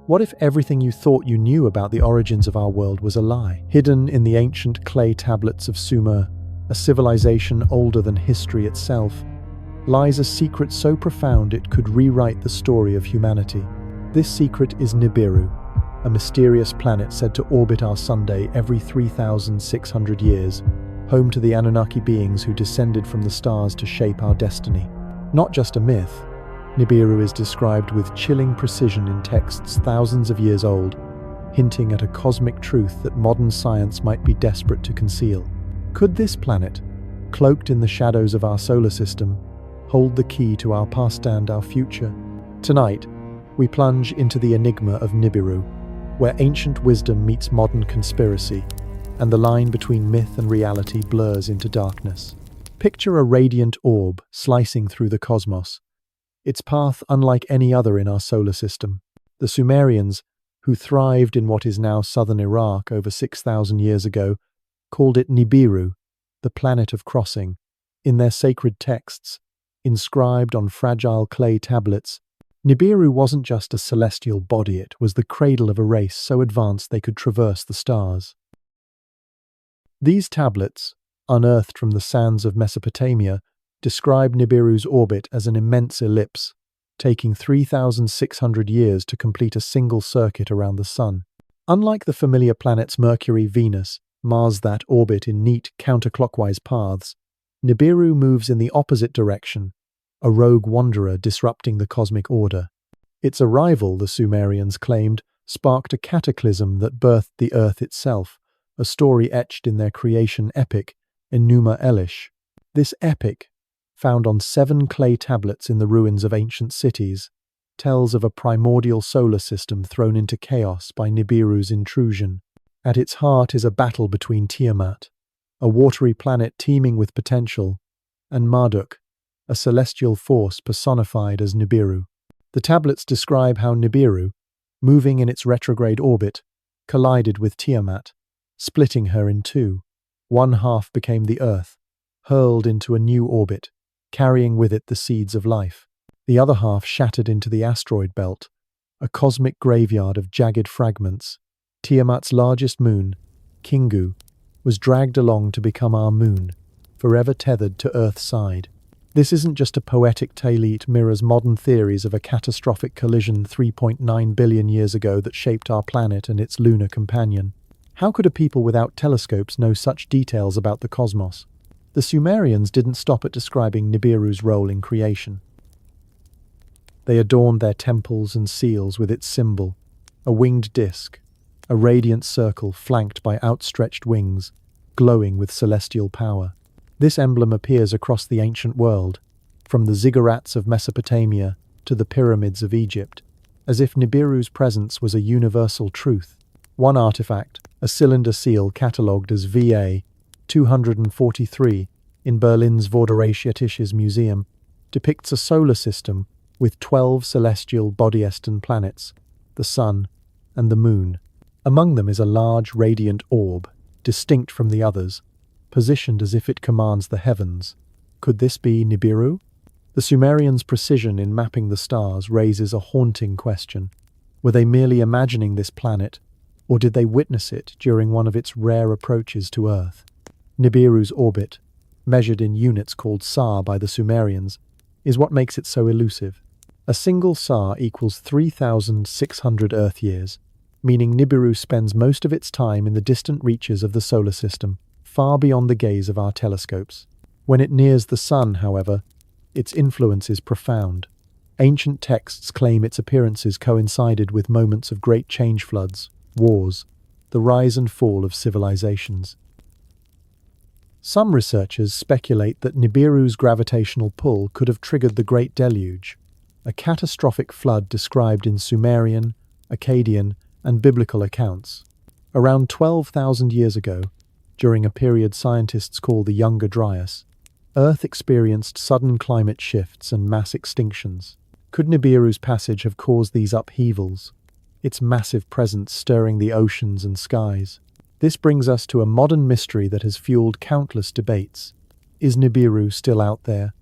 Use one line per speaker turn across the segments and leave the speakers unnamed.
What if everything you thought you knew about the origins of our world was a lie? Hidden in the ancient clay tablets of Sumer, a civilization older than history itself, lies a secret so profound it could rewrite the story of humanity. This secret is Nibiru, a mysterious planet said to orbit our Sunday every 3,600 years, home to the Anunnaki beings who descended from the stars to shape our destiny. Not just a myth, Nibiru is described with chilling precision in texts thousands of years old, hinting at a cosmic truth that modern science might be desperate to conceal. Could this planet, cloaked in the shadows of our solar system, hold the key to our past and our future? Tonight, we plunge into the enigma of Nibiru, where ancient wisdom meets modern conspiracy, and the line between myth and reality blurs into darkness. Picture a radiant orb slicing through the cosmos, its path unlike any other in our solar system. The Sumerians, who thrived in what is now southern Iraq over 6,000 years ago, called it Nibiru, the planet of crossing. In their sacred texts, inscribed on fragile clay tablets, Nibiru wasn't just a celestial body, it was the cradle of a race so advanced they could traverse the stars. These tablets, unearthed from the sands of Mesopotamia, describe Nibiru's orbit as an immense ellipse, taking 3,600 years to complete a single circuit around the Sun. Unlike the familiar planets Mercury, Venus, Mars that orbit in neat counterclockwise paths, Nibiru moves in the opposite direction, a rogue wanderer disrupting the cosmic order. Its arrival, the Sumerians claimed, sparked a cataclysm that birthed the Earth itself, a story etched in their creation epic, Enuma Elish. This epic, found on 7 clay tablets in the ruins of ancient cities, tells of a primordial solar system thrown into chaos by Nibiru's intrusion. At its heart is a battle between Tiamat, a watery planet teeming with potential, and Marduk, a celestial force personified as Nibiru. The tablets describe how Nibiru, moving in its retrograde orbit, collided with Tiamat, splitting her in two. One half became the Earth, hurled into a new orbit, carrying with it the seeds of life. The other half shattered into the asteroid belt, a cosmic graveyard of jagged fragments. Tiamat's largest moon, Kingu, was dragged along to become our moon, forever tethered to Earth's side. This isn't just a poetic tale, it mirrors modern theories of a catastrophic collision 3.9 billion years ago that shaped our planet and its lunar companion. How could a people without telescopes know such details about the cosmos? The Sumerians didn't stop at describing Nibiru's role in creation. They adorned their temples and seals with its symbol, a winged disk, a radiant circle flanked by outstretched wings, glowing with celestial power. This emblem appears across the ancient world, from the ziggurats of Mesopotamia to the pyramids of Egypt, as if Nibiru's presence was a universal truth. One artifact, a cylinder seal catalogued as VA 243 in Berlin's Vorderasiatisches Museum, depicts a solar system with 12 celestial Bodhisattva planets, the Sun and the Moon. Among them is a large radiant orb, distinct from the others, positioned as if it commands the heavens. Could this be Nibiru? The Sumerians' precision in mapping the stars raises a haunting question. Were they merely imagining this planet, or did they witness it during one of its rare approaches to Earth? Nibiru's orbit, measured in units called sar by the Sumerians, is what makes it so elusive. A single sar equals 3,600 Earth years, meaning Nibiru spends most of its time in the distant reaches of the solar system, far beyond the gaze of our telescopes. When it nears the Sun, however, its influence is profound. Ancient texts claim its appearances coincided with moments of great change floods, wars, the rise and fall of civilizations. Some researchers speculate that Nibiru's gravitational pull could have triggered the Great Deluge, a catastrophic flood described in Sumerian, Akkadian, and biblical accounts. Around 12,000 years ago, during a period scientists call the Younger Dryas, Earth experienced sudden climate shifts and mass extinctions. Could Nibiru's passage have caused these upheavals, its massive presence stirring the oceans and skies? This brings us to a modern mystery that has fueled countless debates. Is Nibiru still out there?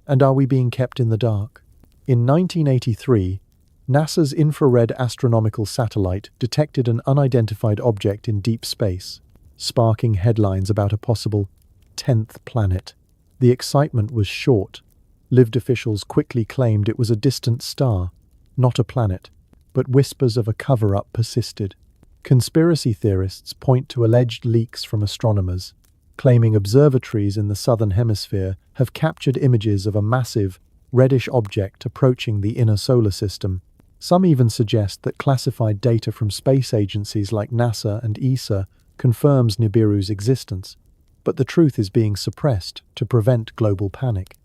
And are we being kept in the dark? In 1983, NASA's infrared astronomical satellite detected an unidentified object in deep space, sparking headlines about a possible 10th planet. The excitement was short. Lived officials quickly claimed it was a distant star, not a planet, but whispers of a cover-up persisted. Conspiracy theorists point to alleged leaks from astronomers, claiming observatories in the southern hemisphere have captured images of a massive, reddish object approaching the inner solar system. Some even suggest that classified data from space agencies like NASA and ESA confirms Nibiru's existence, but the truth is being suppressed to prevent global panic.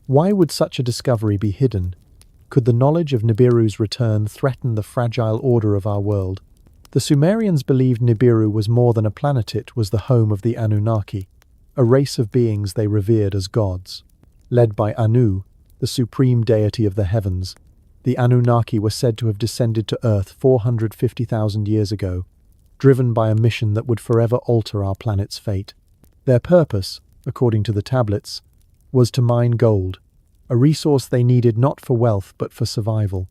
Why would such a discovery be hidden? Could the knowledge of Nibiru's return threaten the fragile order of our world? The Sumerians believed Nibiru was more than a planet. It was the home of the Anunnaki, a race of beings they revered as gods. Led by Anu, the supreme deity of the heavens, the Anunnaki were said to have descended to Earth 450,000 years ago, driven by a mission that would forever alter our planet's fate. Their purpose, according to the tablets, was to mine gold, a resource they needed not for wealth but for survival.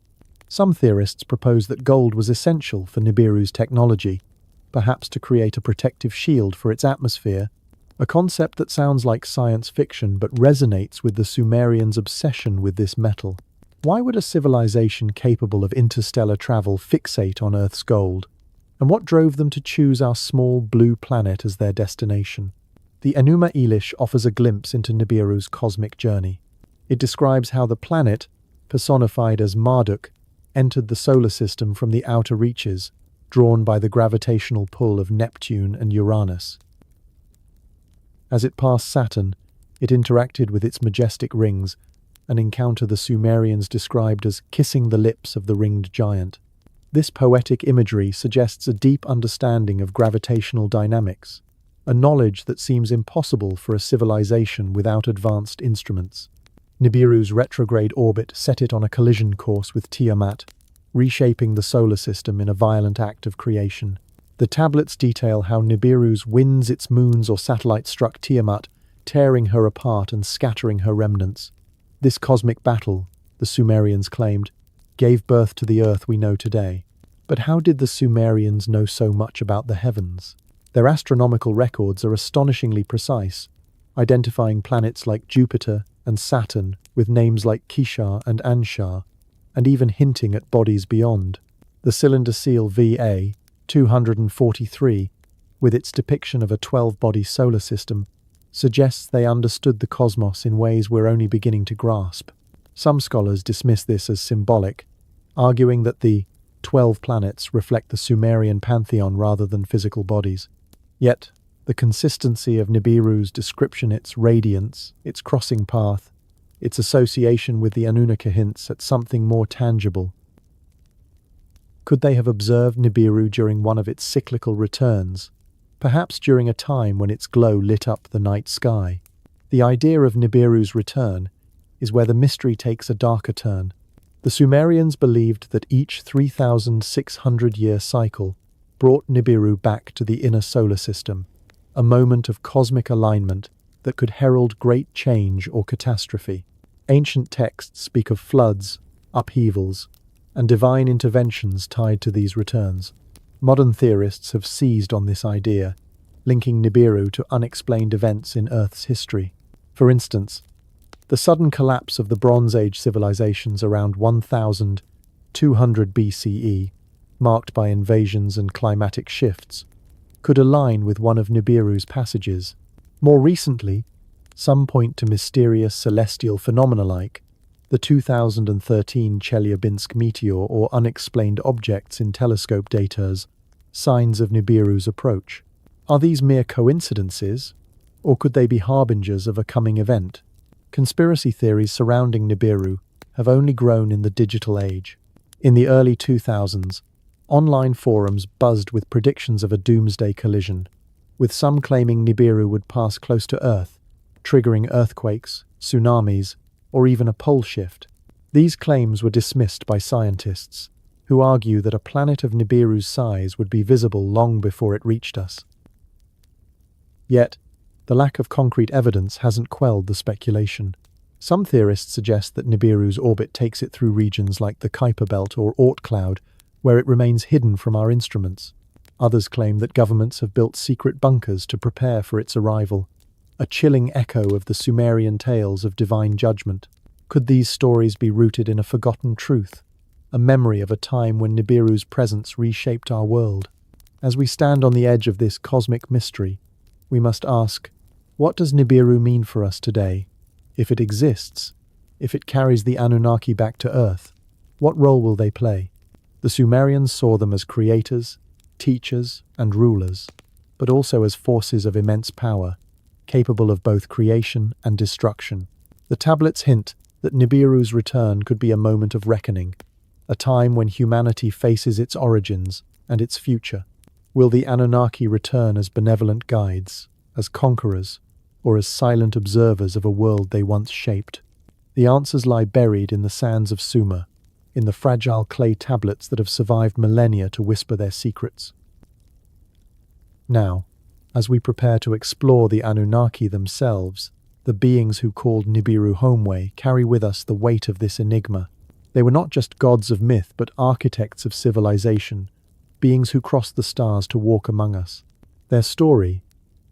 Some theorists propose that gold was essential for Nibiru's technology, perhaps to create a protective shield for its atmosphere, a concept that sounds like science fiction but resonates with the Sumerians' obsession with this metal. Why would a civilization capable of interstellar travel fixate on Earth's gold? And what drove them to choose our small blue planet as their destination? The Enuma Elish offers a glimpse into Nibiru's cosmic journey. It describes how the planet, personified as Marduk, entered the solar system from the outer reaches, drawn by the gravitational pull of Neptune and Uranus. As it passed Saturn, it interacted with its majestic rings, an encounter the Sumerians described as kissing the lips of the ringed giant. This poetic imagery suggests a deep understanding of gravitational dynamics, a knowledge that seems impossible for a civilization without advanced instruments. Nibiru's retrograde orbit set it on a collision course with Tiamat, reshaping the solar system in a violent act of creation. The tablets detail how Nibiru's winds, its moons or satellites struck Tiamat, tearing her apart and scattering her remnants. This cosmic battle, the Sumerians claimed, gave birth to the Earth we know today. But how did the Sumerians know so much about the heavens? Their astronomical records are astonishingly precise, identifying planets like Jupiter and Saturn with names like Kishar and Anshar, and even hinting at bodies beyond. The cylinder seal VA 243, with its depiction of a 12-body solar system, suggests they understood the cosmos in ways we're only beginning to grasp. Some scholars dismiss this as symbolic, arguing that the 12 planets reflect the Sumerian pantheon rather than physical bodies. Yet, the consistency of Nibiru's description, its radiance, its crossing path, its association with the Anunnaki hints at something more tangible. Could they have observed Nibiru during one of its cyclical returns, perhaps during a time when its glow lit up the night sky? The idea of Nibiru's return is where the mystery takes a darker turn. The Sumerians believed that each 3,600-year cycle brought Nibiru back to the inner solar system, a moment of cosmic alignment that could herald great change or catastrophe. Ancient texts speak of floods, upheavals, and divine interventions tied to these returns. Modern theorists have seized on this idea, linking Nibiru to unexplained events in Earth's history. For instance, the sudden collapse of the Bronze Age civilizations around 1200 BCE, marked by invasions and climatic shifts, could align with one of Nibiru's passages. More recently, some point to mysterious celestial phenomena like the 2013 Chelyabinsk meteor or unexplained objects in telescope data as signs of Nibiru's approach. Are these mere coincidences, or could they be harbingers of a coming event? Conspiracy theories surrounding Nibiru have only grown in the digital age. In the early 2000s, online forums buzzed with predictions of a doomsday collision, with some claiming Nibiru would pass close to Earth, triggering earthquakes, tsunamis, or even a pole shift. These claims were dismissed by scientists, who argue that a planet of Nibiru's size would be visible long before it reached us. Yet, the lack of concrete evidence hasn't quelled the speculation. Some theorists suggest that Nibiru's orbit takes it through regions like the Kuiper Belt or Oort cloud, where it remains hidden from our instruments. Others claim that governments have built secret bunkers to prepare for its arrival, a chilling echo of the Sumerian tales of divine judgment. Could these stories be rooted in a forgotten truth, a memory of a time when Nibiru's presence reshaped our world? As we stand on the edge of this cosmic mystery, we must ask, what does Nibiru mean for us today? If it exists, if it carries the Anunnaki back to Earth, what role will they play? The Sumerians saw them as creators, teachers, and rulers, but also as forces of immense power, capable of both creation and destruction. The tablets hint that Nibiru's return could be a moment of reckoning, a time when humanity faces its origins and its future. Will the Anunnaki return as benevolent guides, as conquerors, or as silent observers of a world they once shaped? The answers lie buried in the sands of Sumer, in the fragile clay tablets that have survived millennia to whisper their secrets. Now, as we prepare to explore the Anunnaki themselves, the beings who called Nibiru home carry with us the weight of this enigma. They were not just gods of myth, but architects of civilization, beings who crossed the stars to walk among us. Their story,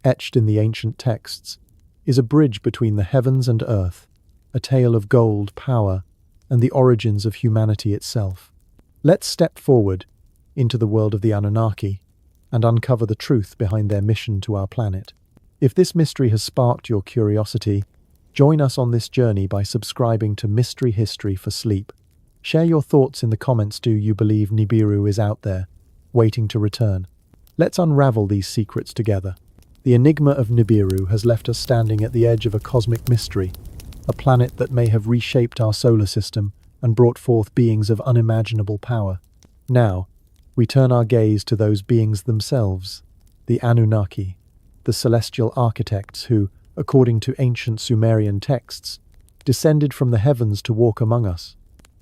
etched in the ancient texts, is a bridge between the heavens and earth, a tale of gold, power, and the origins of humanity itself. Let's step forward into the world of the Anunnaki and uncover the truth behind their mission to our planet. If this mystery has sparked your curiosity, join us on this journey by subscribing to Mystery History for Sleep. Share your thoughts in the comments. Do you believe Nibiru is out there, waiting to return? Let's unravel these secrets together. The enigma of Nibiru has left us standing at the edge of a cosmic mystery, a planet that may have reshaped our solar system and brought forth beings of unimaginable power. Now, we turn our gaze to those beings themselves, the Anunnaki, the celestial architects who, according to ancient Sumerian texts, descended from the heavens to walk among us.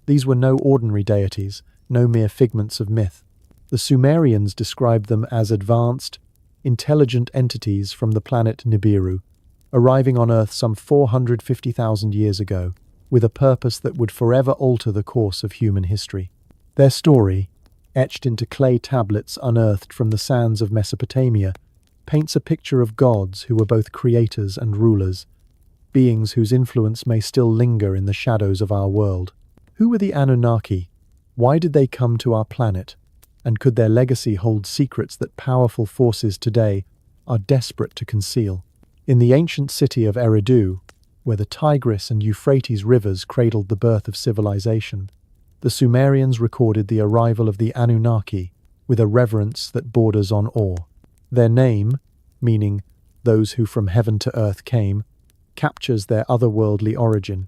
These were no ordinary deities, no mere figments of myth. The Sumerians described them as advanced, intelligent entities from the planet Nibiru, arriving on Earth some 450,000 years ago, with a purpose that would forever alter the course of human history. Their story, etched into clay tablets unearthed from the sands of Mesopotamia, paints a picture of gods who were both creators and rulers, beings whose influence may still linger in the shadows of our world. Who were the Anunnaki? Why did they come to our planet? And could their legacy hold secrets that powerful forces today are desperate to conceal? In the ancient city of Eridu, where the Tigris and Euphrates rivers cradled the birth of civilization, the Sumerians recorded the arrival of the Anunnaki with a reverence that borders on awe. Their name, meaning those who from heaven to earth came, captures their otherworldly origin.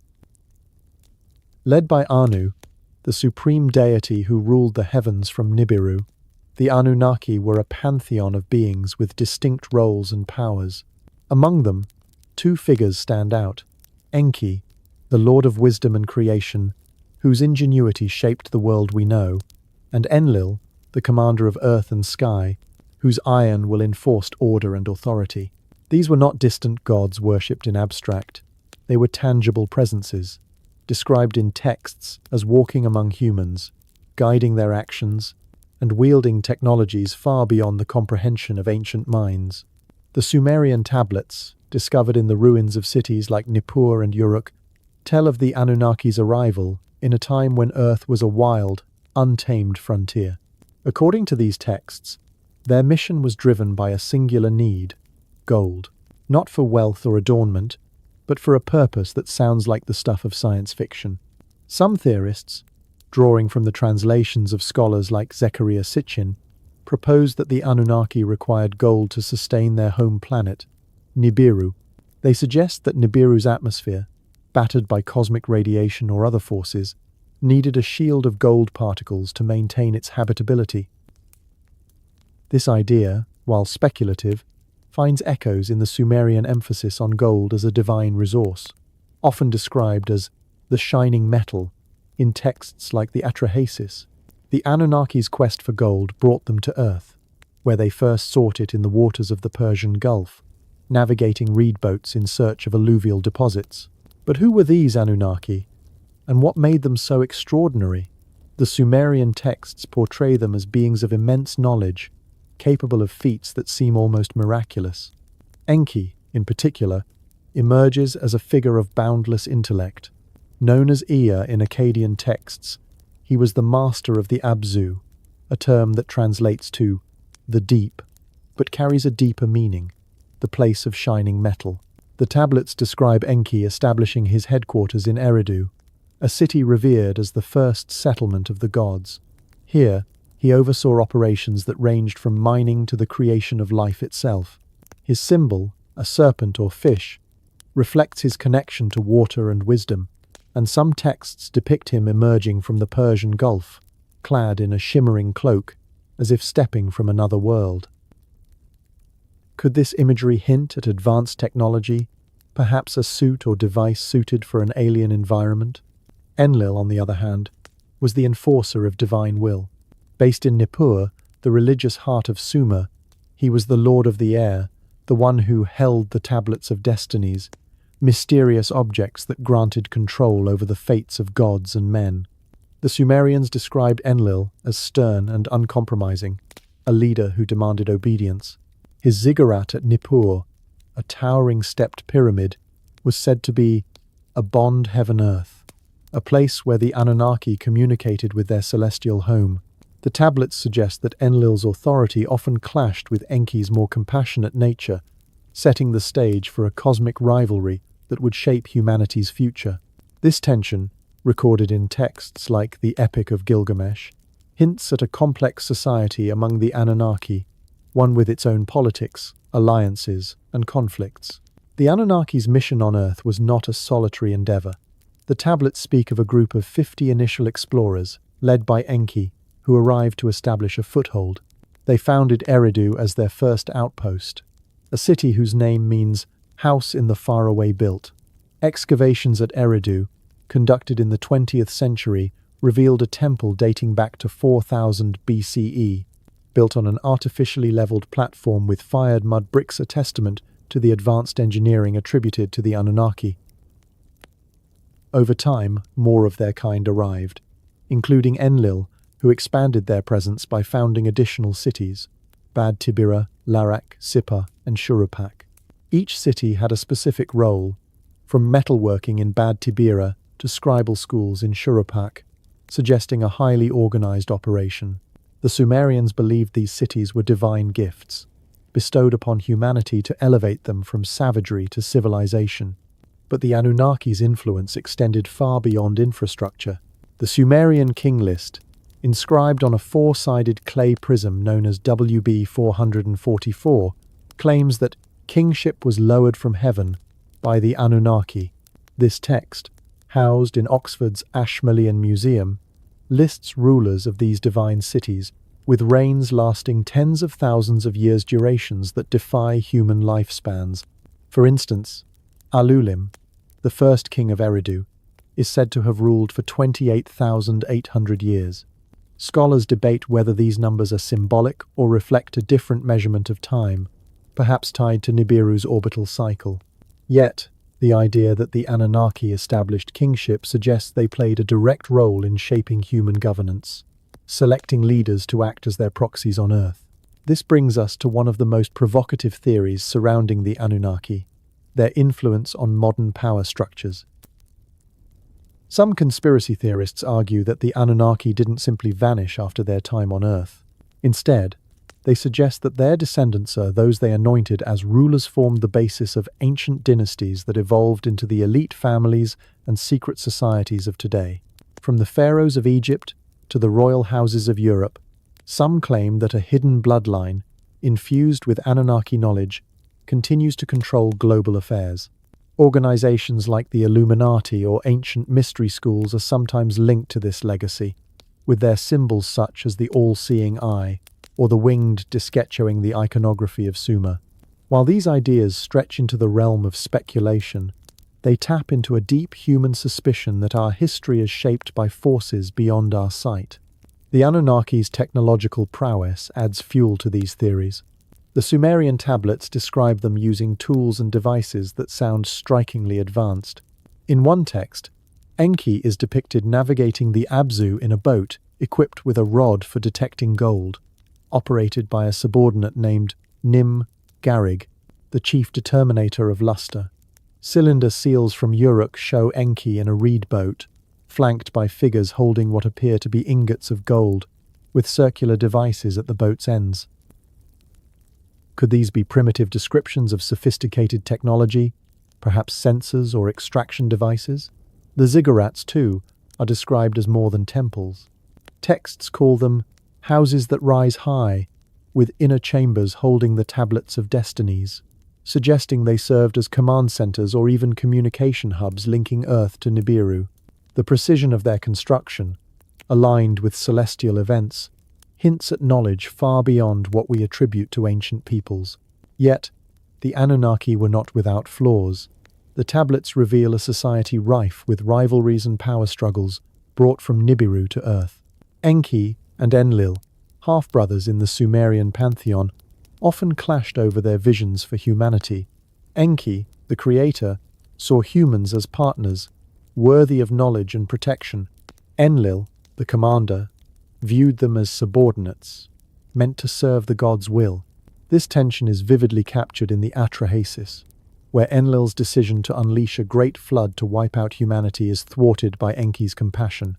Led by Anu, the supreme deity who ruled the heavens from Nibiru, the Anunnaki were a pantheon of beings with distinct roles and powers. Among them, two figures stand out: Enki, the lord of wisdom and creation, whose ingenuity shaped the world we know, and Enlil, the commander of earth and sky, whose iron will enforce order and authority. These were not distant gods worshipped in abstract. They were tangible presences, described in texts as walking among humans, guiding their actions, and wielding technologies far beyond the comprehension of ancient minds. The Sumerian tablets, discovered in the ruins of cities like Nippur and Uruk, tell of the Anunnaki's arrival in a time when Earth was a wild, untamed frontier. According to these texts, their mission was driven by a singular need: gold, not for wealth or adornment, but for a purpose that sounds like the stuff of science fiction. Some theorists, drawing from the translations of scholars like Zecharia Sitchin, propose that the Anunnaki required gold to sustain their home planet, Nibiru. They suggest that Nibiru's atmosphere, battered by cosmic radiation or other forces, needed a shield of gold particles to maintain its habitability. This idea, while speculative, finds echoes in the Sumerian emphasis on gold as a divine resource, often described as the shining metal in texts like the Atrahasis. The Anunnaki's quest for gold brought them to Earth, where they first sought it in the waters of the Persian Gulf, navigating reed boats in search of alluvial deposits. But who were these Anunnaki, and what made them so extraordinary? The Sumerian texts portray them as beings of immense knowledge, capable of feats that seem almost miraculous. Enki, in particular, emerges as a figure of boundless intellect. Known as Ea in Akkadian texts, he was the master of the Abzu, a term that translates to the deep, but carries a deeper meaning, the place of shining metal. The tablets describe Enki establishing his headquarters in Eridu, a city revered as the first settlement of the gods. Here, he oversaw operations that ranged from mining to the creation of life itself. His symbol, a serpent or fish, reflects his connection to water and wisdom, and some texts depict him emerging from the Persian Gulf, clad in a shimmering cloak, as if stepping from another world. Could this imagery hint at advanced technology, perhaps a suit or device suited for an alien environment? Enlil, on the other hand, was the enforcer of divine will. Based in Nippur, the religious heart of Sumer, he was the lord of the air, the one who held the tablets of destinies, mysterious objects that granted control over the fates of gods and men. The Sumerians described Enlil as stern and uncompromising, a leader who demanded obedience. His ziggurat at Nippur, a towering stepped pyramid, was said to be a bond heaven-earth, a place where the Anunnaki communicated with their celestial home. The tablets suggest that Enlil's authority often clashed with Enki's more compassionate nature, setting the stage for a cosmic rivalry that would shape humanity's future. This tension, recorded in texts like the Epic of Gilgamesh, hints at a complex society among the Anunnaki, one with its own politics, alliances, and conflicts. The Anunnaki's mission on Earth was not a solitary endeavor. The tablets speak of a group of 50 initial explorers, led by Enki, who arrived to establish a foothold. They founded Eridu as their first outpost, a city whose name means house in the faraway built. Excavations at Eridu, conducted in the 20th century, revealed a temple dating back to 4000 BCE, built on an artificially leveled platform with fired mud bricks, a testament to the advanced engineering attributed to the Anunnaki. Over time, more of their kind arrived, including Enlil, who expanded their presence by founding additional cities, Bad Tibira, Larak, Sippar, and Shurupak. Each city had a specific role, from metalworking in Bad Tibira to scribal schools in Shurupak, suggesting a highly organized operation. The Sumerians believed these cities were divine gifts, bestowed upon humanity to elevate them from savagery to civilization. But the Anunnaki's influence extended far beyond infrastructure. The Sumerian king list, inscribed on a four-sided clay prism known as WB 444, claims that kingship was lowered from heaven by the Anunnaki. This text, housed in Oxford's Ashmolean Museum, lists rulers of these divine cities, with reigns lasting tens of thousands of years durations that defy human lifespans. For instance, Alulim, the first king of Eridu, is said to have ruled for 28,800 years. Scholars debate whether these numbers are symbolic or reflect a different measurement of time, perhaps tied to Nibiru's orbital cycle. Yet, the idea that the Anunnaki established kingship suggests they played a direct role in shaping human governance, selecting leaders to act as their proxies on Earth. This brings us to one of the most provocative theories surrounding the Anunnaki, their influence on modern power structures. Some conspiracy theorists argue that the Anunnaki didn't simply vanish after their time on Earth. Instead, they suggest that their descendants, those they anointed as rulers, formed the basis of ancient dynasties that evolved into the elite families and secret societies of today. From the pharaohs of Egypt to the royal houses of Europe, some claim that a hidden bloodline, infused with Anunnaki knowledge, continues to control global affairs. Organizations like the Illuminati or ancient mystery schools are sometimes linked to this legacy, with their symbols such as the all-seeing eye, or the winged disk echoing the iconography of Sumer. While these ideas stretch into the realm of speculation, they tap into a deep human suspicion that our history is shaped by forces beyond our sight. The Anunnaki's technological prowess adds fuel to these theories. The Sumerian tablets describe them using tools and devices that sound strikingly advanced, In one text, Enki is depicted navigating the Abzu in a boat equipped with a rod for detecting gold, operated by a subordinate named Nim Garrig, the chief determinator of luster. Cylinder seals from Uruk show Enki in a reed boat, flanked by figures holding what appear to be ingots of gold, with circular devices at the boat's ends. Could these be primitive descriptions of sophisticated technology, perhaps sensors or extraction devices? The ziggurats, too, are described as more than temples. Texts call them houses that rise high, with inner chambers holding the tablets of destinies, suggesting they served as command centers or even communication hubs linking Earth to Nibiru. The precision of their construction, aligned with celestial events, hints at knowledge far beyond what we attribute to ancient peoples. Yet, the Anunnaki were not without flaws. The tablets reveal a society rife with rivalries and power struggles brought from Nibiru to Earth. Enki and Enlil, half-brothers in the Sumerian pantheon, often clashed over their visions for humanity. Enki, the creator, saw humans as partners, worthy of knowledge and protection. Enlil, the commander, viewed them as subordinates, meant to serve the god's will. This tension is vividly captured in the Atrahasis, where Enlil's decision to unleash a great flood to wipe out humanity is thwarted by Enki's compassion,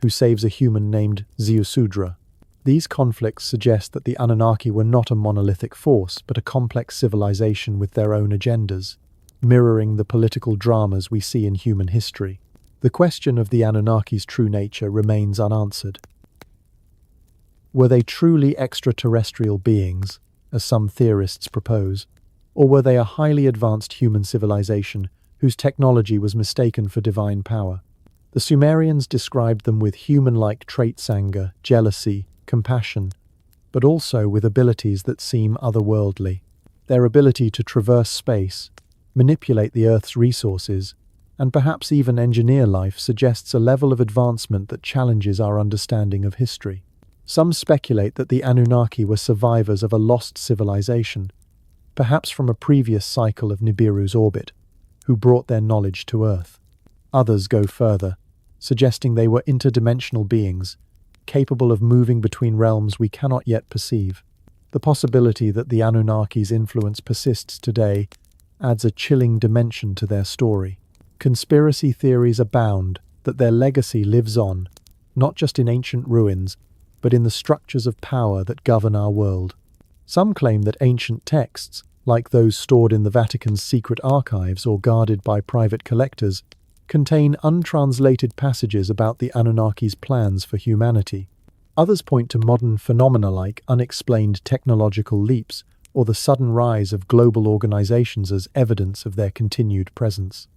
who saves a human named Ziusudra. These conflicts suggest that the Anunnaki were not a monolithic force, but a complex civilization with their own agendas, mirroring the political dramas we see in human history. The question of the Anunnaki's true nature remains unanswered. Were they truly extraterrestrial beings, as some theorists propose, or were they a highly advanced human civilization whose technology was mistaken for divine power? The Sumerians described them with human-like traits: anger, jealousy, compassion, but also with abilities that seem otherworldly. Their ability to traverse space, manipulate the Earth's resources, and perhaps even engineer life suggests a level of advancement that challenges our understanding of history. Some speculate that the Anunnaki were survivors of a lost civilization, perhaps from a previous cycle of Nibiru's orbit, who brought their knowledge to Earth. Others go further, suggesting they were interdimensional beings, capable of moving between realms we cannot yet perceive. The possibility that the Anunnaki's influence persists today adds a chilling dimension to their story. Conspiracy theories abound that their legacy lives on, not just in ancient ruins, but in the structures of power that govern our world. Some claim that ancient texts, like those stored in the Vatican's secret archives or guarded by private collectors, contain untranslated passages about the Anunnaki's plans for humanity. Others point to modern phenomena like unexplained technological leaps or the sudden rise of global organizations as evidence of their continued presence.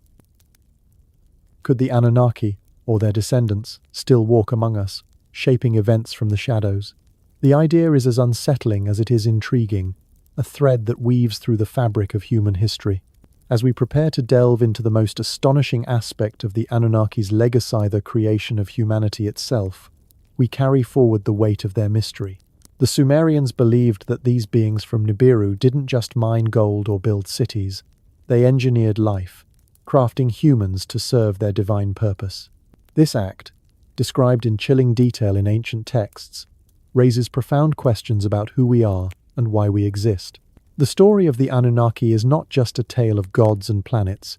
Could the Anunnaki, or their descendants, still walk among us, shaping events from the shadows? The idea is as unsettling as it is intriguing, a thread that weaves through the fabric of human history. As we prepare to delve into the most astonishing aspect of the Anunnaki's legacy, the creation of humanity itself, we carry forward the weight of their mystery. The Sumerians believed that these beings from Nibiru didn't just mine gold or build cities, they engineered life, crafting humans to serve their divine purpose. This act, described in chilling detail in ancient texts, raises profound questions about who we are and why we exist. The story of the Anunnaki is not just a tale of gods and planets,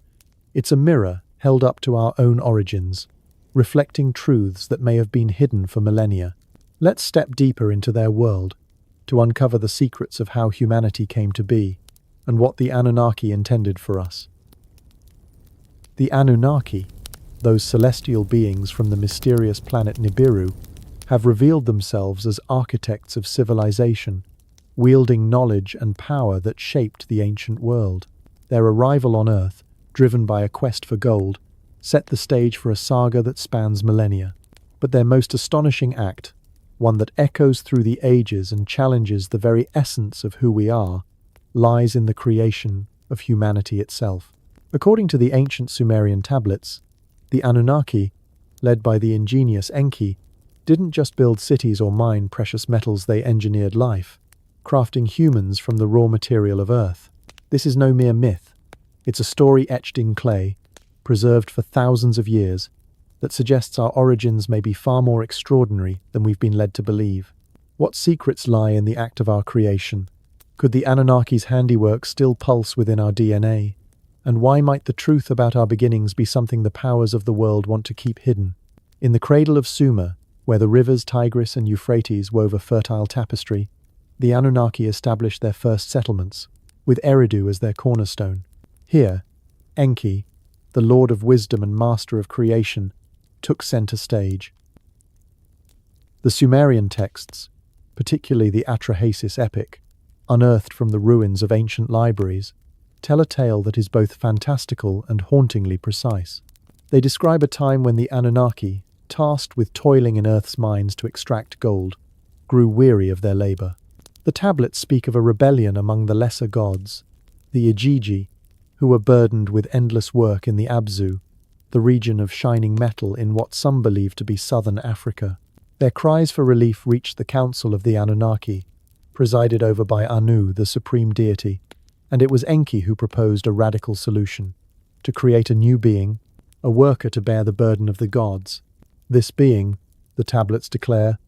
it's a mirror held up to our own origins, reflecting truths that may have been hidden for millennia. Let's step deeper into their world to uncover the secrets of how humanity came to be and what the Anunnaki intended for us. The Anunnaki, those celestial beings from the mysterious planet Nibiru, have revealed themselves as architects of civilization, wielding knowledge and power that shaped the ancient world. Their arrival on Earth, driven by a quest for gold, set the stage for a saga that spans millennia. But their most astonishing act, one that echoes through the ages and challenges the very essence of who we are, lies in the creation of humanity itself. According to the ancient Sumerian tablets, the Anunnaki, led by the ingenious Enki, didn't just build cities or mine precious metals, they engineered life, crafting humans from the raw material of Earth. This is no mere myth. It's a story etched in clay, preserved for thousands of years, that suggests our origins may be far more extraordinary than we've been led to believe. What secrets lie in the act of our creation? Could the Anunnaki's handiwork still pulse within our DNA? And why might the truth about our beginnings be something the powers of the world want to keep hidden? In the cradle of Sumer, where the rivers Tigris and Euphrates wove a fertile tapestry, the Anunnaki established their first settlements, with Eridu as their cornerstone. Here, Enki, the Lord of Wisdom and Master of Creation, took center stage. The Sumerian texts, particularly the Atrahasis epic, unearthed from the ruins of ancient libraries, tell a tale that is both fantastical and hauntingly precise. They describe a time when the Anunnaki, tasked with toiling in Earth's mines to extract gold, grew weary of their labor. The tablets speak of a rebellion among the lesser gods, the Igigi, who were burdened with endless work in the Abzu, the region of shining metal in what some believe to be southern Africa. Their cries for relief reached the Council of the Anunnaki, presided over by Anu, the supreme deity, and it was Enki who proposed a radical solution: to create a new being, a worker to bear the burden of the gods. This being, the tablets declare,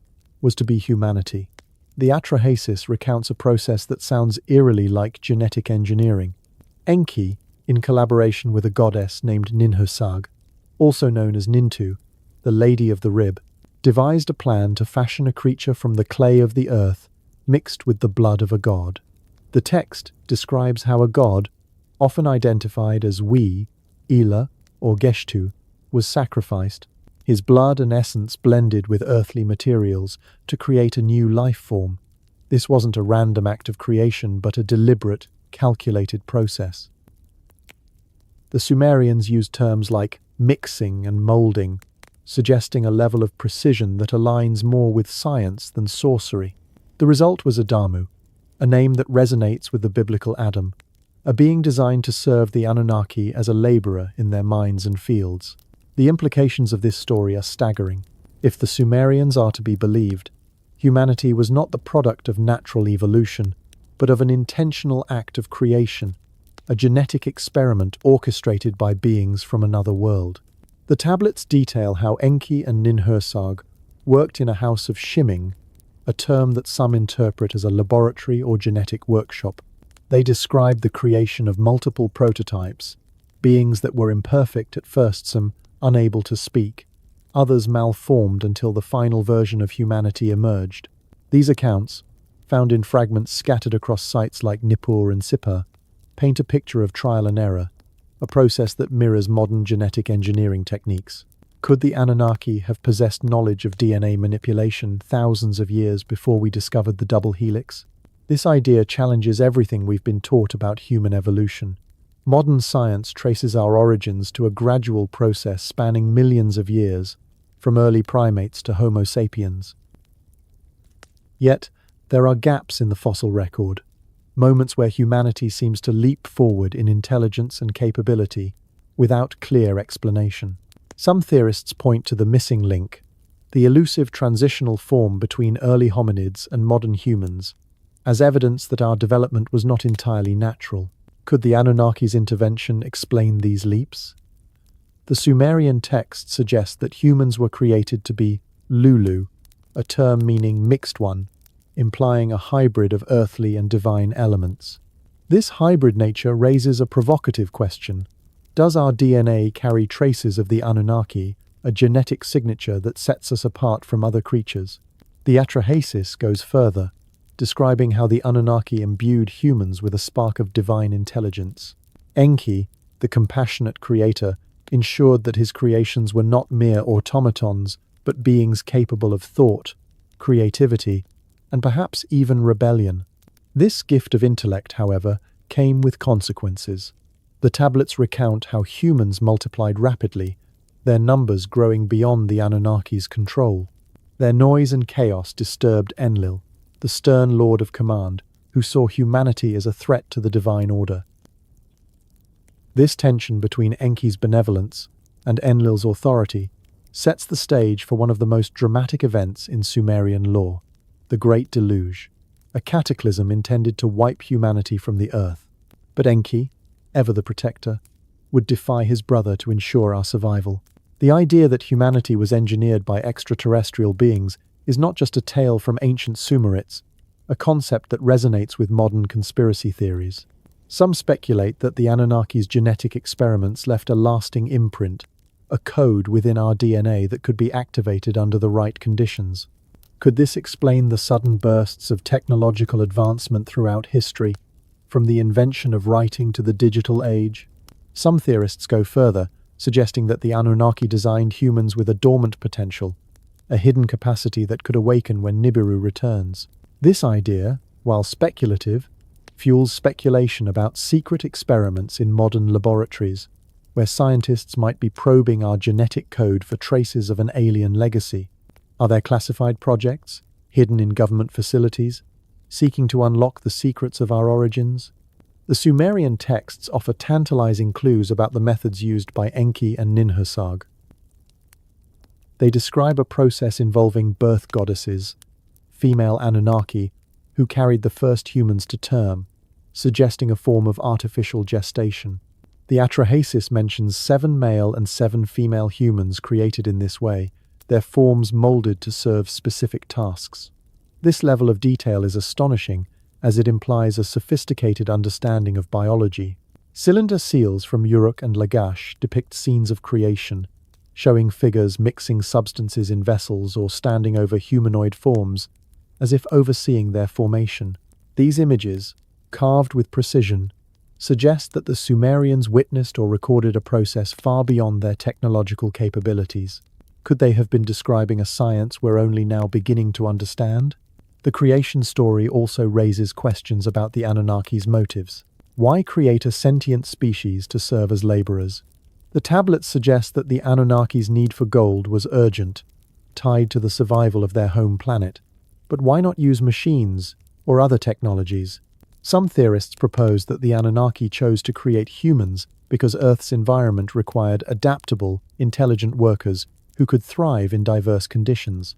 was to be humanity. The Atrahasis recounts a process that sounds eerily like genetic engineering. Enki, in collaboration with a goddess named Ninhursag, also known as Nintu, the Lady of the Rib, devised a plan to fashion a creature from the clay of the earth mixed with the blood of a god. The text describes how a god, often identified as We, Ila, or Geshtu, was sacrificed, his blood and essence blended with earthly materials to create a new life form. This wasn't a random act of creation, but a deliberate, calculated process. The Sumerians used terms like mixing and molding, suggesting a level of precision that aligns more with science than sorcery. The result was Adamu, a name that resonates with the biblical Adam, a being designed to serve the Anunnaki as a laborer in their mines and fields. The implications of this story are staggering. If the Sumerians are to be believed, humanity was not the product of natural evolution, but of an intentional act of creation, a genetic experiment orchestrated by beings from another world. The tablets detail how Enki and Ninhursag worked in a house of shimming, a term that some interpret as a laboratory or genetic workshop. They describe the creation of multiple prototypes, beings that were imperfect at first, some unable to speak, others malformed until the final version of humanity emerged. These accounts, found in fragments scattered across sites like Nippur and Sippar, paint a picture of trial and error, a process that mirrors modern genetic engineering techniques. Could the Anunnaki have possessed knowledge of DNA manipulation thousands of years before we discovered the double helix? This idea challenges everything we've been taught about human evolution. Modern science traces our origins to a gradual process spanning millions of years, from early primates to Homo sapiens. Yet, there are gaps in the fossil record, moments where humanity seems to leap forward in intelligence and capability without clear explanation. Some theorists point to the missing link, the elusive transitional form between early hominids and modern humans, as evidence that our development was not entirely natural. Could the Anunnaki's intervention explain these leaps? The Sumerian text suggests that humans were created to be Lulu, a term meaning mixed one, implying a hybrid of earthly and divine elements. This hybrid nature raises a provocative question. Does our DNA carry traces of the Anunnaki, a genetic signature that sets us apart from other creatures? The Atrahasis goes further, describing how the Anunnaki imbued humans with a spark of divine intelligence. Enki, the compassionate creator, ensured that his creations were not mere automatons, but beings capable of thought, creativity, and perhaps even rebellion. This gift of intellect, however, came with consequences. The tablets recount how humans multiplied rapidly, their numbers growing beyond the Anunnaki's control. Their noise and chaos disturbed Enlil, the stern lord of command, who saw humanity as a threat to the divine order. This tension between Enki's benevolence and Enlil's authority sets the stage for one of the most dramatic events in Sumerian lore, the Great Deluge, a cataclysm intended to wipe humanity from the earth. But Enki, ever the protector, would defy his brother to ensure our survival. The idea that humanity was engineered by extraterrestrial beings is not just a tale from ancient Sumerites, a concept that resonates with modern conspiracy theories. Some speculate that the Anunnaki's genetic experiments left a lasting imprint, a code within our DNA that could be activated under the right conditions. Could this explain the sudden bursts of technological advancement throughout history, from the invention of writing to the digital age? Some theorists go further, suggesting that the Anunnaki designed humans with a dormant potential, a hidden capacity that could awaken when Nibiru returns. This idea, while speculative, fuels speculation about secret experiments in modern laboratories, where scientists might be probing our genetic code for traces of an alien legacy. Are there classified projects, hidden in government facilities, seeking to unlock the secrets of our origins? The Sumerian texts offer tantalizing clues about the methods used by Enki and Ninhursag. They describe a process involving birth goddesses, female Anunnaki, who carried the first humans to term, suggesting a form of artificial gestation. The Atrahasis mentions 7 male and 7 female humans created in this way, their forms molded to serve specific tasks. This level of detail is astonishing, as it implies a sophisticated understanding of biology. Cylinder seals from Uruk and Lagash depict scenes of creation, showing figures mixing substances in vessels or standing over humanoid forms, as if overseeing their formation. These images, carved with precision, suggest that the Sumerians witnessed or recorded a process far beyond their technological capabilities. Could they have been describing a science we're only now beginning to understand? The creation story also raises questions about the Anunnaki's motives. Why create a sentient species to serve as laborers? The tablets suggest that the Anunnaki's need for gold was urgent, tied to the survival of their home planet. But why not use machines or other technologies? Some theorists propose that the Anunnaki chose to create humans because Earth's environment required adaptable, intelligent workers who could thrive in diverse conditions.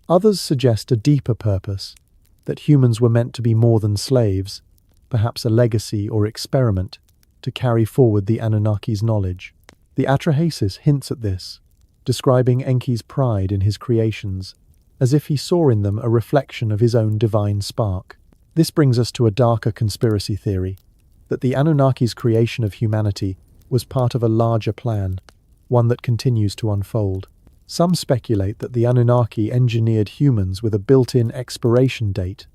Others suggest a deeper purpose, that humans were meant to be more than slaves, perhaps a legacy or experiment, to carry forward the Anunnaki's knowledge. The Atrahasis hints at this, describing Enki's pride in his creations, as if he saw in them a reflection of his own divine spark. This brings us to a darker conspiracy theory, that the Anunnaki's creation of humanity was part of a larger plan, one that continues to unfold. Some speculate that the Anunnaki engineered humans with a built-in expiration date,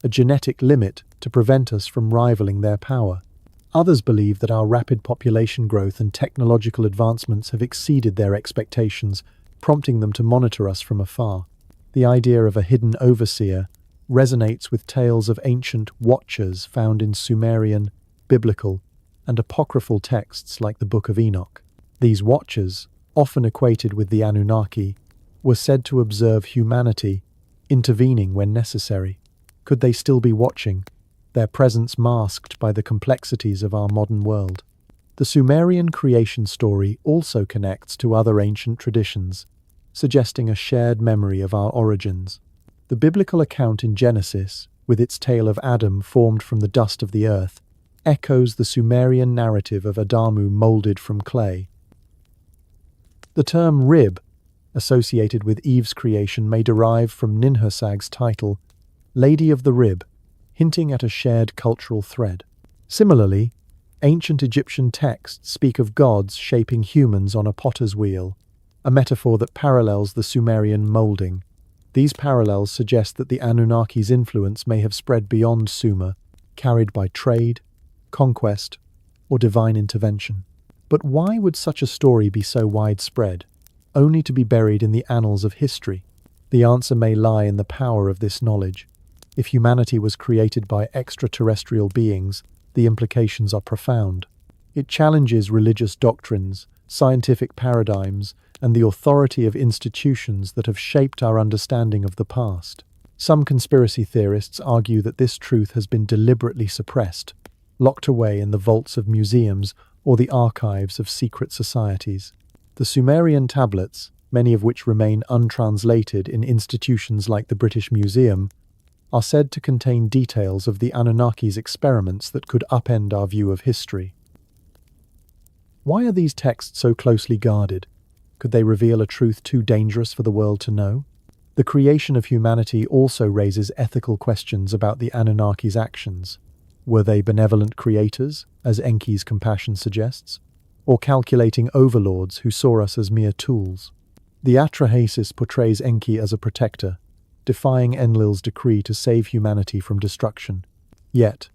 a genetic limit to prevent us from rivaling their power. Others believe that our rapid population growth and technological advancements have exceeded their expectations, prompting them to monitor us from afar. The idea of a hidden overseer resonates with tales of ancient watchers found in Sumerian, biblical, and apocryphal texts like the Book of Enoch. These watchers, often equated with the Anunnaki, were said to observe humanity, intervening when necessary. Could they still be watching, their presence masked by the complexities of our modern world? The Sumerian creation story also connects to other ancient traditions, suggesting a shared memory of our origins. The biblical account in Genesis, with its tale of Adam formed from the dust of the earth, echoes the Sumerian narrative of Adamu molded from clay. The term rib, associated with Eve's creation, may derive from Ninhursag's title, Lady of the Rib, hinting at a shared cultural thread. Similarly, ancient Egyptian texts speak of gods shaping humans on a potter's wheel, a metaphor that parallels the Sumerian molding. These parallels suggest that the Anunnaki's influence may have spread beyond Sumer, carried by trade, conquest, or divine intervention. But why would such a story be so widespread, only to be buried in the annals of history? The answer may lie in the power of this knowledge. If humanity was created by extraterrestrial beings, the implications are profound. It challenges religious doctrines, scientific paradigms, and the authority of institutions that have shaped our understanding of the past. Some conspiracy theorists argue that this truth has been deliberately suppressed, locked away in the vaults of museums or the archives of secret societies. The Sumerian tablets, many of which remain untranslated in institutions like the British Museum, are said to contain details of the Anunnaki's experiments that could upend our view of history. Why are these texts so closely guarded? Could they reveal a truth too dangerous for the world to know? The creation of humanity also raises ethical questions about the Anunnaki's actions. Were they benevolent creators, as Enki's compassion suggests, or calculating overlords who saw us as mere tools? The Atrahasis portrays Enki as a protector, defying Enlil's decree to save humanity from destruction. Yet,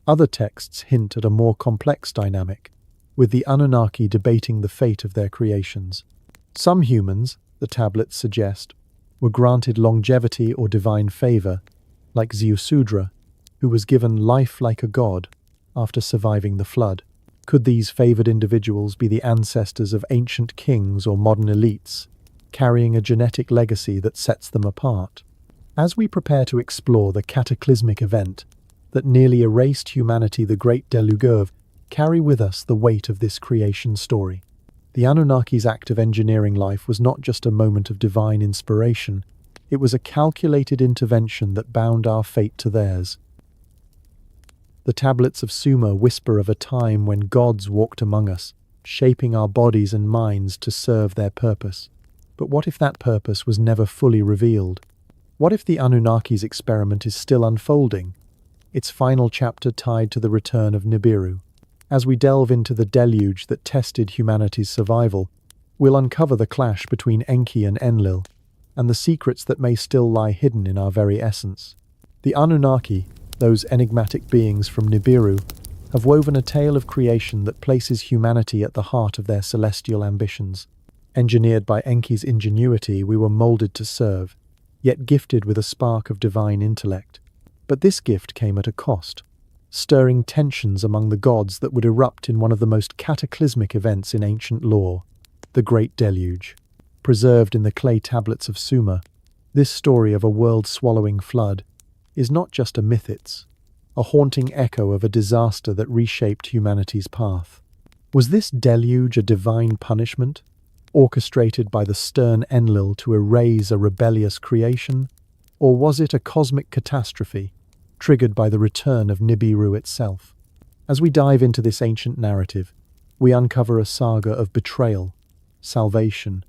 other texts hint at a more complex dynamic, with the Anunnaki debating the fate of their creations. Some humans, the tablets suggest, were granted longevity or divine favor, like Ziusudra, who was given life like a god after surviving the flood. Could these favored individuals be the ancestors of ancient kings or modern elites, carrying a genetic legacy that sets them apart? As we prepare to explore the cataclysmic event that nearly erased humanity, the Great Deluge, carry with us the weight of this creation story. The Anunnaki's act of engineering life was not just a moment of divine inspiration, it was a calculated intervention that bound our fate to theirs. The tablets of Sumer whisper of a time when gods walked among us, shaping our bodies and minds to serve their purpose. But what if that purpose was never fully revealed? What if the Anunnaki's experiment is still unfolding, its final chapter tied to the return of Nibiru? As we delve into the deluge that tested humanity's survival, we'll uncover the clash between Enki and Enlil, and the secrets that may still lie hidden in our very essence. The Anunnaki, those enigmatic beings from Nibiru, have woven a tale of creation that places humanity at the heart of their celestial ambitions. Engineered by Enki's ingenuity, we were molded to serve, yet gifted with a spark of divine intellect. But this gift came at a cost, stirring tensions among the gods that would erupt in one of the most cataclysmic events in ancient lore, the Great Deluge. Preserved in the clay tablets of Sumer, this story of a world-swallowing flood is not just a myth, it's a haunting echo of a disaster that reshaped humanity's path. Was this deluge a divine punishment, orchestrated by the stern Enlil to erase a rebellious creation? Or was it a cosmic catastrophe, triggered by the return of Nibiru itself? As we dive into this ancient narrative, we uncover a saga of betrayal, salvation,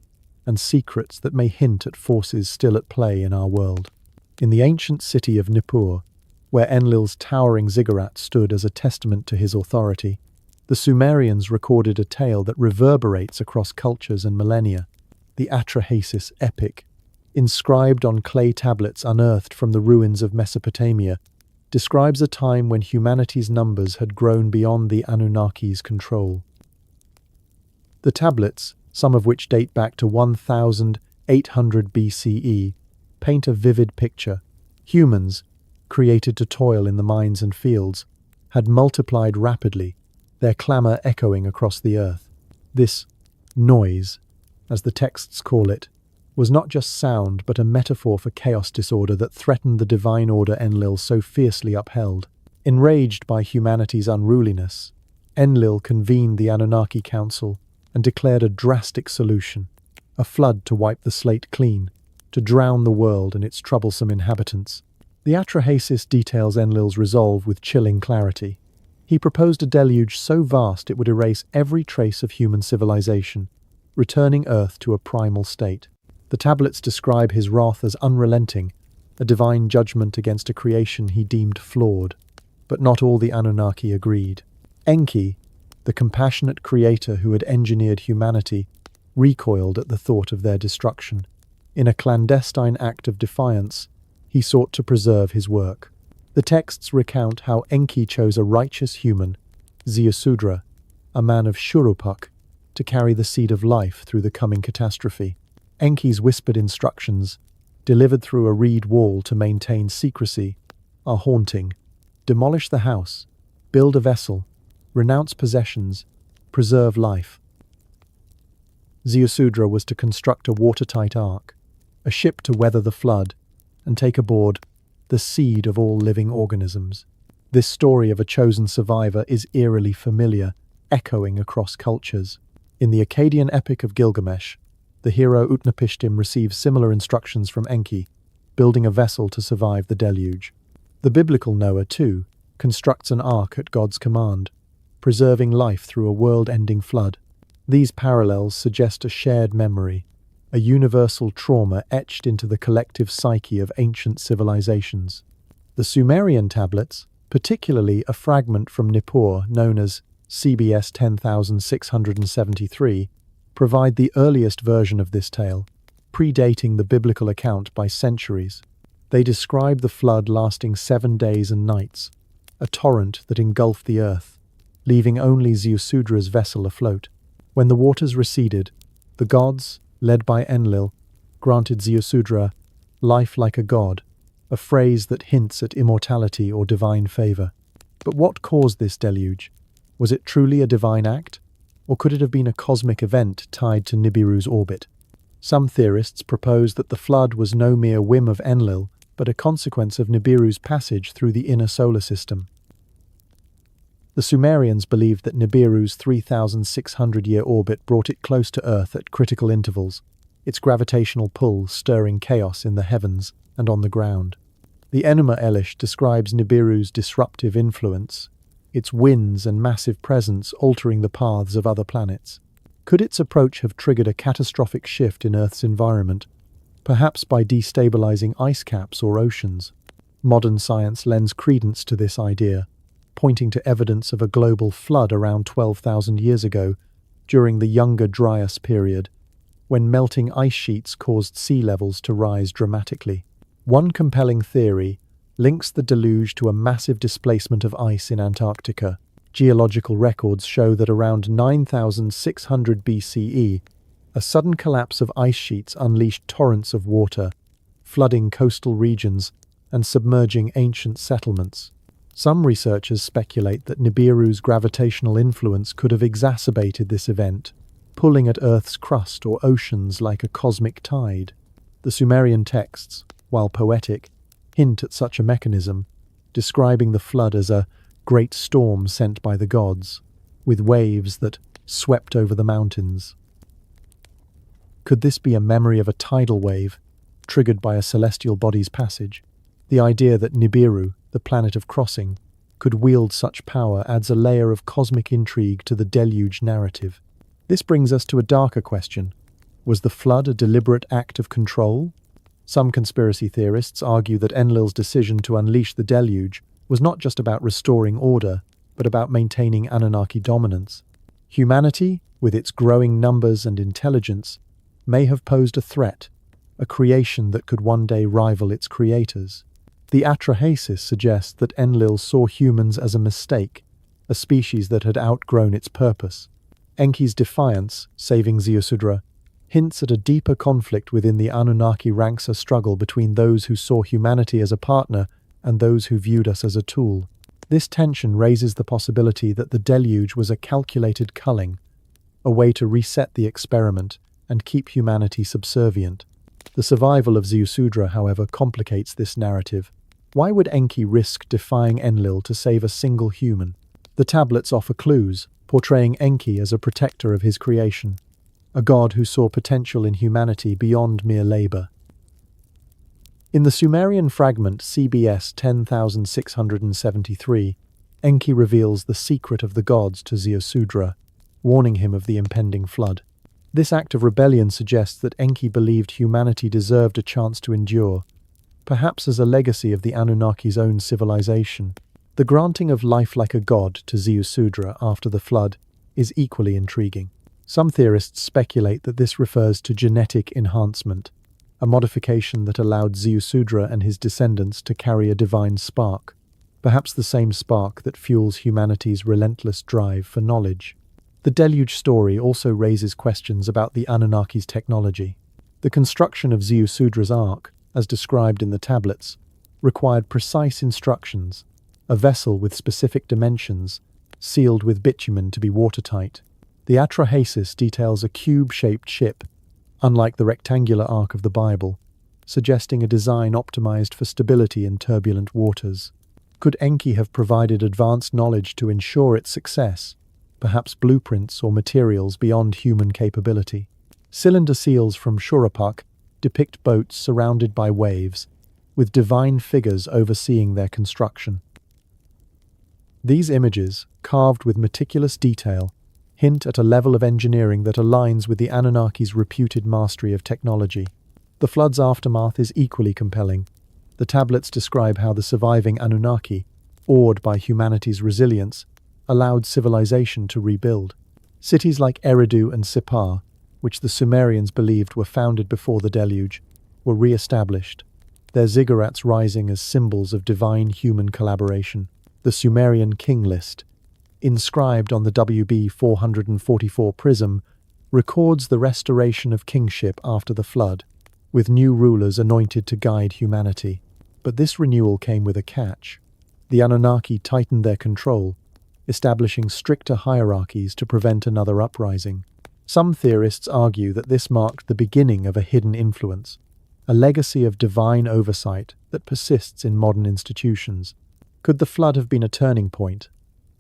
and secrets that may hint at forces still at play in our world. In the ancient city of Nippur, where Enlil's towering Ziggurat stood as a testament to his authority, the Sumerians recorded a tale that reverberates across cultures and millennia, the Atrahasis epic. Inscribed on clay tablets unearthed from the ruins of Mesopotamia, describes a time when humanity's numbers had grown beyond the Anunnaki's control. The tablets, some of which date back to 1800 BCE, paint a vivid picture. Humans, created to toil in the mines and fields, had multiplied rapidly, their clamour echoing across the earth. This noise, as the texts call it, was not just sound but a metaphor for chaos disorder that threatened the divine order Enlil so fiercely upheld. Enraged by humanity's unruliness, Enlil convened the Anunnaki Council and declared a drastic solution, a flood to wipe the slate clean, to drown the world and its troublesome inhabitants. The Atrahasis details Enlil's resolve with chilling clarity. He proposed a deluge so vast it would erase every trace of human civilization, returning Earth to a primal state. The tablets describe his wrath as unrelenting, a divine judgment against a creation he deemed flawed. But not all the Anunnaki agreed. Enki, the compassionate creator who had engineered humanity, recoiled at the thought of their destruction. In a clandestine act of defiance, he sought to preserve his work. The texts recount how Enki chose a righteous human, Ziusudra, a man of Shuruppak, to carry the seed of life through the coming catastrophe. Enki's whispered instructions, delivered through a reed wall to maintain secrecy, are haunting. Demolish the house, build a vessel, renounce possessions, preserve life. Ziusudra was to construct a watertight ark, a ship to weather the flood, and take aboard the seed of all living organisms. This story of a chosen survivor is eerily familiar, echoing across cultures. In the Akkadian epic of Gilgamesh, the hero Utnapishtim receives similar instructions from Enki, building a vessel to survive the deluge. The biblical Noah, too, constructs an ark at God's command, preserving life through a world-ending flood. These parallels suggest a shared memory, a universal trauma etched into the collective psyche of ancient civilizations. The Sumerian tablets, particularly a fragment from Nippur known as CBS 10673, provide the earliest version of this tale, predating the biblical account by centuries. They describe the flood lasting 7 days and nights, a torrent that engulfed the earth, leaving only Ziusudra's vessel afloat. When the waters receded, the gods, led by Enlil, granted Ziusudra life like a god, a phrase that hints at immortality or divine favor. But what caused this deluge? Was it truly a divine act? Or could it have been a cosmic event tied to Nibiru's orbit? Some theorists propose that the flood was no mere whim of Enlil, but a consequence of Nibiru's passage through the inner solar system. The Sumerians believed that Nibiru's 3,600-year orbit brought it close to Earth at critical intervals, its gravitational pull stirring chaos in the heavens and on the ground. The Enuma Elish describes Nibiru's disruptive influence, its winds and massive presence altering the paths of other planets. Could its approach have triggered a catastrophic shift in Earth's environment, perhaps by destabilizing ice caps or oceans? Modern science lends credence to this idea, pointing to evidence of a global flood around 12,000 years ago, during the Younger Dryas period, when melting ice sheets caused sea levels to rise dramatically. One compelling theory links the deluge to a massive displacement of ice in Antarctica. Geological records show that around 9,600 BCE, a sudden collapse of ice sheets unleashed torrents of water, flooding coastal regions and submerging ancient settlements. Some researchers speculate that Nibiru's gravitational influence could have exacerbated this event, pulling at Earth's crust or oceans like a cosmic tide. The Sumerian texts, while poetic, hint at such a mechanism, describing the flood as a great storm sent by the gods, with waves that swept over the mountains. Could this be a memory of a tidal wave, triggered by a celestial body's passage? The idea that Nibiru, the planet of crossing, could wield such power adds a layer of cosmic intrigue to the deluge narrative. This brings us to a darker question. Was the flood a deliberate act of control? Some conspiracy theorists argue that Enlil's decision to unleash the deluge was not just about restoring order, but about maintaining Anunnaki dominance. Humanity, with its growing numbers and intelligence, may have posed a threat, a creation that could one day rival its creators. The atrahasis suggests that Enlil saw humans as a mistake, a species that had outgrown its purpose. Enki's defiance, saving Ziusudra, hints at a deeper conflict within the Anunnaki ranks, a struggle between those who saw humanity as a partner and those who viewed us as a tool. This tension raises the possibility that the deluge was a calculated culling, a way to reset the experiment and keep humanity subservient. The survival of Ziusudra, however, complicates this narrative. Why would Enki risk defying Enlil to save a single human? The tablets offer clues, portraying Enki as a protector of his creation, a god who saw potential in humanity beyond mere labor. In the Sumerian fragment CBS 10673, Enki reveals the secret of the gods to Ziusudra, warning him of the impending flood. This act of rebellion suggests that Enki believed humanity deserved a chance to endure, perhaps as a legacy of the Anunnaki's own civilization. The granting of life like a god to Ziusudra after the flood is equally intriguing. Some theorists speculate that this refers to genetic enhancement, a modification that allowed Ziusudra and his descendants to carry a divine spark, perhaps the same spark that fuels humanity's relentless drive for knowledge. The Deluge story also raises questions about the Anunnaki's technology. The construction of Ziusudra's ark, as described in the tablets, required precise instructions, a vessel with specific dimensions, sealed with bitumen to be watertight. The atrahasis details a cube-shaped ship, unlike the rectangular ark of the Bible, suggesting a design optimized for stability in turbulent waters. Could Enki have provided advanced knowledge to ensure its success, perhaps blueprints or materials beyond human capability? Cylinder seals from Shuruppak depict boats surrounded by waves, with divine figures overseeing their construction. These images, carved with meticulous detail, hint at a level of engineering that aligns with the Anunnaki's reputed mastery of technology. The flood's aftermath is equally compelling. The tablets describe how the surviving Anunnaki, awed by humanity's resilience, allowed civilization to rebuild. Cities like Eridu and Sippar, which the Sumerians believed were founded before the Deluge, were re-established, their ziggurats rising as symbols of divine human collaboration. The Sumerian king list, inscribed on the WB 444 prism, records the restoration of kingship after the flood, with new rulers anointed to guide humanity. But this renewal came with a catch. The Anunnaki tightened their control, establishing stricter hierarchies to prevent another uprising. Some theorists argue that this marked the beginning of a hidden influence, a legacy of divine oversight that persists in modern institutions. Could the flood have been a turning point,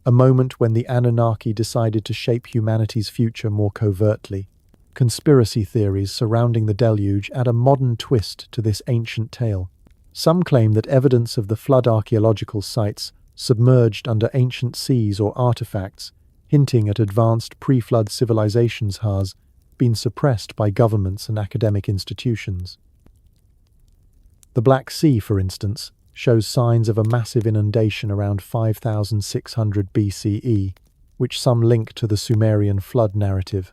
a moment when the Anunnaki decided to shape humanity's future more covertly? Conspiracy theories surrounding the Deluge add a modern twist to this ancient tale. Some claim that evidence of the flood archaeological sites submerged under ancient seas or artifacts, hinting at advanced pre-flood civilizations, has been suppressed by governments and academic institutions. The Black Sea, for instance, shows signs of a massive inundation around 5600 BCE, which some link to the Sumerian flood narrative.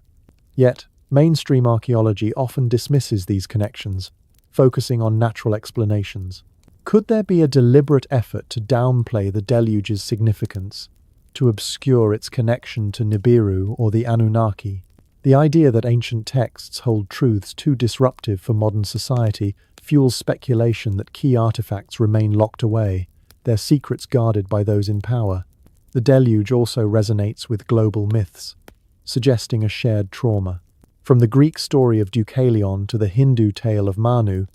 Yet, mainstream archaeology often dismisses these connections, focusing on natural explanations. Could there be a deliberate effort to downplay the Deluge's significance, to obscure its connection to Nibiru or the Anunnaki? The idea that ancient texts hold truths too disruptive for modern society fuels speculation that key artifacts remain locked away, their secrets guarded by those in power. The Deluge also resonates with global myths, suggesting a shared trauma. From the Greek story of Deucalion to the Hindu tale of Manu,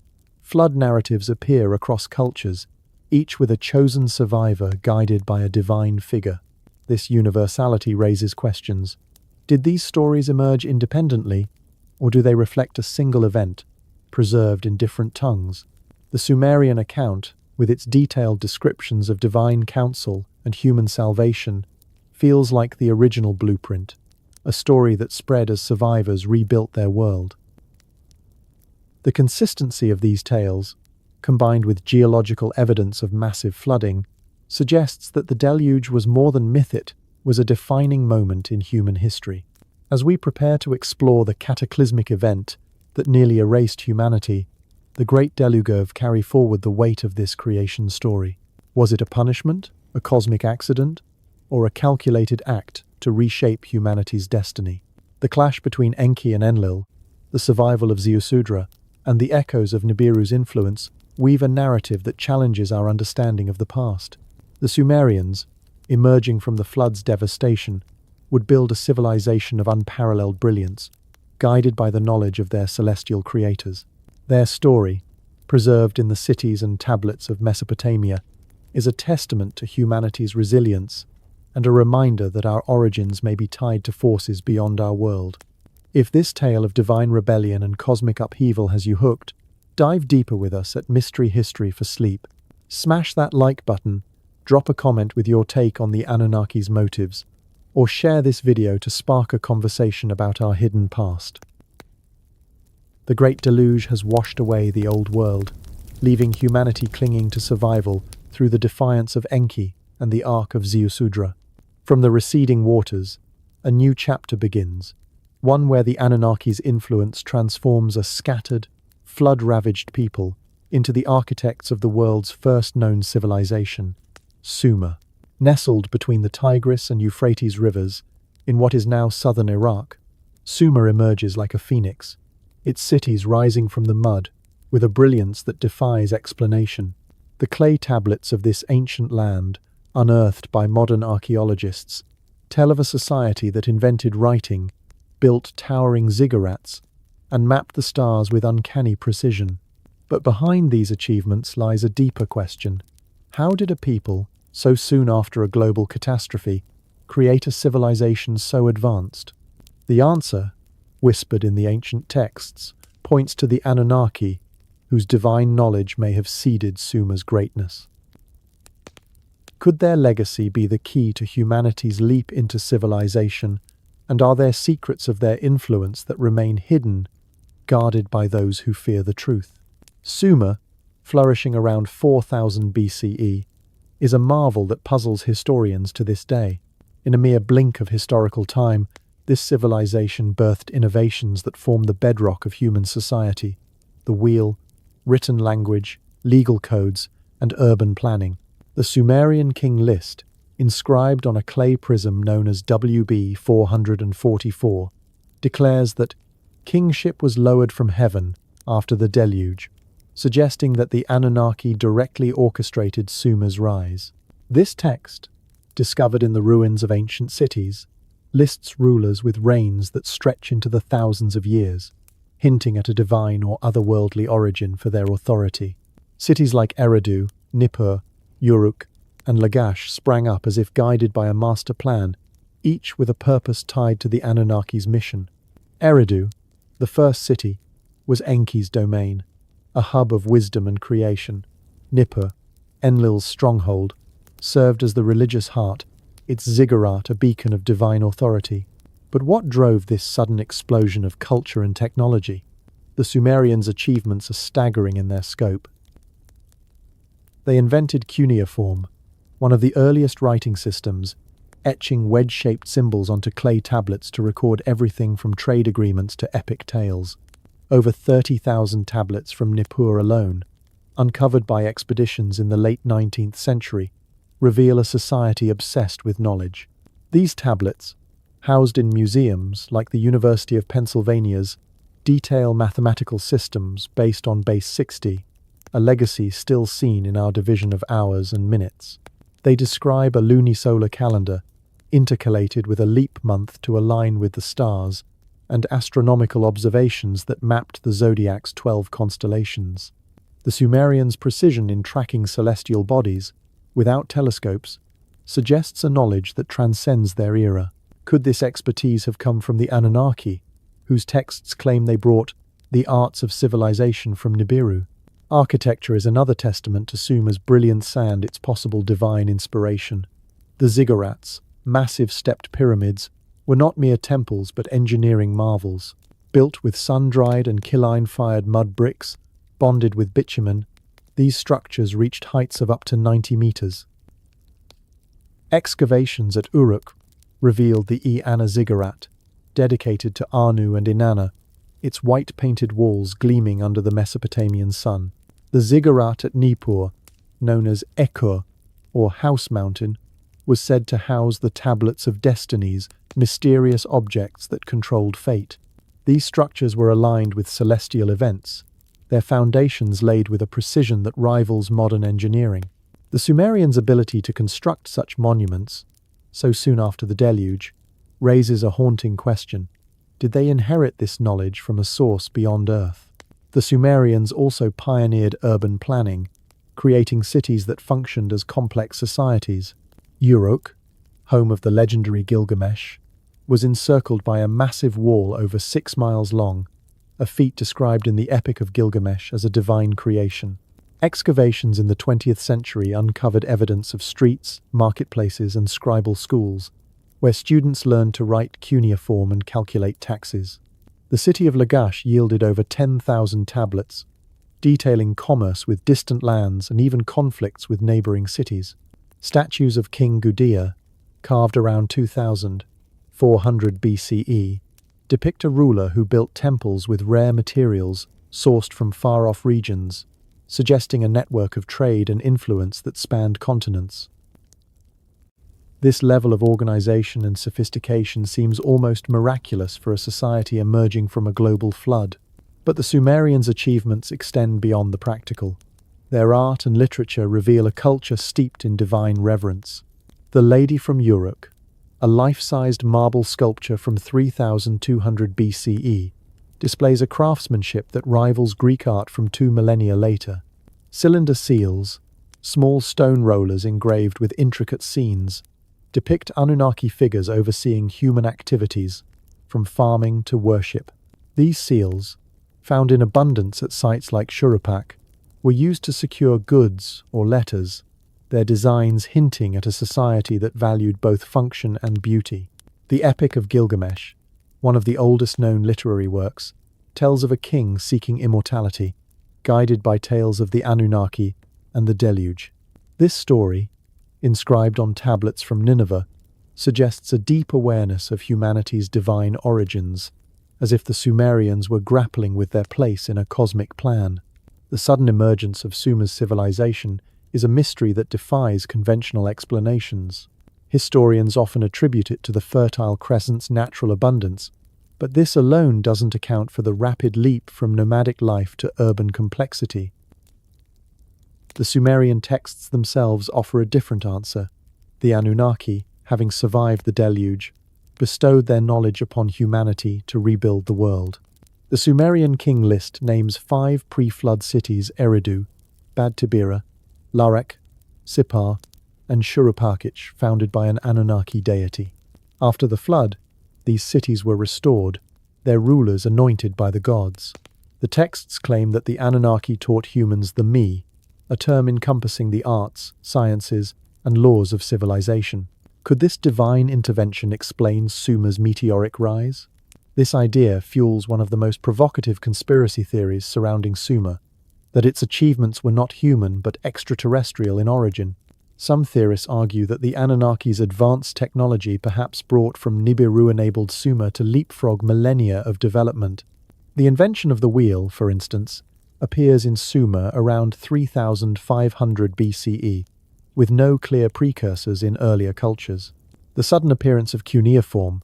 flood narratives appear across cultures, each with a chosen survivor guided by a divine figure. This universality raises questions. Did these stories emerge independently, or do they reflect a single event, preserved in different tongues? The Sumerian account, with its detailed descriptions of divine counsel and human salvation, feels like the original blueprint, a story that spread as survivors rebuilt their world. The consistency of these tales, combined with geological evidence of massive flooding, suggests that the Deluge was more than myth. It was a defining moment in human history. As we prepare to explore the cataclysmic event that nearly erased humanity, the great Deluge carry forward the weight of this creation story. Was it a punishment, a cosmic accident, or a calculated act to reshape humanity's destiny? The clash between Enki and Enlil, the survival of Ziusudra, and the echoes of Nibiru's influence weave a narrative that challenges our understanding of the past. The Sumerians, emerging from the flood's devastation, would build a civilization of unparalleled brilliance, guided by the knowledge of their celestial creators. Their story, preserved in the cities and tablets of Mesopotamia, is a testament to humanity's resilience and a reminder that our origins may be tied to forces beyond our world. If this tale of divine rebellion and cosmic upheaval has you hooked, dive deeper with us at Mystery History for Sleep. Smash that like button, drop a comment with your take on the Anunnaki's motives, or share this video to spark a conversation about our hidden past. The Great Deluge has washed away the old world, leaving humanity clinging to survival through the defiance of Enki and the Ark of Ziusudra. From the receding waters, a new chapter begins, one where the Anunnaki's influence transforms a scattered, flood-ravaged people into the architects of the world's first known civilization, Sumer. Nestled between the Tigris and Euphrates rivers, in what is now southern Iraq, Sumer emerges like a phoenix, its cities rising from the mud with a brilliance that defies explanation. The clay tablets of this ancient land, unearthed by modern archaeologists, tell of a society that invented writing, built towering ziggurats, and mapped the stars with uncanny precision. But behind these achievements lies a deeper question. How did a people, so soon after a global catastrophe, create a civilization so advanced? The answer, whispered in the ancient texts, points to the Anunnaki, whose divine knowledge may have seeded Sumer's greatness. Could their legacy be the key to humanity's leap into civilization And are there secrets of their influence that remain hidden, guarded by those who fear the truth? Sumer, flourishing around 4000 BCE, is a marvel that puzzles historians to this day. In a mere blink of historical time, this civilization birthed innovations that form the bedrock of human society: the wheel, written language, legal codes, and urban planning. The Sumerian king list, inscribed on a clay prism known as WB 444, declares that kingship was lowered from heaven after the Deluge, suggesting that the Anunnaki directly orchestrated Sumer's rise. This text, discovered in the ruins of ancient cities, lists rulers with reigns that stretch into the thousands of years, hinting at a divine or otherworldly origin for their authority. Cities like Eridu, Nippur, Uruk, and Lagash sprang up as if guided by a master plan, each with a purpose tied to the Anunnaki's mission. Eridu, the first city, was Enki's domain, a hub of wisdom and creation. Nippur, Enlil's stronghold, served as the religious heart, its ziggurat a beacon of divine authority. But what drove this sudden explosion of culture and technology? The Sumerians' achievements are staggering in their scope. They invented cuneiform, one of the earliest writing systems, etching wedge-shaped symbols onto clay tablets to record everything from trade agreements to epic tales. Over 30,000 tablets from Nippur alone, uncovered by expeditions in the late 19th century, reveal a society obsessed with knowledge. These tablets, housed in museums like the University of Pennsylvania's, detail mathematical systems based on base 60, a legacy still seen in our division of hours and minutes. They describe a lunisolar calendar, intercalated with a leap month to align with the stars, and astronomical observations that mapped the zodiac's 12 constellations. The Sumerians' precision in tracking celestial bodies, without telescopes, suggests a knowledge that transcends their era. Could this expertise have come from the Anunnaki, whose texts claim they brought the arts of civilization from Nibiru? Architecture is another testament to Sumer's brilliance and its possible divine inspiration. The ziggurats, massive stepped pyramids, were not mere temples but engineering marvels. Built with sun-dried and kiln-fired mud bricks, bonded with bitumen, these structures reached heights of up to 90 meters. Excavations at Uruk revealed the Ana Ziggurat, dedicated to Anu and Inanna, its white-painted walls gleaming under the Mesopotamian sun. The ziggurat at Nippur, known as Ekur, or House Mountain, was said to house the tablets of destinies, mysterious objects that controlled fate. These structures were aligned with celestial events, their foundations laid with a precision that rivals modern engineering. The Sumerians' ability to construct such monuments, so soon after the Deluge, raises a haunting question. Did they inherit this knowledge from a source beyond Earth? The Sumerians also pioneered urban planning, creating cities that functioned as complex societies. Uruk, home of the legendary Gilgamesh, was encircled by a massive wall over 6 miles long, a feat described in the Epic of Gilgamesh as a divine creation. Excavations in the 20th century uncovered evidence of streets, marketplaces, and scribal schools, where students learned to write cuneiform and calculate taxes. The city of Lagash yielded over 10,000 tablets, detailing commerce with distant lands and even conflicts with neighboring cities. Statues of King Gudea, carved around 2400 BCE, depict a ruler who built temples with rare materials sourced from far-off regions, suggesting a network of trade and influence that spanned continents. This level of organization and sophistication seems almost miraculous for a society emerging from a global flood. But the Sumerians' achievements extend beyond the practical. Their art and literature reveal a culture steeped in divine reverence. The Lady from Uruk, a life-sized marble sculpture from 3200 BCE, displays a craftsmanship that rivals Greek art from 2 millennia later. Cylinder seals, small stone rollers engraved with intricate scenes, depict Anunnaki figures overseeing human activities, from farming to worship. These seals, found in abundance at sites like Shuruppak, were used to secure goods or letters, their designs hinting at a society that valued both function and beauty. The Epic of Gilgamesh, one of the oldest known literary works, tells of a king seeking immortality, guided by tales of the Anunnaki and the Deluge. This story, inscribed on tablets from Nineveh, suggests a deep awareness of humanity's divine origins, as if the Sumerians were grappling with their place in a cosmic plan. The sudden emergence of Sumer's civilization is a mystery that defies conventional explanations. Historians often attribute it to the Fertile Crescent's natural abundance, but this alone doesn't account for the rapid leap from nomadic life to urban complexity. The Sumerian texts themselves offer a different answer. The Anunnaki, having survived the deluge, bestowed their knowledge upon humanity to rebuild the world. The Sumerian king list names 5 pre-flood cities: Eridu, Bad Tibira, Larak, Sippar, and Shurupakich, founded by an Anunnaki deity. After the flood, these cities were restored, their rulers anointed by the gods. The texts claim that the Anunnaki taught humans the Me, a term encompassing the arts, sciences, and laws of civilization. Could this divine intervention explain Sumer's meteoric rise? This idea fuels one of the most provocative conspiracy theories surrounding Sumer, that its achievements were not human but extraterrestrial in origin. Some theorists argue that the Anunnaki's advanced technology perhaps brought from Nibiru-enabled Sumer to leapfrog millennia of development. The invention of the wheel, for instance, appears in Sumer around 3500 BCE, with no clear precursors in earlier cultures. The sudden appearance of cuneiform,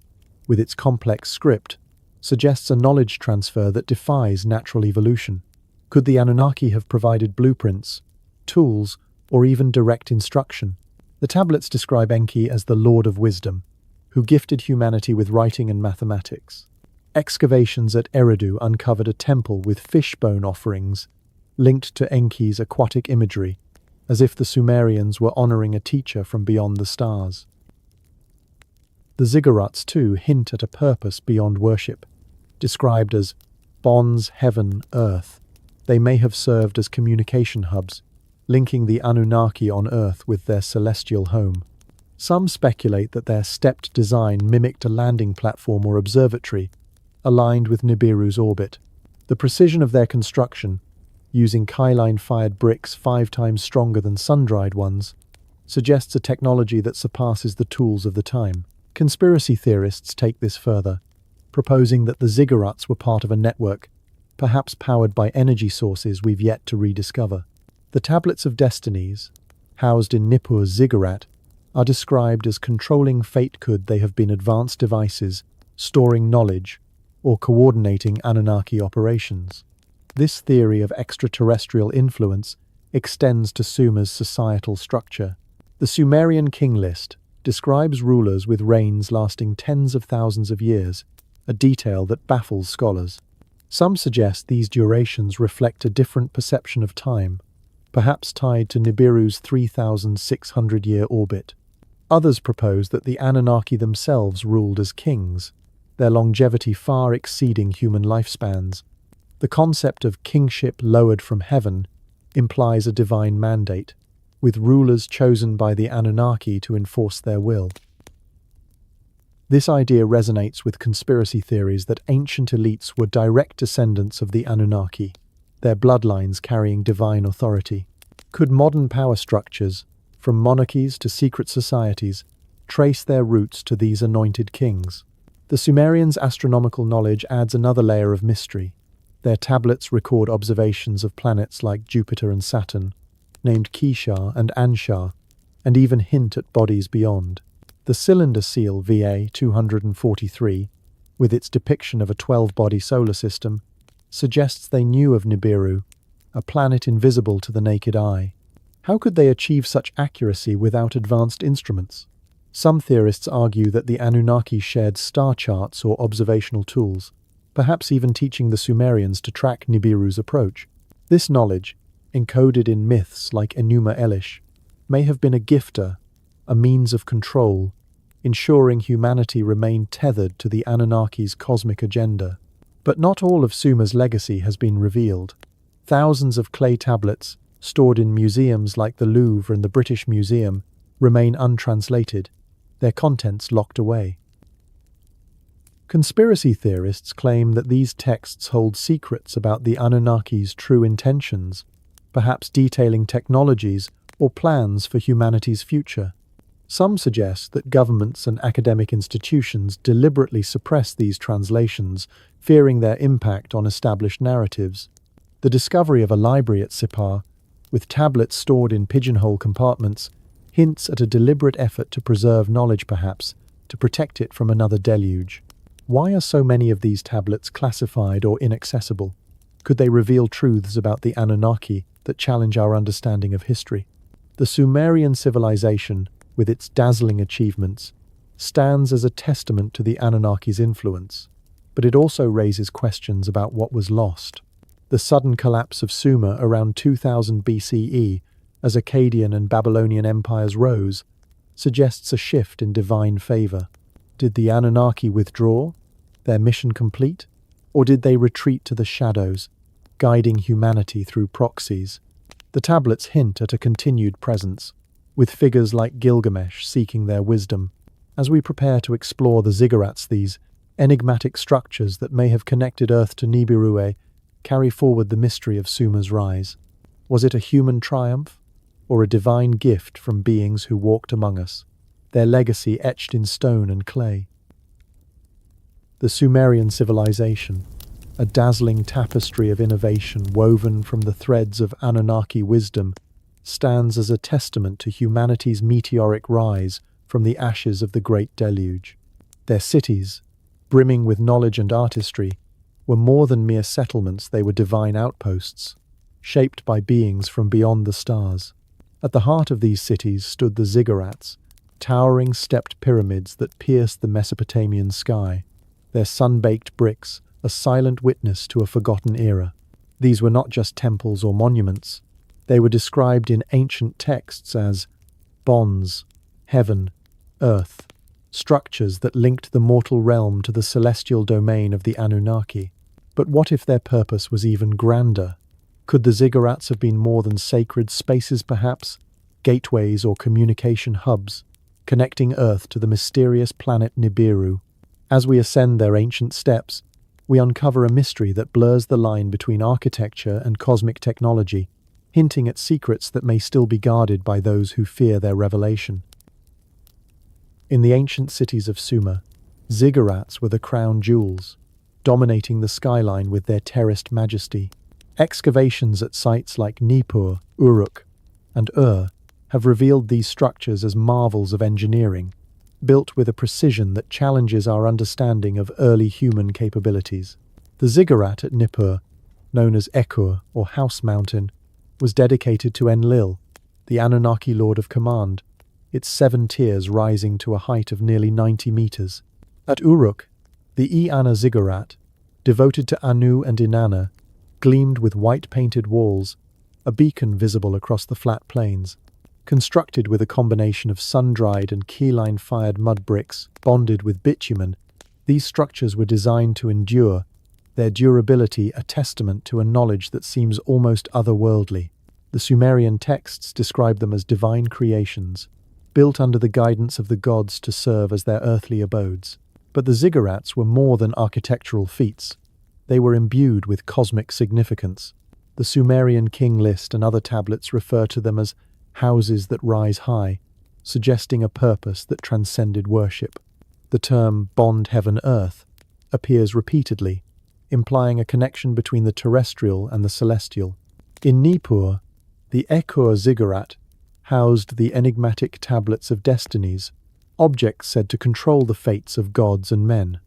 with its complex script, suggests a knowledge transfer that defies natural evolution. Could the Anunnaki have provided blueprints, tools, or even direct instruction? The tablets describe Enki as the Lord of Wisdom, who gifted humanity with writing and mathematics. Excavations at Eridu uncovered a temple with fishbone offerings linked to Enki's aquatic imagery, as if the Sumerians were honoring a teacher from beyond the stars. The Ziggurats, too, hint at a purpose beyond worship. Described as bonds heaven, earth, they may have served as communication hubs, linking the Anunnaki on Earth with their celestial home. Some speculate that their stepped design mimicked a landing platform or observatory, aligned with Nibiru's orbit. The precision of their construction, using kylene-fired bricks 5 times stronger than sun-dried ones, suggests a technology that surpasses the tools of the time. Conspiracy theorists take this further, proposing that the Ziggurats were part of a network, perhaps powered by energy sources we've yet to rediscover. The Tablets of Destinies, housed in Nippur's Ziggurat, are described as controlling fate. Could they have been advanced devices, storing knowledge, or coordinating Anunnaki operations? This theory of extraterrestrial influence extends to Sumer's societal structure. The Sumerian king list describes rulers with reigns lasting tens of thousands of years, a detail that baffles scholars. Some suggest these durations reflect a different perception of time, perhaps tied to Nibiru's 3,600-year orbit. Others propose that the Anunnaki themselves ruled as kings, their longevity far exceeding human lifespans. The concept of kingship lowered from heaven implies a divine mandate, with rulers chosen by the Anunnaki to enforce their will. This idea resonates with conspiracy theories that ancient elites were direct descendants of the Anunnaki, their bloodlines carrying divine authority. Could modern power structures, from monarchies to secret societies, trace their roots to these anointed kings? The Sumerians' astronomical knowledge adds another layer of mystery. Their tablets record observations of planets like Jupiter and Saturn, named Kishar and Anshar, and even hint at bodies beyond. The cylinder seal VA 243, with its depiction of a 12-body solar system, suggests they knew of Nibiru, a planet invisible to the naked eye. How could they achieve such accuracy without advanced instruments? Some theorists argue that the Anunnaki shared star charts or observational tools, perhaps even teaching the Sumerians to track Nibiru's approach. This knowledge, encoded in myths like Enuma Elish, may have been a gifter, a means of control, ensuring humanity remained tethered to the Anunnaki's cosmic agenda. But not all of Sumer's legacy has been revealed. Thousands of clay tablets, stored in museums like the Louvre and the British Museum, remain untranslated, their contents locked away. Conspiracy theorists claim that these texts hold secrets about the Anunnaki's true intentions, perhaps detailing technologies or plans for humanity's future. Some suggest that governments and academic institutions deliberately suppress these translations, fearing their impact on established narratives. The discovery of a library at Sippar, with tablets stored in pigeonhole compartments, hints at a deliberate effort to preserve knowledge, perhaps, to protect it from another deluge. Why are so many of these tablets classified or inaccessible? Could they reveal truths about the Anunnaki that challenge our understanding of history? The Sumerian civilization, with its dazzling achievements, stands as a testament to the Anunnaki's influence, but it also raises questions about what was lost. The sudden collapse of Sumer around 2000 BCE, as Akkadian and Babylonian empires rose, suggests a shift in divine favor. Did the Anunnaki withdraw, their mission complete, or did they retreat to the shadows, guiding humanity through proxies? The tablets hint at a continued presence, with figures like Gilgamesh seeking their wisdom. As we prepare to explore the ziggurats, these enigmatic structures that may have connected Earth to Nibiru carry forward the mystery of Sumer's rise. Was it a human triumph, or a divine gift from beings who walked among us, their legacy etched in stone and clay? The Sumerian civilization, a dazzling tapestry of innovation woven from the threads of Anunnaki wisdom, stands as a testament to humanity's meteoric rise from the ashes of the Great Deluge. Their cities, brimming with knowledge and artistry, were more than mere settlements. They were divine outposts, shaped by beings from beyond the stars. At the heart of these cities stood the ziggurats, towering stepped pyramids that pierced the Mesopotamian sky, their sun-baked bricks a silent witness to a forgotten era. These were not just temples or monuments. They were described in ancient texts as bonds, heaven, earth, structures that linked the mortal realm to the celestial domain of the Anunnaki. But what if their purpose was even grander? Could the ziggurats have been more than sacred spaces, perhaps? Gateways or communication hubs, connecting Earth to the mysterious planet Nibiru. As we ascend their ancient steps, we uncover a mystery that blurs the line between architecture and cosmic technology, hinting at secrets that may still be guarded by those who fear their revelation. In the ancient cities of Sumer, ziggurats were the crown jewels, dominating the skyline with their terraced majesty. Excavations at sites like Nippur, Uruk, and have revealed these structures as marvels of engineering, built with a precision that challenges our understanding of early human capabilities. The ziggurat at Nippur, known as Ekur or House Mountain, was dedicated to Enlil, the Anunnaki Lord of Command, its 7 tiers rising to a height of nearly 90 meters. At Uruk, the Eanna ziggurat, devoted to Anu and Inanna, gleamed with white-painted walls, a beacon visible across the flat plains. Constructed with a combination of sun-dried and keyline-fired mud bricks bonded with bitumen, these structures were designed to endure, their durability a testament to a knowledge that seems almost otherworldly. The Sumerian texts describe them as divine creations, built under the guidance of the gods to serve as their earthly abodes. But the ziggurats were more than architectural feats. They were imbued with cosmic significance. The Sumerian king list and other tablets refer to them as houses that rise high, suggesting a purpose that transcended worship. The term bond heaven-earth appears repeatedly, implying a connection between the terrestrial and the celestial. In Nippur, the Ekur ziggurat housed the enigmatic tablets of destinies, objects said to control the fates of gods and men.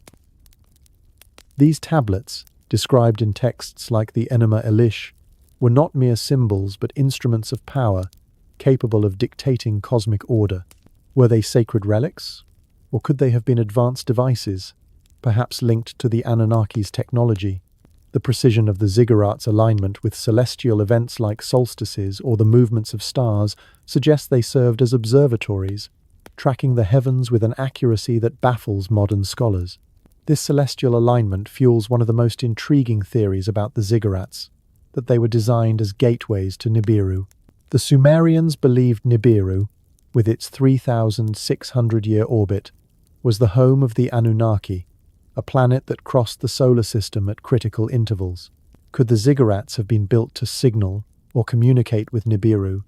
These tablets, described in texts like the Enuma Elish, were not mere symbols but instruments of power, capable of dictating cosmic order. Were they sacred relics? Or could they have been advanced devices, perhaps linked to the Anunnaki's technology? The precision of the ziggurat's alignment with celestial events like solstices or the movements of stars suggests they served as observatories, tracking the heavens with an accuracy that baffles modern scholars. This celestial alignment fuels one of the most intriguing theories about the ziggurats, that they were designed as gateways to Nibiru. The Sumerians believed Nibiru, with its 3,600-year orbit, was the home of the Anunnaki, a planet that crossed the solar system at critical intervals. Could the ziggurats have been built to signal or communicate with Nibiru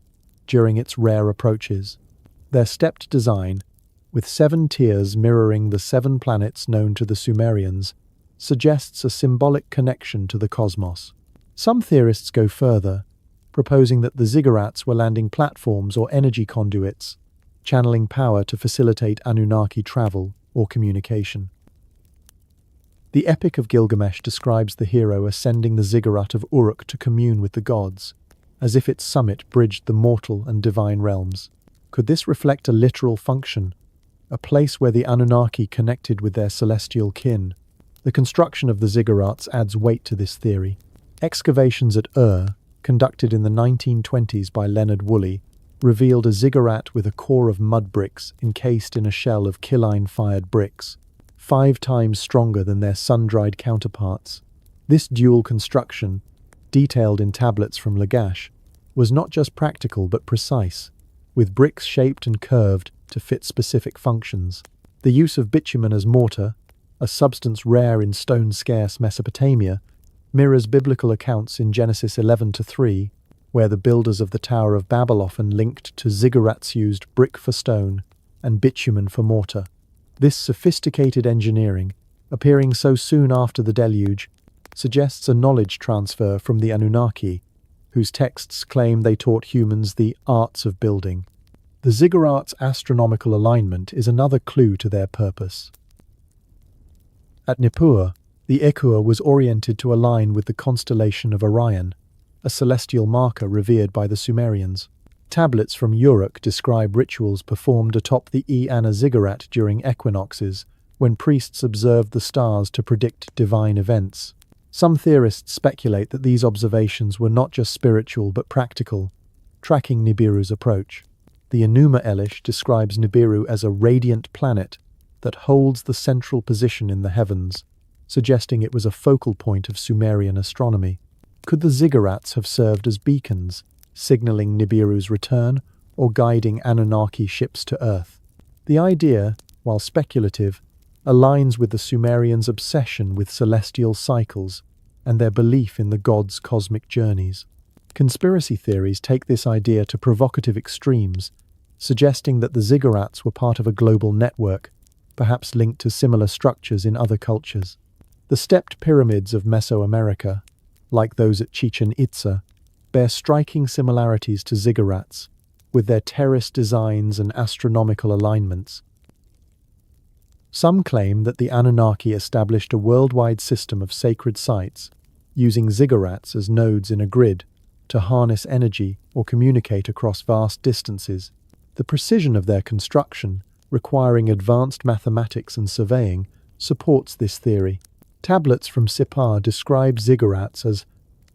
during its rare approaches? Their stepped design, with 7 tiers mirroring the 7 planets known to the Sumerians, suggests a symbolic connection to the cosmos. Some theorists go further, proposing that the ziggurats were landing platforms or energy conduits, channeling power to facilitate Anunnaki travel or communication. The Epic of Gilgamesh describes the hero ascending the ziggurat of Uruk to commune with the gods, as if its summit bridged the mortal and divine realms. Could this reflect a literal function, a place where the Anunnaki connected with their celestial kin? The construction of the ziggurats adds weight to this theory. Excavations at conducted in the 1920s by Leonard Woolley, revealed a ziggurat with a core of mud bricks encased in a shell of killine-fired bricks, 5 times stronger than their sun-dried counterparts. This dual construction, detailed in tablets from Lagash, was not just practical but precise, with bricks shaped and curved to fit specific functions. The use of bitumen as mortar, a substance rare in stone-scarce Mesopotamia, mirrors biblical accounts in Genesis 11-3, where the builders of the Tower of Babel often linked to ziggurats used brick for stone and bitumen for mortar. This sophisticated engineering, appearing so soon after the Deluge, suggests a knowledge transfer from the Anunnaki, whose texts claim they taught humans the arts of building. The ziggurats' astronomical alignment is another clue to their purpose. At Nippur, the Ekur was oriented to align with the constellation of Orion, a celestial marker revered by the Sumerians. Tablets from Uruk describe rituals performed atop the Ana ziggurat during equinoxes, when priests observed the stars to predict divine events. Some theorists speculate that these observations were not just spiritual but practical, tracking Nibiru's approach. The Enuma Elish describes Nibiru as a radiant planet that holds the central position in the heavens, suggesting it was a focal point of Sumerian astronomy. Could the ziggurats have served as beacons, signaling Nibiru's return or guiding Anunnaki ships to Earth? The idea, while speculative, aligns with the Sumerians' obsession with celestial cycles and their belief in the gods' cosmic journeys. Conspiracy theories take this idea to provocative extremes, suggesting that the ziggurats were part of a global network, perhaps linked to similar structures in other cultures. The stepped pyramids of Mesoamerica, like those at Chichen Itza, bear striking similarities to ziggurats, with their terrace designs and astronomical alignments. Some claim that the Anunnaki established a worldwide system of sacred sites, using ziggurats as nodes in a grid to harness energy or communicate across vast distances. The precision of their construction, requiring advanced mathematics and surveying, supports this theory. Tablets from Sippar describe ziggurats as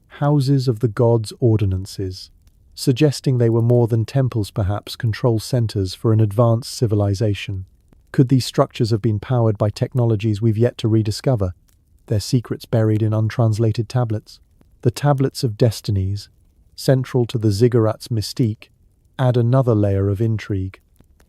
houses of the gods' ordinances, suggesting they were more than temples, perhaps control centers for an advanced civilization. Could these structures have been powered by technologies we've yet to rediscover, their secrets buried in untranslated tablets? The Tablets of Destinies, central to the ziggurat's mystique, add another layer of intrigue.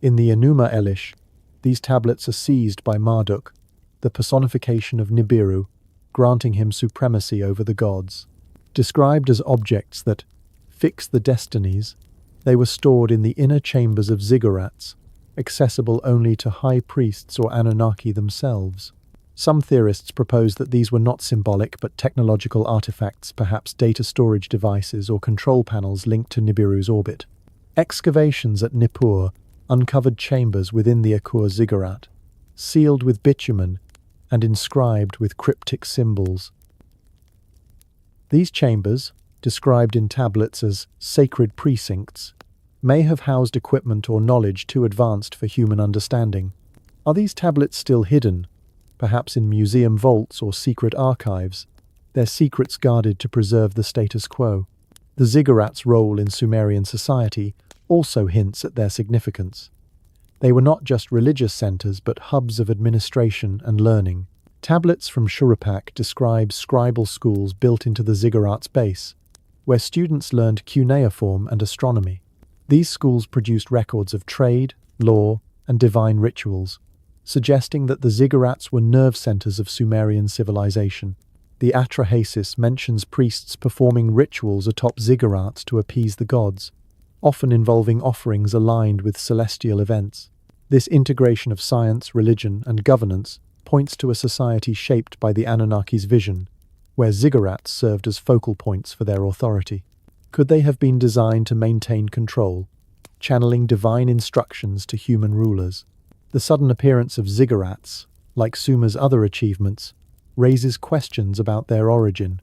In the Enuma Elish, these tablets are seized by Marduk, the personification of Nibiru, granting him supremacy over the gods. Described as objects that fix the destinies, they were stored in the inner chambers of ziggurats, accessible only to high priests or Anunnaki themselves. Some theorists propose that these were not symbolic but technological artifacts, perhaps data storage devices or control panels linked to Nibiru's orbit. Excavations at Nippur uncovered chambers within the Ekur ziggurat, sealed with bitumen and inscribed with cryptic symbols. These chambers, described in tablets as sacred precincts, may have housed equipment or knowledge too advanced for human understanding. Are these tablets still hidden, perhaps in museum vaults or secret archives, their secrets guarded to preserve the status quo? The ziggurats' role in Sumerian society also hints at their significance. They were not just religious centers but hubs of administration and learning. Tablets from Shuruppak describe scribal schools built into the ziggurat's base, where students learned cuneiform and astronomy. These schools produced records of trade, law, and divine rituals, suggesting that the ziggurats were nerve centers of Sumerian civilization. The Atrahasis mentions priests performing rituals atop ziggurats to appease the gods, often involving offerings aligned with celestial events. This integration of science, religion, and governance points to a society shaped by the Anunnaki's vision, where ziggurats served as focal points for their authority. Could they have been designed to maintain control, channeling divine instructions to human rulers? The sudden appearance of ziggurats, like Sumer's other achievements, raises questions about their origin.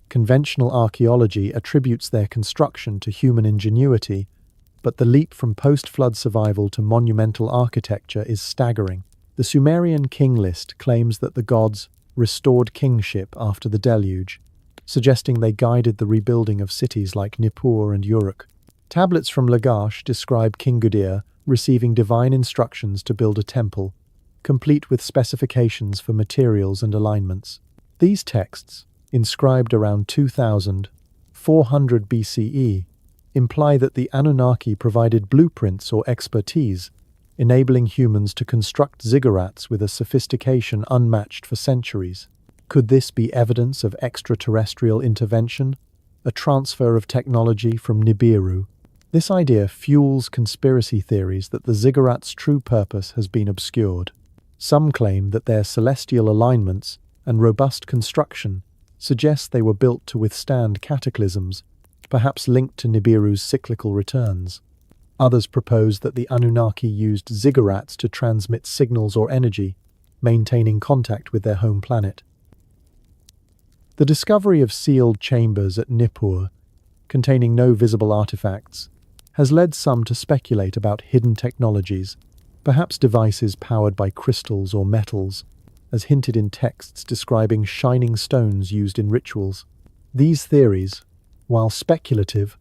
Conventional archaeology attributes their construction to human ingenuity, but the leap from post-flood survival to monumental architecture is staggering. The Sumerian king list claims that the gods restored kingship after the Deluge, suggesting they guided the rebuilding of cities like Nippur and Uruk. Tablets from Lagash describe King Gudir receiving divine instructions to build a temple, complete with specifications for materials and alignments. These texts, inscribed around 2400 BCE, imply that the Anunnaki provided blueprints or expertise, enabling humans to construct ziggurats with a sophistication unmatched for centuries. Could this be evidence of extraterrestrial intervention, a transfer of technology from Nibiru? This idea fuels conspiracy theories that the ziggurats' true purpose has been obscured. Some claim that their celestial alignments and robust construction suggest they were built to withstand cataclysms, perhaps linked to Nibiru's cyclical returns. Others propose that the Anunnaki used ziggurats to transmit signals or energy, maintaining contact with their home planet. The discovery of sealed chambers at Nippur, containing no visible artifacts, has led some to speculate about hidden technologies, perhaps devices powered by crystals or metals, as hinted in texts describing shining stones used in rituals. These theories, while speculative,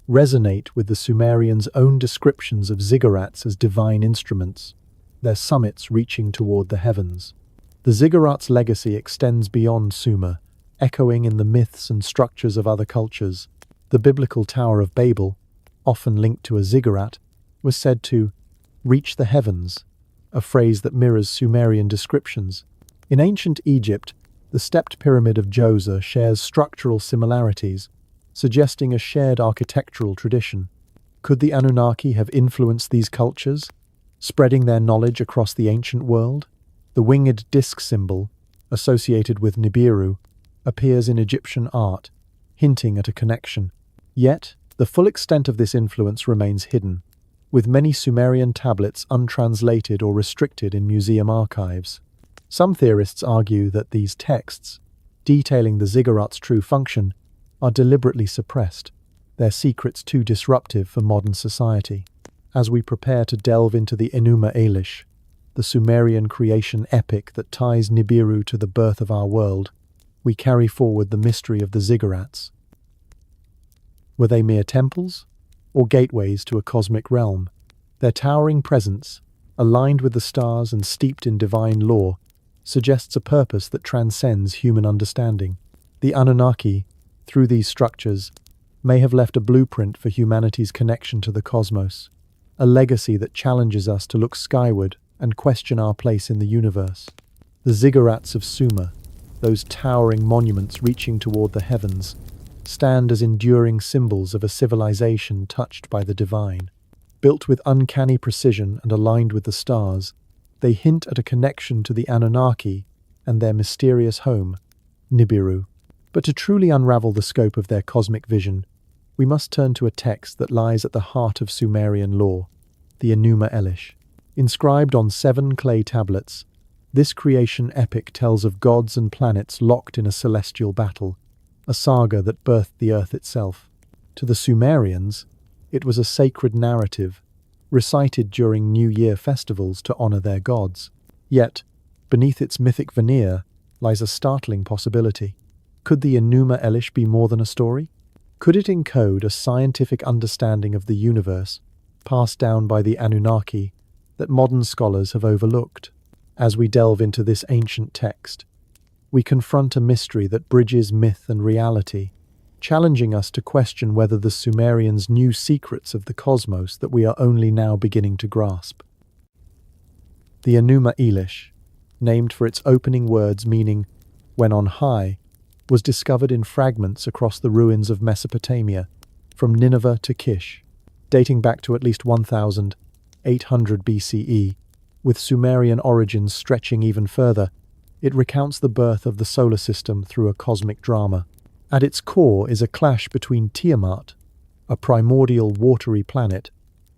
resonate with the Sumerians' own descriptions of ziggurats as divine instruments, their summits reaching toward the heavens. The ziggurats' legacy extends beyond Sumer, echoing in the myths and structures of other cultures. The biblical Tower of Babel, often linked to a ziggurat, was said to reach the heavens, a phrase that mirrors Sumerian descriptions. In ancient Egypt, the stepped pyramid of Djoser shares structural similarities, suggesting a shared architectural tradition. Could the Anunnaki have influenced these cultures, spreading their knowledge across the ancient world? The winged disc symbol, associated with Nibiru, appears in Egyptian art, hinting at a connection. Yet, the full extent of this influence remains hidden, with many Sumerian tablets untranslated or restricted in museum archives. Some theorists argue that these texts, detailing the ziggurats' true function, are deliberately suppressed, their secrets too disruptive for modern society. As we prepare to delve into the Enuma Elish, the Sumerian creation epic that ties Nibiru to the birth of our world, we carry forward the mystery of the ziggurats. Were they mere temples, or gateways to a cosmic realm? Their towering presence, aligned with the stars and steeped in divine lore, suggests a purpose that transcends human understanding. The Anunnaki, through these structures, may have left a blueprint for humanity's connection to the cosmos, a legacy that challenges us to look skyward and question our place in the universe. The ziggurats of Sumer, those towering monuments reaching toward the heavens, stand as enduring symbols of a civilization touched by the divine. Built with uncanny precision and aligned with the stars, they hint at a connection to the Anunnaki and their mysterious home, Nibiru. But to truly unravel the scope of their cosmic vision, we must turn to a text that lies at the heart of Sumerian lore, the Enuma Elish. Inscribed on 7 clay tablets, this creation epic tells of gods and planets locked in a celestial battle, a saga that birthed the earth itself. To the Sumerians, it was a sacred narrative, recited during New Year festivals to honor their gods. Yet, beneath its mythic veneer lies a startling possibility. Could the Enuma Elish be more than a story? Could it encode a scientific understanding of the universe, passed down by the Anunnaki, that modern scholars have overlooked? As we delve into this ancient text, we confront a mystery that bridges myth and reality, challenging us to question whether the Sumerians knew secrets of the cosmos that we are only now beginning to grasp. The Enuma Elish, named for its opening words meaning "when on high," was discovered in fragments across the ruins of Mesopotamia, from Nineveh to Kish, dating back to at least 1800 BCE, with Sumerian origins stretching even further. It recounts the birth of the solar system through a cosmic drama. At its core is a clash between Tiamat, a primordial watery planet,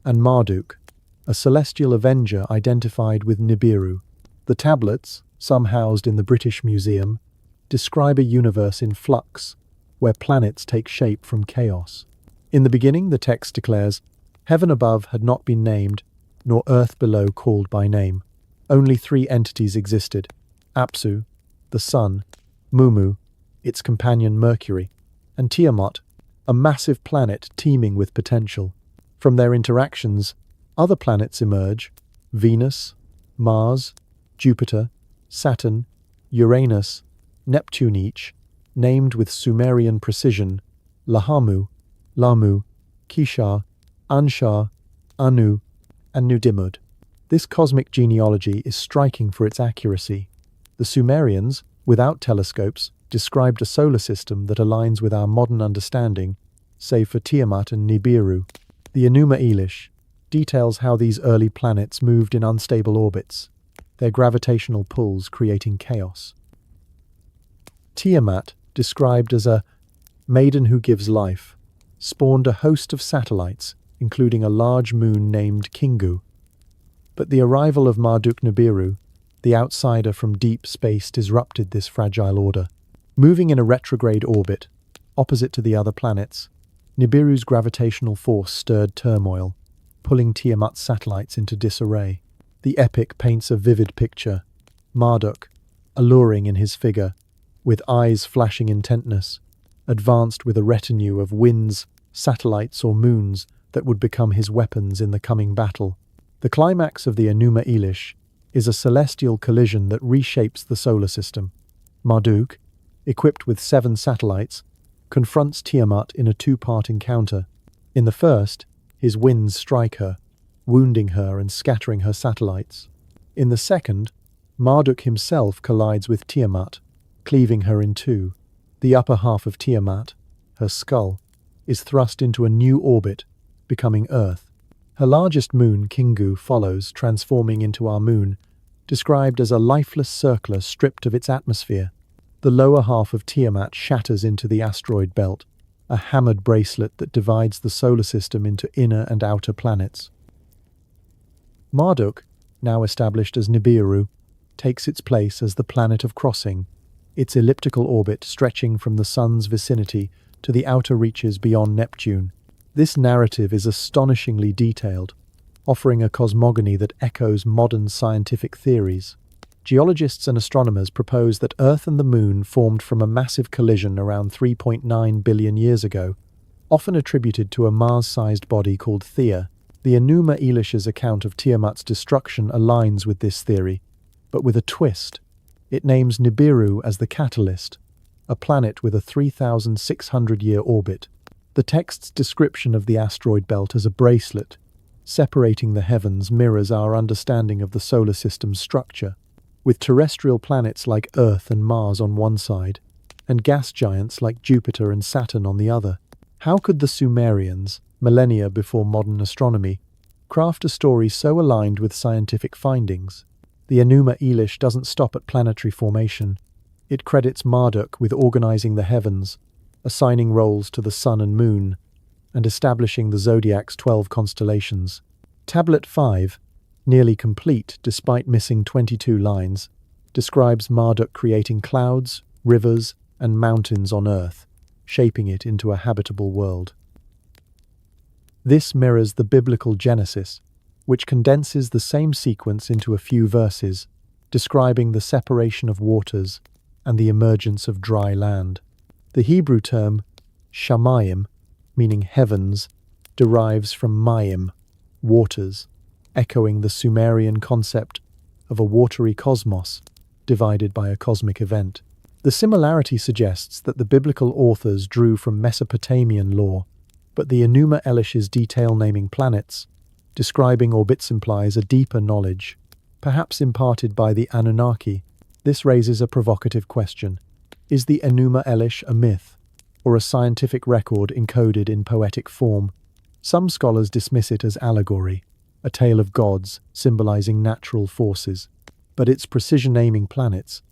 and Marduk, a celestial avenger identified with Nibiru. The tablets, some housed in the British Museum, describe a universe in flux, where planets take shape from chaos. In the beginning, the text declares, "Heaven above had not been named, nor earth below called by name. Only three entities existed: Apsu, the sun; Mumu, its companion Mercury; and Tiamat, a massive planet teeming with potential. From their interactions, other planets emerge: Venus, Mars, Jupiter, Saturn, Uranus, Neptune, each named with Sumerian precision: Lahamu, Lamu, Kishar, Anshar, Anu, and Nudimud. This cosmic genealogy is striking for its accuracy. The Sumerians, without telescopes, described a solar system that aligns with our modern understanding, save for Tiamat and Nibiru. The Enuma Elish details how these early planets moved in unstable orbits, their gravitational pulls creating chaos. Tiamat, described as a maiden who gives life, spawned a host of satellites, including a large moon named Kingu. But the arrival of Marduk Nibiru, the outsider from deep space, disrupted this fragile order. Moving in a retrograde orbit, opposite to the other planets, Nibiru's gravitational force stirred turmoil, pulling Tiamat's satellites into disarray. The epic paints a vivid picture: Marduk, alluring in his figure, with eyes flashing intentness, advanced with a retinue of winds, satellites, or moons that would become his weapons in the coming battle. The climax of the Enuma Elish is a celestial collision that reshapes the solar system. Marduk, equipped with 7 satellites, confronts Tiamat in a 2-part encounter. In the first, his winds strike her, wounding her and scattering her satellites. In the second, Marduk himself collides with Tiamat, cleaving her in two. The upper half of Tiamat, her skull, is thrust into a new orbit, becoming Earth. Her largest moon, Kingu, follows, transforming into our moon, described as a lifeless circler stripped of its atmosphere. The lower half of Tiamat shatters into the asteroid belt, a hammered bracelet that divides the solar system into inner and outer planets. Marduk, now established as Nibiru, takes its place as the planet of crossing, its elliptical orbit stretching from the sun's vicinity to the outer reaches beyond Neptune. This narrative is astonishingly detailed, offering a cosmogony that echoes modern scientific theories. Geologists and astronomers propose that Earth and the Moon formed from a massive collision around 3.9 billion years ago, often attributed to a Mars-sized body called Theia. The Enuma Elish's account of Tiamat's destruction aligns with this theory, but with a twist. It names Nibiru as the catalyst, a planet with a 3,600-year orbit. The text's description of the asteroid belt as a bracelet, separating the heavens, mirrors our understanding of the solar system's structure, with terrestrial planets like Earth and Mars on one side, and gas giants like Jupiter and Saturn on the other. How could the Sumerians, millennia before modern astronomy, craft a story so aligned with scientific findings? The Enuma Elish doesn't stop at planetary formation. It credits Marduk with organizing the heavens, assigning roles to the sun and moon, and establishing the zodiac's 12 constellations. Tablet 5, nearly complete despite missing 22 lines, describes Marduk creating clouds, rivers, and mountains on Earth, shaping it into a habitable world. This mirrors the biblical Genesis, which condenses the same sequence into a few verses, describing the separation of waters and the emergence of dry land. The Hebrew term shamayim, meaning heavens, derives from mayim, waters, echoing the Sumerian concept of a watery cosmos divided by a cosmic event. The similarity suggests that the biblical authors drew from Mesopotamian lore, but the Enuma Elish's detail naming planets, describing orbits implies a deeper knowledge, perhaps imparted by the Anunnaki. This raises a provocative question. Is the Enuma Elish a myth, or a scientific record encoded in poetic form? Some scholars dismiss it as allegory, a tale of gods symbolizing natural forces, but its precision naming planets,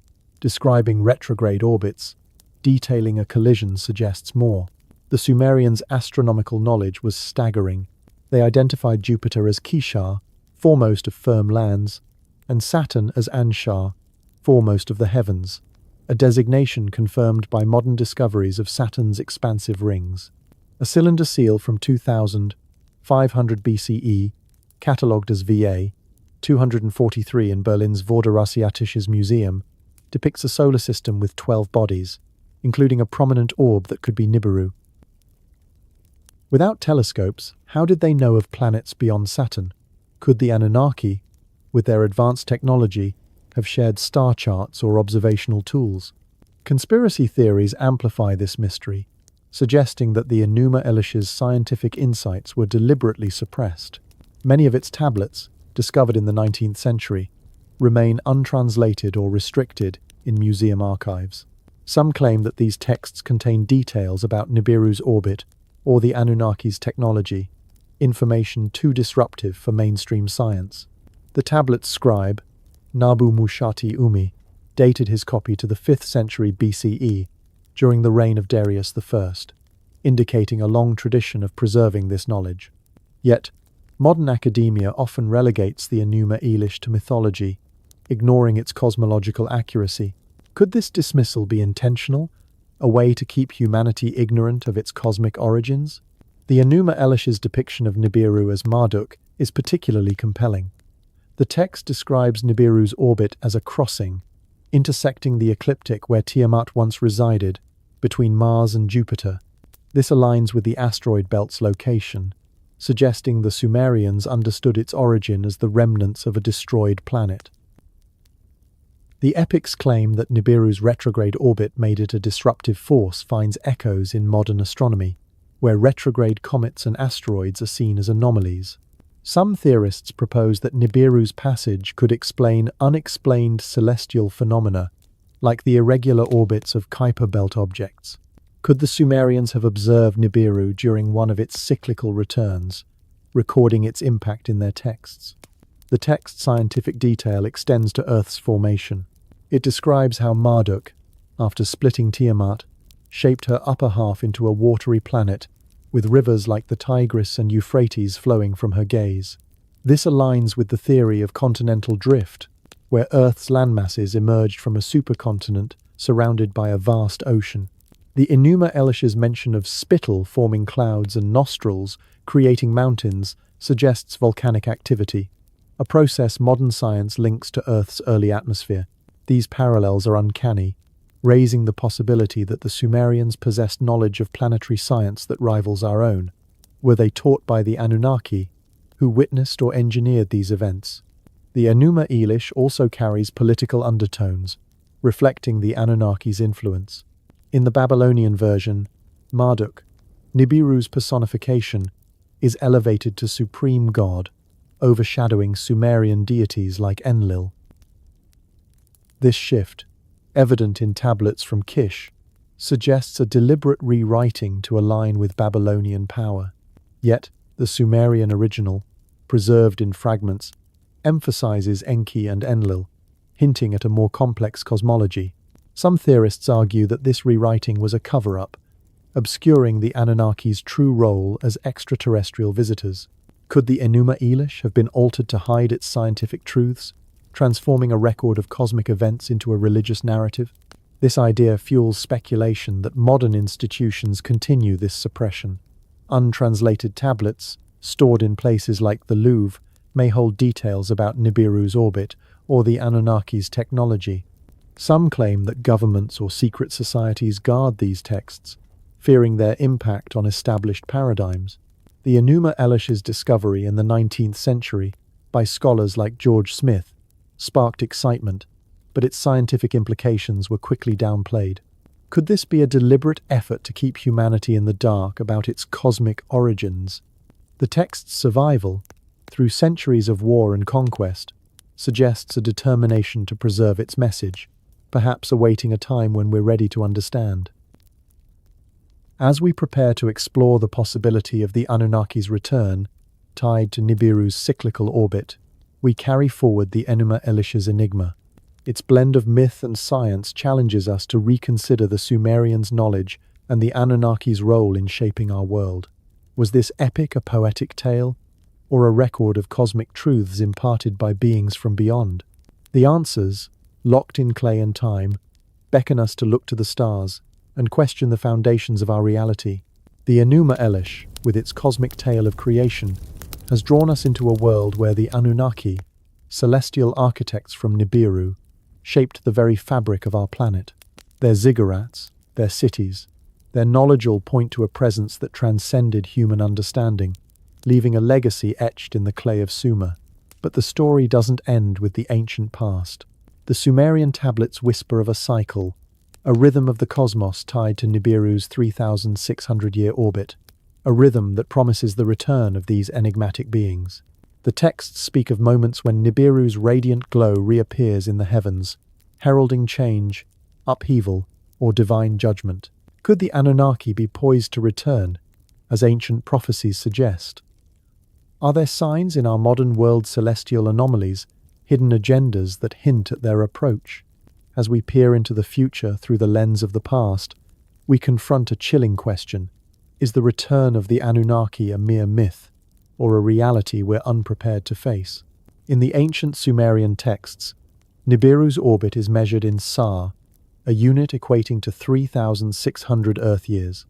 describing retrograde orbits, detailing a collision suggests more. The Sumerians' astronomical knowledge was staggering. They identified Jupiter as Kishar, foremost of firm lands, and Saturn as Anshar, foremost of the heavens, a designation confirmed by modern discoveries of Saturn's expansive rings. A cylinder seal from 2500 BCE, catalogued as VA 243 in Berlin's Vorderasiatisches Museum, depicts a solar system with 12 bodies, including a prominent orb that could be Nibiru. Without telescopes, how did they know of planets beyond Saturn? Could the Anunnaki, with their advanced technology, have shared star charts or observational tools? Conspiracy theories amplify this mystery, suggesting that the Enuma Elish's scientific insights were deliberately suppressed. Many of its tablets, discovered in the 19th century, remain untranslated or restricted in museum archives. Some claim that these texts contain details about Nibiru's orbit or the Anunnaki's technology, information too disruptive for mainstream science. The tablet's scribe, Nabu Mushati Umi, dated his copy to the 5th century BCE during the reign of Darius I, indicating a long tradition of preserving this knowledge. Yet, modern academia often relegates the Enuma Elish to mythology, ignoring its cosmological accuracy. Could this dismissal be intentional, a way to keep humanity ignorant of its cosmic origins? The Enuma Elish's depiction of Nibiru as Marduk is particularly compelling. The text describes Nibiru's orbit as a crossing, intersecting the ecliptic where Tiamat once resided, between Mars and Jupiter. This aligns with the asteroid belt's location, suggesting the Sumerians understood its origin as the remnants of a destroyed planet. The epics claim that Nibiru's retrograde orbit made it a disruptive force finds echoes in modern astronomy, where retrograde comets and asteroids are seen as anomalies. Some theorists propose that Nibiru's passage could explain unexplained celestial phenomena, like the irregular orbits of Kuiper belt objects. Could the Sumerians have observed Nibiru during one of its cyclical returns, recording its impact in their texts? The text's scientific detail extends to Earth's formation. It describes how Marduk, after splitting Tiamat, shaped her upper half into a watery planet, with rivers like the Tigris and Euphrates flowing from her gaze. This aligns with the theory of continental drift, where Earth's landmasses emerged from a supercontinent surrounded by a vast ocean. The Enuma Elish's mention of spittle forming clouds and nostrils, creating mountains, suggests volcanic activity, a process modern science links to Earth's early atmosphere. These parallels are uncanny, raising the possibility that the Sumerians possessed knowledge of planetary science that rivals our own. Were they taught by the Anunnaki, who witnessed or engineered these events? The Enuma Elish also carries political undertones, reflecting the Anunnaki's influence. In the Babylonian version, Marduk, Nibiru's personification, is elevated to supreme god, overshadowing Sumerian deities like Enlil. This shift, evident in tablets from Kish, suggests a deliberate rewriting to align with Babylonian power. Yet, the Sumerian original, preserved in fragments, emphasizes Enki and Enlil, hinting at a more complex cosmology. Some theorists argue that this rewriting was a cover-up, obscuring the Anunnaki's true role as extraterrestrial visitors. Could the Enuma Elish have been altered to hide its scientific truths, transforming a record of cosmic events into a religious narrative? This idea fuels speculation that modern institutions continue this suppression. Untranslated tablets, stored in places like the Louvre, may hold details about Nibiru's orbit or the Anunnaki's technology. Some claim that governments or secret societies guard these texts, fearing their impact on established paradigms. The Enuma Elish's discovery in the 19th century, by scholars like George Smith, sparked excitement, but its scientific implications were quickly downplayed. Could this be a deliberate effort to keep humanity in the dark about its cosmic origins? The text's survival, through centuries of war and conquest, suggests a determination to preserve its message, perhaps awaiting a time when we're ready to understand. As we prepare to explore the possibility of the Anunnaki's return, tied to Nibiru's cyclical orbit, we carry forward the Enuma Elish's Enigma. Its blend of myth and science challenges us to reconsider the Sumerians' knowledge and the Anunnaki's role in shaping our world. Was this epic a poetic tale, or a record of cosmic truths imparted by beings from beyond? The answers, locked in clay and time, beckon us to look to the stars and question the foundations of our reality. The Enuma Elish, with its cosmic tale of creation, has drawn us into a world where the Anunnaki, celestial architects from Nibiru, shaped the very fabric of our planet. Their ziggurats, their cities, their knowledge all point to a presence that transcended human understanding, leaving a legacy etched in the clay of Sumer. But the story doesn't end with the ancient past. The Sumerian tablets whisper of a cycle, a rhythm of the cosmos tied to Nibiru's 3,600-year orbit, a rhythm that promises the return of these enigmatic beings. The texts speak of moments when Nibiru's radiant glow reappears in the heavens, heralding change, upheaval, or divine judgment. Could the Anunnaki be poised to return, as ancient prophecies suggest? Are there signs in our modern world's celestial anomalies, hidden agendas that hint at their approach? As we peer into the future through the lens of the past, we confront a chilling question. Is the return of the Anunnaki a mere myth, or a reality we're unprepared to face? In the ancient Sumerian texts, Nibiru's orbit is measured in Sa, a unit equating to 3,600 Earth years.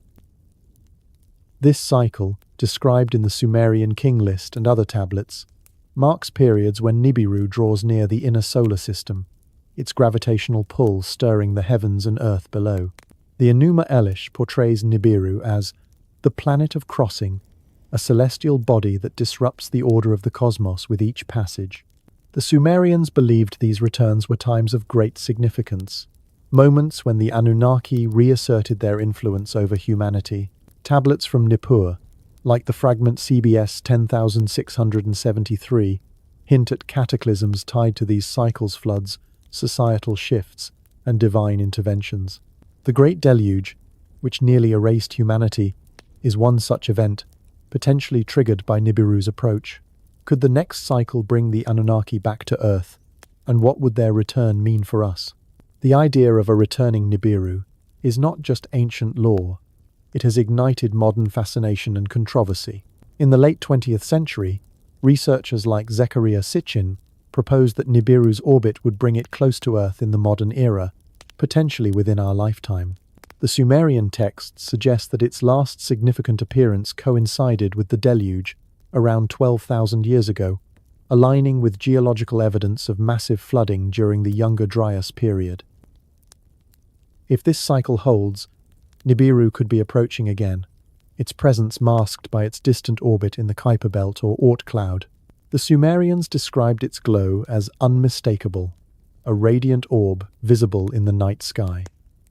This cycle, described in the Sumerian king list and other tablets, marks periods when Nibiru draws near the inner solar system, its gravitational pull stirring the heavens and earth below. The Enuma Elish portrays Nibiru as the planet of crossing, a celestial body that disrupts the order of the cosmos with each passage. The Sumerians believed these returns were times of great significance, moments when the Anunnaki reasserted their influence over humanity. Tablets from Nippur, like the fragment CBS 10,673, hint at cataclysms tied to these cycles, floods, societal shifts, and divine interventions. The Great Deluge, which nearly erased humanity, is one such event, potentially triggered by Nibiru's approach. Could the next cycle bring the Anunnaki back to Earth, and what would their return mean for us? The idea of a returning Nibiru is not just ancient lore. It has ignited modern fascination and controversy. In the late 20th century, researchers like Zecharia Sitchin proposed that Nibiru's orbit would bring it close to Earth in the modern era, potentially within our lifetime. The Sumerian texts suggest that its last significant appearance coincided with the Deluge, around 12,000 years ago, aligning with geological evidence of massive flooding during the Younger Dryas period. If this cycle holds, Nibiru could be approaching again, its presence masked by its distant orbit in the Kuiper Belt or Oort cloud. The Sumerians described its glow as unmistakable, a radiant orb visible in the night sky.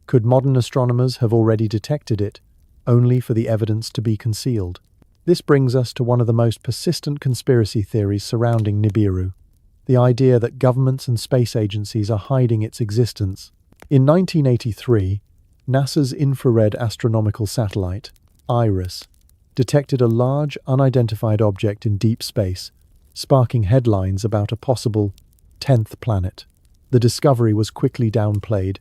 Could modern astronomers have already detected it, only for the evidence to be concealed? This brings us to one of the most persistent conspiracy theories surrounding Nibiru, the idea that governments and space agencies are hiding its existence. In 1983, NASA's infrared astronomical satellite, IRIS, detected a large, unidentified object in deep space, sparking headlines about a possible 10th planet. The discovery was quickly downplayed,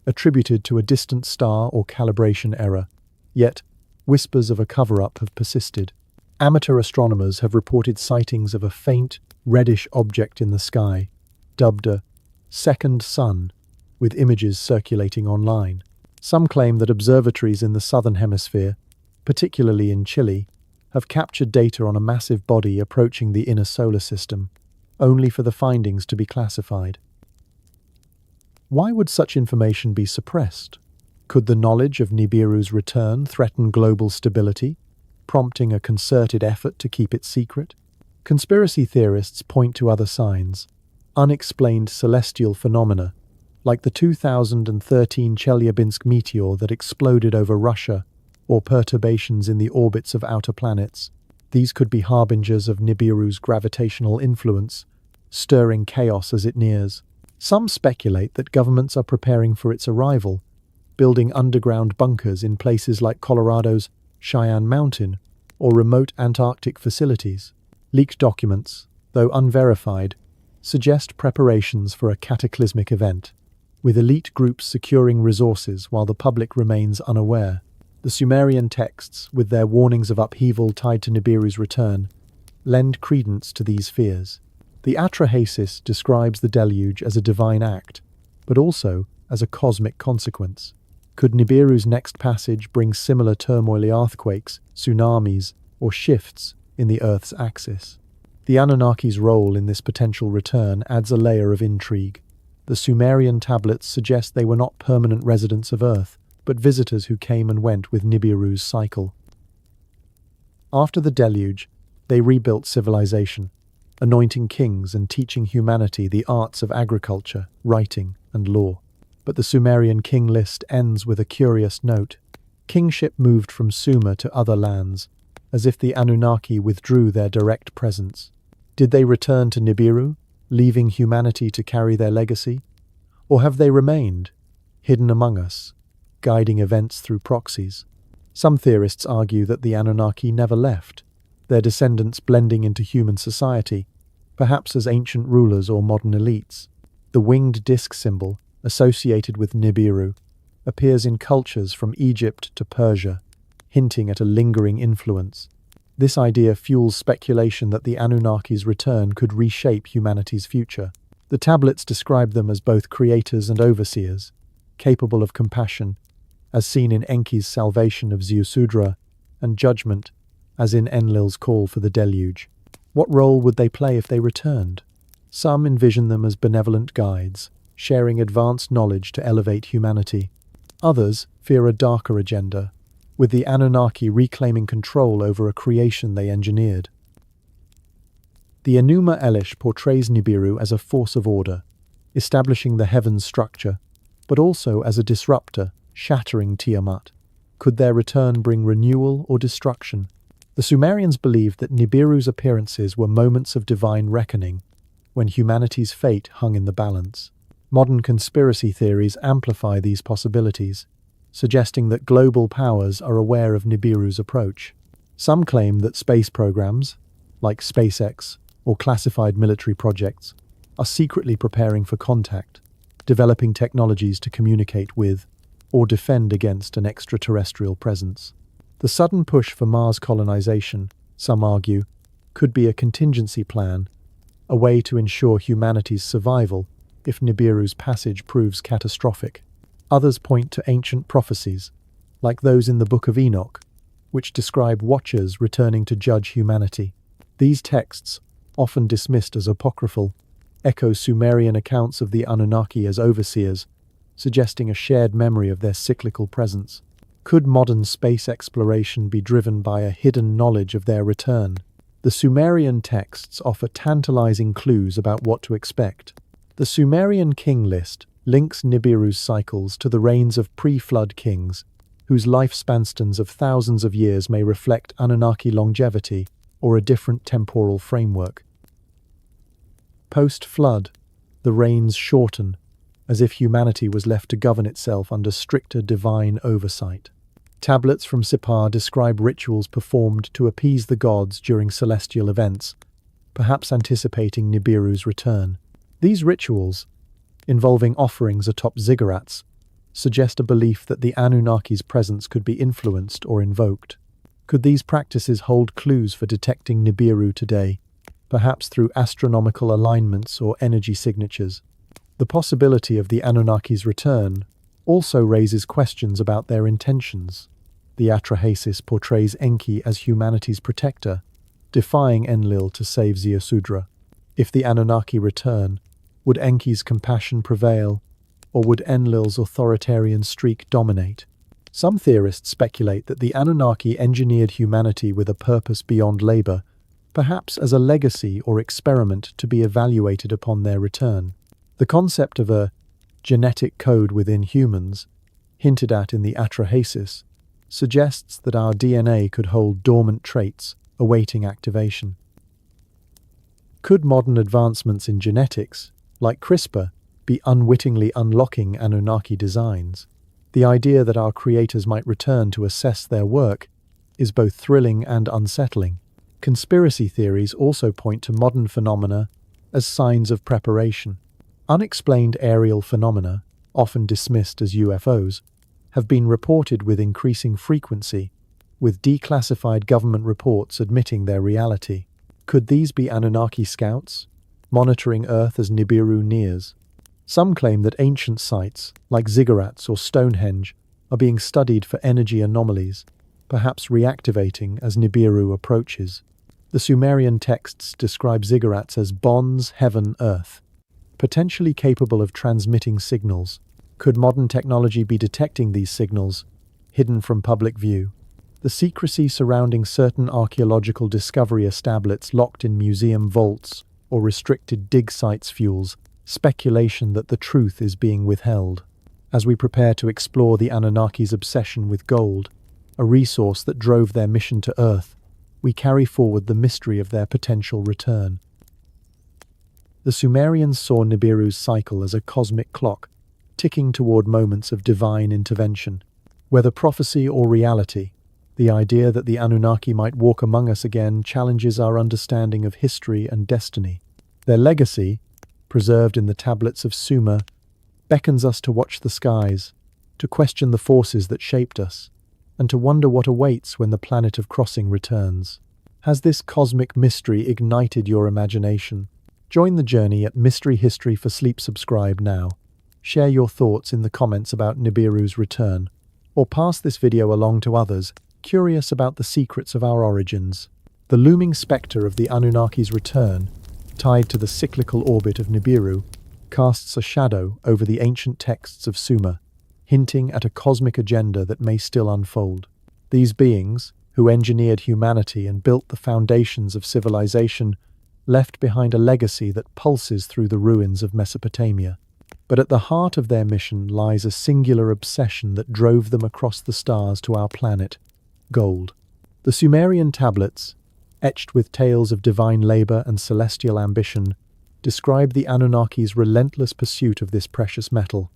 attributed to a distant star or calibration error, yet whispers of a cover-up have persisted. Amateur astronomers have reported sightings of a faint, reddish object in the sky, dubbed a second sun, with images circulating online. Some claim that observatories in the southern hemisphere, particularly in Chile, have captured data on a massive body approaching the inner solar system, only for the findings to be classified. Why would such information be suppressed? Could the knowledge of Nibiru's return threaten global stability, prompting a concerted effort to keep it secret? Conspiracy theorists point to other signs, unexplained celestial phenomena, like the 2013 Chelyabinsk meteor that exploded over Russia, or perturbations in the orbits of outer planets. These could be harbingers of Nibiru's gravitational influence, stirring chaos as it nears. Some speculate that governments are preparing for its arrival, building underground bunkers in places like Colorado's Cheyenne Mountain or remote Antarctic facilities. Leaked documents, though unverified, suggest preparations for a cataclysmic event, with elite groups securing resources while the public remains unaware. The Sumerian texts, with their warnings of upheaval tied to Nibiru's return, lend credence to these fears. The Atrahasis describes the deluge as a divine act, but also as a cosmic consequence. Could Nibiru's next passage bring similar turmoily earthquakes, tsunamis, or shifts in the Earth's axis? The Anunnaki's role in this potential return adds a layer of intrigue. The Sumerian tablets suggest they were not permanent residents of Earth, but visitors who came and went with Nibiru's cycle. After the deluge, they rebuilt civilization, anointing kings and teaching humanity the arts of agriculture, writing, and law. But the Sumerian king list ends with a curious note. Kingship moved from Sumer to other lands, as if the Anunnaki withdrew their direct presence. Did they return to Nibiru, leaving humanity to carry their legacy? Or have they remained, hidden among us, guiding events through proxies? Some theorists argue that the Anunnaki never left, their descendants blending into human society, perhaps as ancient rulers or modern elites. The winged disk symbol, associated with Nibiru, appears in cultures from Egypt to Persia, hinting at a lingering influence. This idea fuels speculation that the Anunnaki's return could reshape humanity's future. The tablets describe them as both creators and overseers, capable of compassion, as seen in Enki's salvation of Ziusudra, and judgment, as in Enlil's call for the deluge. What role would they play if they returned? Some envision them as benevolent guides, sharing advanced knowledge to elevate humanity. Others fear a darker agenda, with the Anunnaki reclaiming control over a creation they engineered. The Enuma Elish portrays Nibiru as a force of order, establishing the heavens' structure, but also as a disruptor, shattering Tiamat. Could their return bring renewal or destruction? The Sumerians believed that Nibiru's appearances were moments of divine reckoning, when humanity's fate hung in the balance. Modern conspiracy theories amplify these possibilities, suggesting that global powers are aware of Nibiru's approach. Some claim that space programs, like SpaceX or classified military projects, are secretly preparing for contact, developing technologies to communicate with or defend against an extraterrestrial presence. The sudden push for Mars colonization, some argue, could be a contingency plan, a way to ensure humanity's survival if Nibiru's passage proves catastrophic. Others point to ancient prophecies, like those in the Book of Enoch, which describe watchers returning to judge humanity. These texts, often dismissed as apocryphal, echo Sumerian accounts of the Anunnaki as overseers, suggesting a shared memory of their cyclical presence. Could modern space exploration be driven by a hidden knowledge of their return? The Sumerian texts offer tantalizing clues about what to expect. The Sumerian king list links Nibiru's cycles to the reigns of pre-flood kings, whose lifespan spans of thousands of years may reflect Anunnaki longevity or a different temporal framework. Post-flood, the reigns shorten, as if humanity was left to govern itself under stricter divine oversight. Tablets from Sippar describe rituals performed to appease the gods during celestial events, perhaps anticipating Nibiru's return. These rituals, involving offerings atop ziggurats, suggest a belief that the Anunnaki's presence could be influenced or invoked. Could these practices hold clues for detecting Nibiru today, perhaps through astronomical alignments or energy signatures? The possibility of the Anunnaki's return also raises questions about their intentions. The Atrahasis portrays Enki as humanity's protector, defying Enlil to save Ziusudra. If the Anunnaki return, would Enki's compassion prevail, or would Enlil's authoritarian streak dominate? Some theorists speculate that the Anunnaki engineered humanity with a purpose beyond labor, perhaps as a legacy or experiment to be evaluated upon their return. The concept of a genetic code within humans, hinted at in the Atrahasis, suggests that our DNA could hold dormant traits awaiting activation. Could modern advancements in genetics, like CRISPR, be unwittingly unlocking Anunnaki designs? The idea that our creators might return to assess their work is both thrilling and unsettling. Conspiracy theories also point to modern phenomena as signs of preparation. Unexplained aerial phenomena, often dismissed as UFOs, have been reported with increasing frequency, with declassified government reports admitting their reality. Could these be Anunnaki scouts, monitoring Earth as Nibiru nears? Some claim that ancient sites, like ziggurats or Stonehenge, are being studied for energy anomalies, perhaps reactivating as Nibiru approaches. The Sumerian texts describe ziggurats as bonds heaven-earth, potentially capable of transmitting signals. Could modern technology be detecting these signals, hidden from public view? The secrecy surrounding certain archaeological discovery establishments locked in museum vaults or restricted dig sites fuels speculation that the truth is being withheld. As we prepare to explore the Anunnaki's obsession with gold, a resource that drove their mission to Earth, we carry forward the mystery of their potential return. The Sumerians saw Nibiru's cycle as a cosmic clock, ticking toward moments of divine intervention. Whether prophecy or reality, the idea that the Anunnaki might walk among us again challenges our understanding of history and destiny. Their legacy, preserved in the tablets of Sumer, beckons us to watch the skies, to question the forces that shaped us, and to wonder what awaits when the planet of crossing returns. Has this cosmic mystery ignited your imagination? Join the journey at Mystery History for Sleep. Subscribe now. Share your thoughts in the comments about Nibiru's return, or pass this video along to others curious about the secrets of our origins. The looming spectre of the Anunnaki's return, tied to the cyclical orbit of Nibiru, casts a shadow over the ancient texts of Sumer, hinting at a cosmic agenda that may still unfold. These beings, who engineered humanity and built the foundations of civilization, left behind a legacy that pulses through the ruins of Mesopotamia. But at the heart of their mission lies a singular obsession that drove them across the stars to our planet: gold. The Sumerian tablets, etched with tales of divine labor and celestial ambition, describe the Anunnaki's relentless pursuit of this precious metal,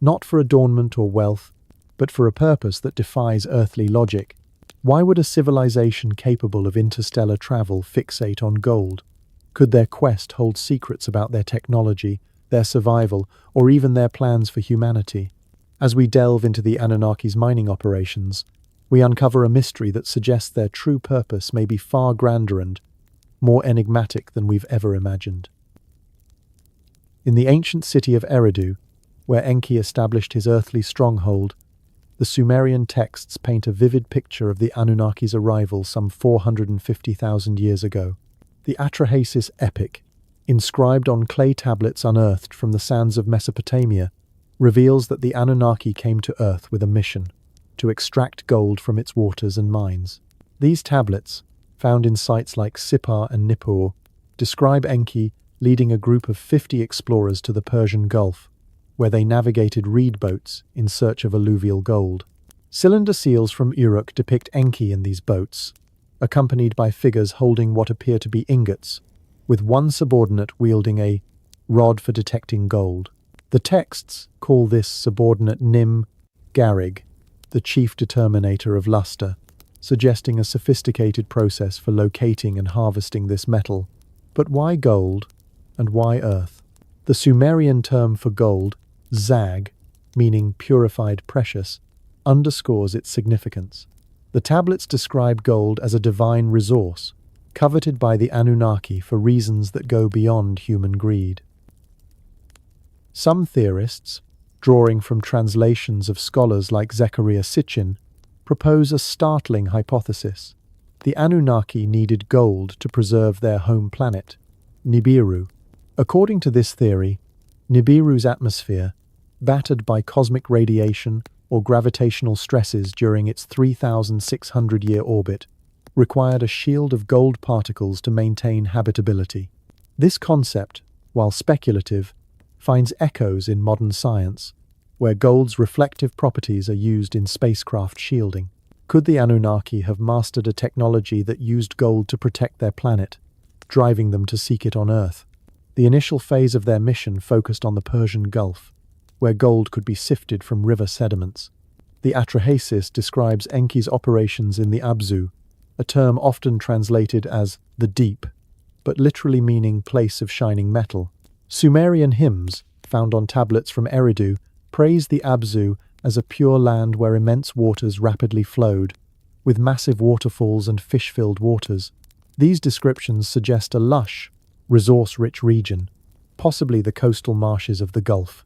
not for adornment or wealth, but for a purpose that defies earthly logic. Why would a civilization capable of interstellar travel fixate on gold? Could their quest hold secrets about their technology, their survival, or even their plans for humanity? As we delve into the Anunnaki's mining operations, we uncover a mystery that suggests their true purpose may be far grander and more enigmatic than we've ever imagined. In the ancient city of Eridu, where Enki established his earthly stronghold, the Sumerian texts paint a vivid picture of the Anunnaki's arrival some 450,000 years ago. The Atrahasis epic, inscribed on clay tablets unearthed from the sands of Mesopotamia, reveals that the Anunnaki came to Earth with a mission: to extract gold from its waters and mines. These tablets, found in sites like Sippar and Nippur, describe Enki leading a group of 50 explorers to the Persian Gulf, where they navigated reed boats in search of alluvial gold. Cylinder seals from Uruk depict Enki in these boats, accompanied by figures holding what appear to be ingots, with one subordinate wielding a rod for detecting gold. The texts call this subordinate Nim Garrig, the chief determinator of luster, suggesting a sophisticated process for locating and harvesting this metal. But why gold, and why Earth? The Sumerian term for gold, Zag, meaning purified precious, underscores its significance. The tablets describe gold as a divine resource, coveted by the Anunnaki for reasons that go beyond human greed. Some theorists, drawing from translations of scholars like Zecharia Sitchin, propose a startling hypothesis. The Anunnaki needed gold to preserve their home planet, Nibiru. According to this theory, Nibiru's atmosphere, battered by cosmic radiation or gravitational stresses during its 3,600-year orbit, required a shield of gold particles to maintain habitability. This concept, while speculative, finds echoes in modern science, where gold's reflective properties are used in spacecraft shielding. Could the Anunnaki have mastered a technology that used gold to protect their planet, driving them to seek it on Earth. The initial phase of their mission focused on the Persian Gulf, where gold could be sifted from river sediments. The Atrahasis describes Enki's operations in the Abzu, a term often translated as the deep, but literally meaning place of shining metal. Sumerian hymns, found on tablets from Eridu, praise the Abzu as a pure land where immense waters rapidly flowed, with massive waterfalls and fish-filled waters. These descriptions suggest a lush, resource-rich region, possibly the coastal marshes of the Gulf.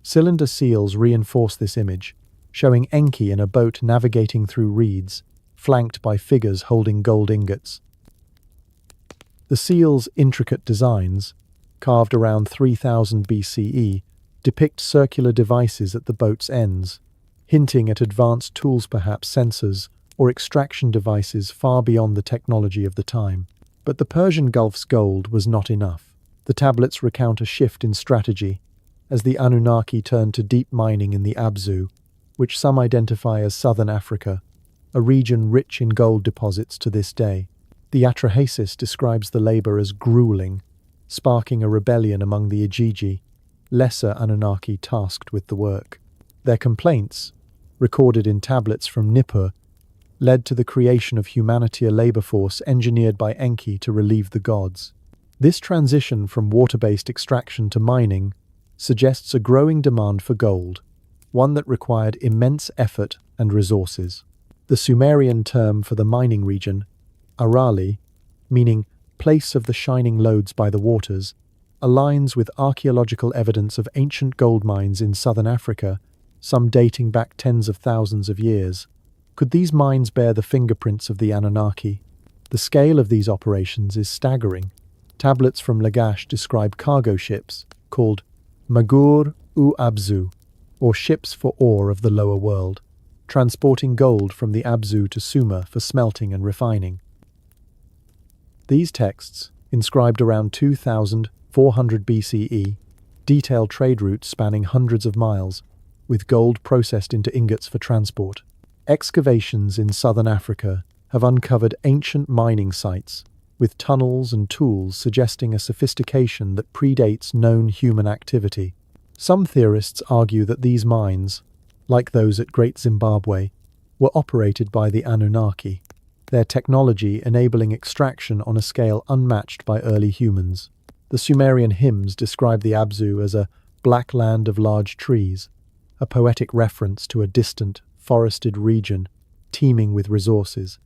Cylinder seals reinforce this image, showing Enki in a boat navigating through reeds, flanked by figures holding gold ingots. The seals' intricate designs, carved around 3000 BCE, depict circular devices at the boat's ends, hinting at advanced tools, perhaps sensors or extraction devices far beyond the technology of the time. But the Persian Gulf's gold was not enough. The tablets recount a shift in strategy as the Anunnaki turned to deep mining in the Abzu, which some identify as southern Africa, a region rich in gold deposits to this day. The Atrahasis describes the labor as grueling, sparking a rebellion among the Igigi, lesser Anunnaki tasked with the work. Their complaints, recorded in tablets from Nippur, led to the creation of humanity, a labor force engineered by Enki to relieve the gods. This transition from water-based extraction to mining suggests a growing demand for gold, one that required immense effort and resources. The Sumerian term for the mining region, Arali, meaning place of the shining lodes by the waters, aligns with archaeological evidence of ancient gold mines in southern Africa, some dating back tens of thousands of years. Could these mines bear the fingerprints of the Anunnaki? The scale of these operations is staggering. Tablets from Lagash describe cargo ships, called Magur-u-Abzu, or ships for ore of the lower world, transporting gold from the Abzu to Sumer for smelting and refining. These texts, inscribed around 2400 BCE, detail trade routes spanning hundreds of miles, with gold processed into ingots for transport. Excavations in southern Africa have uncovered ancient mining sites, with tunnels and tools suggesting a sophistication that predates known human activity. Some theorists argue that these mines, like those at Great Zimbabwe, were operated by the Anunnaki, their technology enabling extraction on a scale unmatched by early humans. The Sumerian hymns describe the Abzu as a black land of large trees, a poetic reference to a distant, forested region teeming with resources.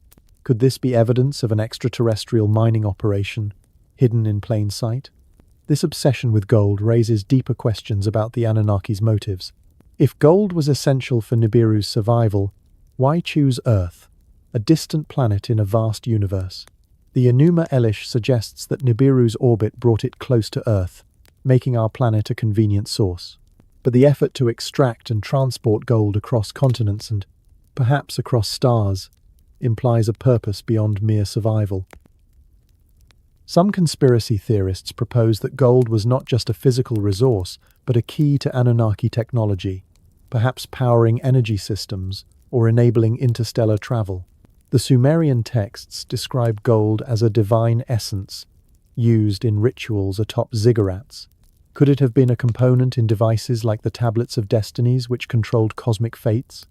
Could this be evidence of an extraterrestrial mining operation hidden in plain sight? This obsession with gold raises deeper questions about the Anunnaki's motives. If gold was essential for Nibiru's survival, why choose Earth, a distant planet in a vast universe? The Enuma Elish suggests that Nibiru's orbit brought it close to Earth, making our planet a convenient source. But the effort to extract and transport gold across continents and perhaps across stars implies a purpose beyond mere survival. Some conspiracy theorists propose that gold was not just a physical resource, but a key to Anunnaki technology, perhaps powering energy systems or enabling interstellar travel. The Sumerian texts describe gold as a divine essence, used in rituals atop ziggurats. Could it have been a component in devices like the Tablets of Destinies which controlled cosmic fates?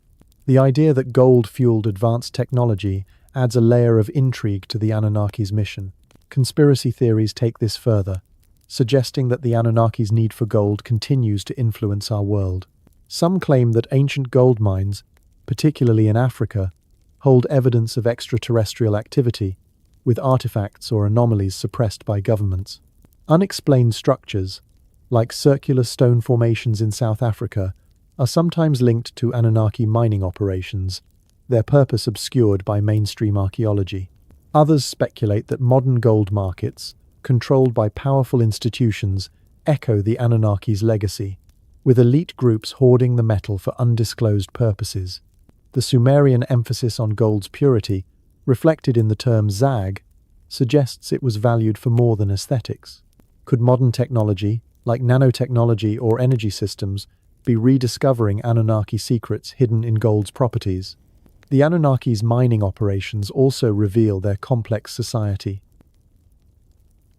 The idea that gold fueled advanced technology adds a layer of intrigue to the Anunnaki's mission. Conspiracy theories take this further, suggesting that the Anunnaki's need for gold continues to influence our world. Some claim that ancient gold mines, particularly in Africa, hold evidence of extraterrestrial activity, with artifacts or anomalies suppressed by governments. Unexplained structures, like circular stone formations in South Africa, are sometimes linked to Anunnaki mining operations, their purpose obscured by mainstream archaeology. Others speculate that modern gold markets, controlled by powerful institutions, echo the Anunnaki's legacy, with elite groups hoarding the metal for undisclosed purposes. The Sumerian emphasis on gold's purity, reflected in the term Zag, suggests it was valued for more than aesthetics. Could modern technology, like nanotechnology or energy systems, be rediscovering Anunnaki secrets hidden in gold's properties? The Anunnaki's mining operations also reveal their complex society.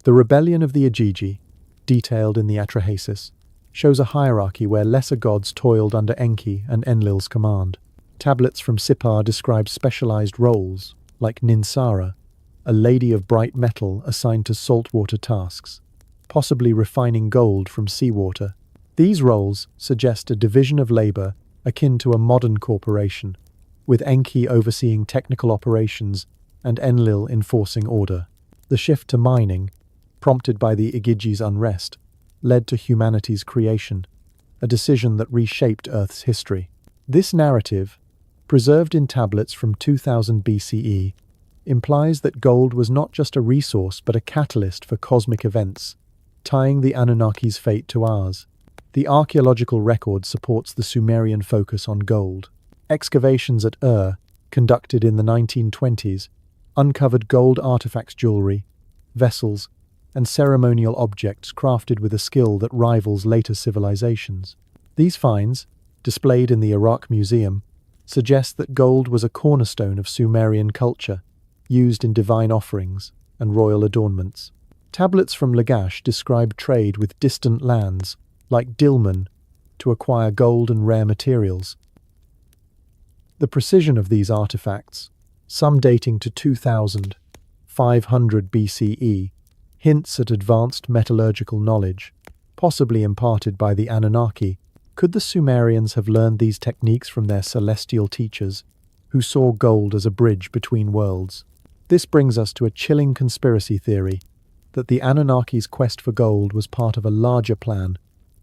The rebellion of the Igigi, detailed in the Atrahasis, shows a hierarchy where lesser gods toiled under Enki and Enlil's command. Tablets from Sippar describe specialized roles, like Ninsara, a lady of bright metal assigned to saltwater tasks, possibly refining gold from seawater. These roles suggest a division of labor akin to a modern corporation, with Enki overseeing technical operations and Enlil enforcing order. The shift to mining, prompted by the Igiji's unrest, led to humanity's creation, a decision that reshaped Earth's history. This narrative, preserved in tablets from 2000 BCE, implies that gold was not just a resource but a catalyst for cosmic events, tying the Anunnaki's fate to ours. The archaeological record supports the Sumerian focus on gold. Excavations at conducted in the 1920s, uncovered gold artifacts, jewelry, vessels, and ceremonial objects crafted with a skill that rivals later civilizations. These finds, displayed in the Iraq Museum, suggest that gold was a cornerstone of Sumerian culture, used in divine offerings and royal adornments. Tablets from Lagash describe trade with distant lands, like Dilmun, to acquire gold and rare materials. The precision of these artifacts, some dating to 2500 BCE, hints at advanced metallurgical knowledge, possibly imparted by the Anunnaki. Could the Sumerians have learned these techniques from their celestial teachers, who saw gold as a bridge between worlds? This brings us to a chilling conspiracy theory, that the Anunnaki's quest for gold was part of a larger plan,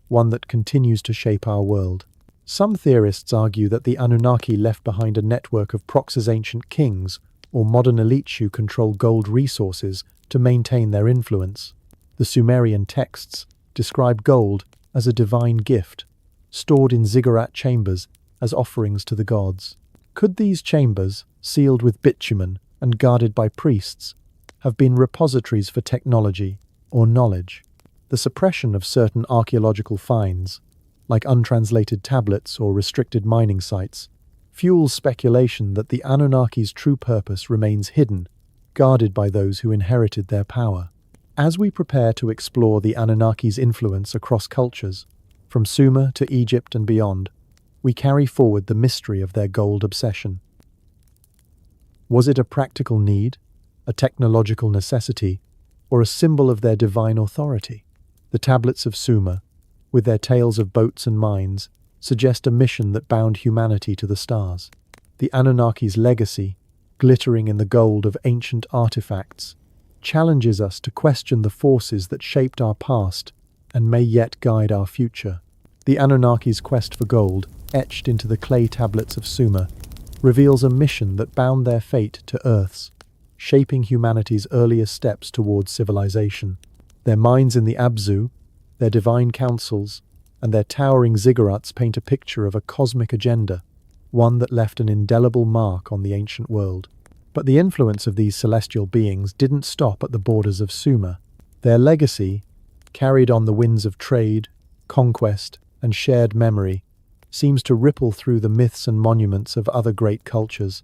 one that continues to shape our world. Some theorists argue that the Anunnaki left behind a network of Prox's ancient kings, or modern elites who control gold resources to maintain their influence. The Sumerian texts describe gold as a divine gift, stored in ziggurat chambers as offerings to the gods. Could these chambers, sealed with bitumen and guarded by priests, have been repositories for technology or knowledge? The suppression of certain archaeological finds, like untranslated tablets or restricted mining sites, fuels speculation that the Anunnaki's true purpose remains hidden, guarded by those who inherited their power. As we prepare to explore the Anunnaki's influence across cultures, from Sumer to Egypt and beyond, we carry forward the mystery of their gold obsession. Was it a practical need, a technological necessity, or a symbol of their divine authority? The tablets of Sumer, with their tales of boats and mines, suggest a mission that bound humanity to the stars. The Anunnaki's legacy, glittering in the gold of ancient artifacts, challenges us to question the forces that shaped our past and may yet guide our future. The Anunnaki's quest for gold, etched into the clay tablets of Sumer, reveals a mission that bound their fate to Earth's, shaping humanity's earliest steps towards civilization. Their minds in the Abzu, their divine councils, and their towering ziggurats paint a picture of a cosmic agenda, one that left an indelible mark on the ancient world. But the influence of these celestial beings didn't stop at the borders of Sumer. Their legacy, carried on the winds of trade, conquest, and shared memory, seems to ripple through the myths and monuments of other great cultures.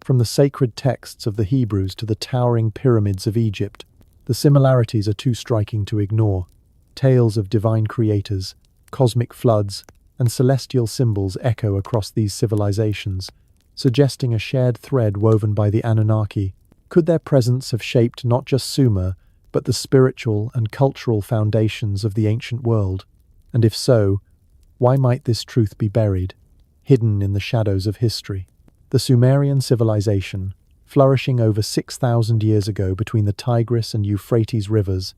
From the sacred texts of the Hebrews to the towering pyramids of Egypt, the similarities are too striking to ignore. Tales of divine creators, cosmic floods, and celestial symbols echo across these civilizations, suggesting a shared thread woven by the Anunnaki. Could their presence have shaped not just Sumer, but the spiritual and cultural foundations of the ancient world? And if so, why might this truth be buried, hidden in the shadows of history? The Sumerian civilization, flourishing over 6,000 years ago between the Tigris and Euphrates rivers,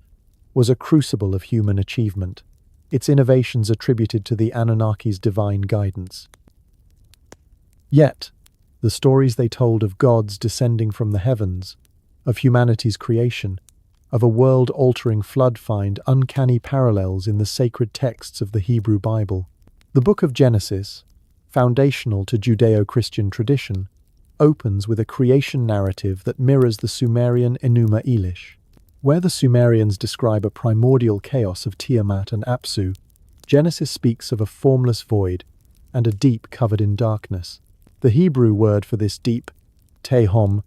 was a crucible of human achievement, its innovations attributed to the Anunnaki's divine guidance. Yet, the stories they told of gods descending from the heavens, of humanity's creation, of a world-altering flood find uncanny parallels in the sacred texts of the Hebrew Bible. The Book of Genesis, foundational to Judeo-Christian tradition, opens with a creation narrative that mirrors the Sumerian Enuma Elish. Where the Sumerians describe a primordial chaos of Tiamat and Apsu, Genesis speaks of a formless void and a deep covered in darkness. The Hebrew word for this deep, tehom,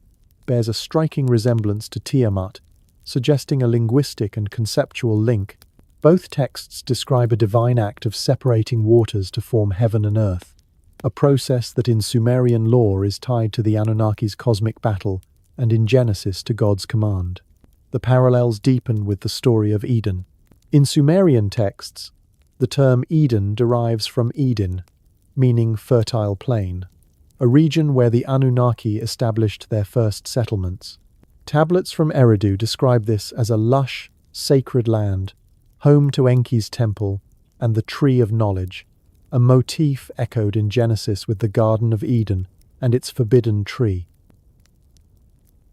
bears a striking resemblance to Tiamat, suggesting a linguistic and conceptual link. Both texts describe a divine act of separating waters to form heaven and earth, a process that in Sumerian lore is tied to the Anunnaki's cosmic battle and in Genesis to God's command. The parallels deepen with the story of Eden. In Sumerian texts, the term Eden derives from Eden, meaning fertile plain, a region where the Anunnaki established their first settlements. Tablets from Eridu describe this as a lush, sacred land, home to Enki's temple and the Tree of Knowledge, a motif echoed in Genesis with the Garden of Eden and its forbidden tree.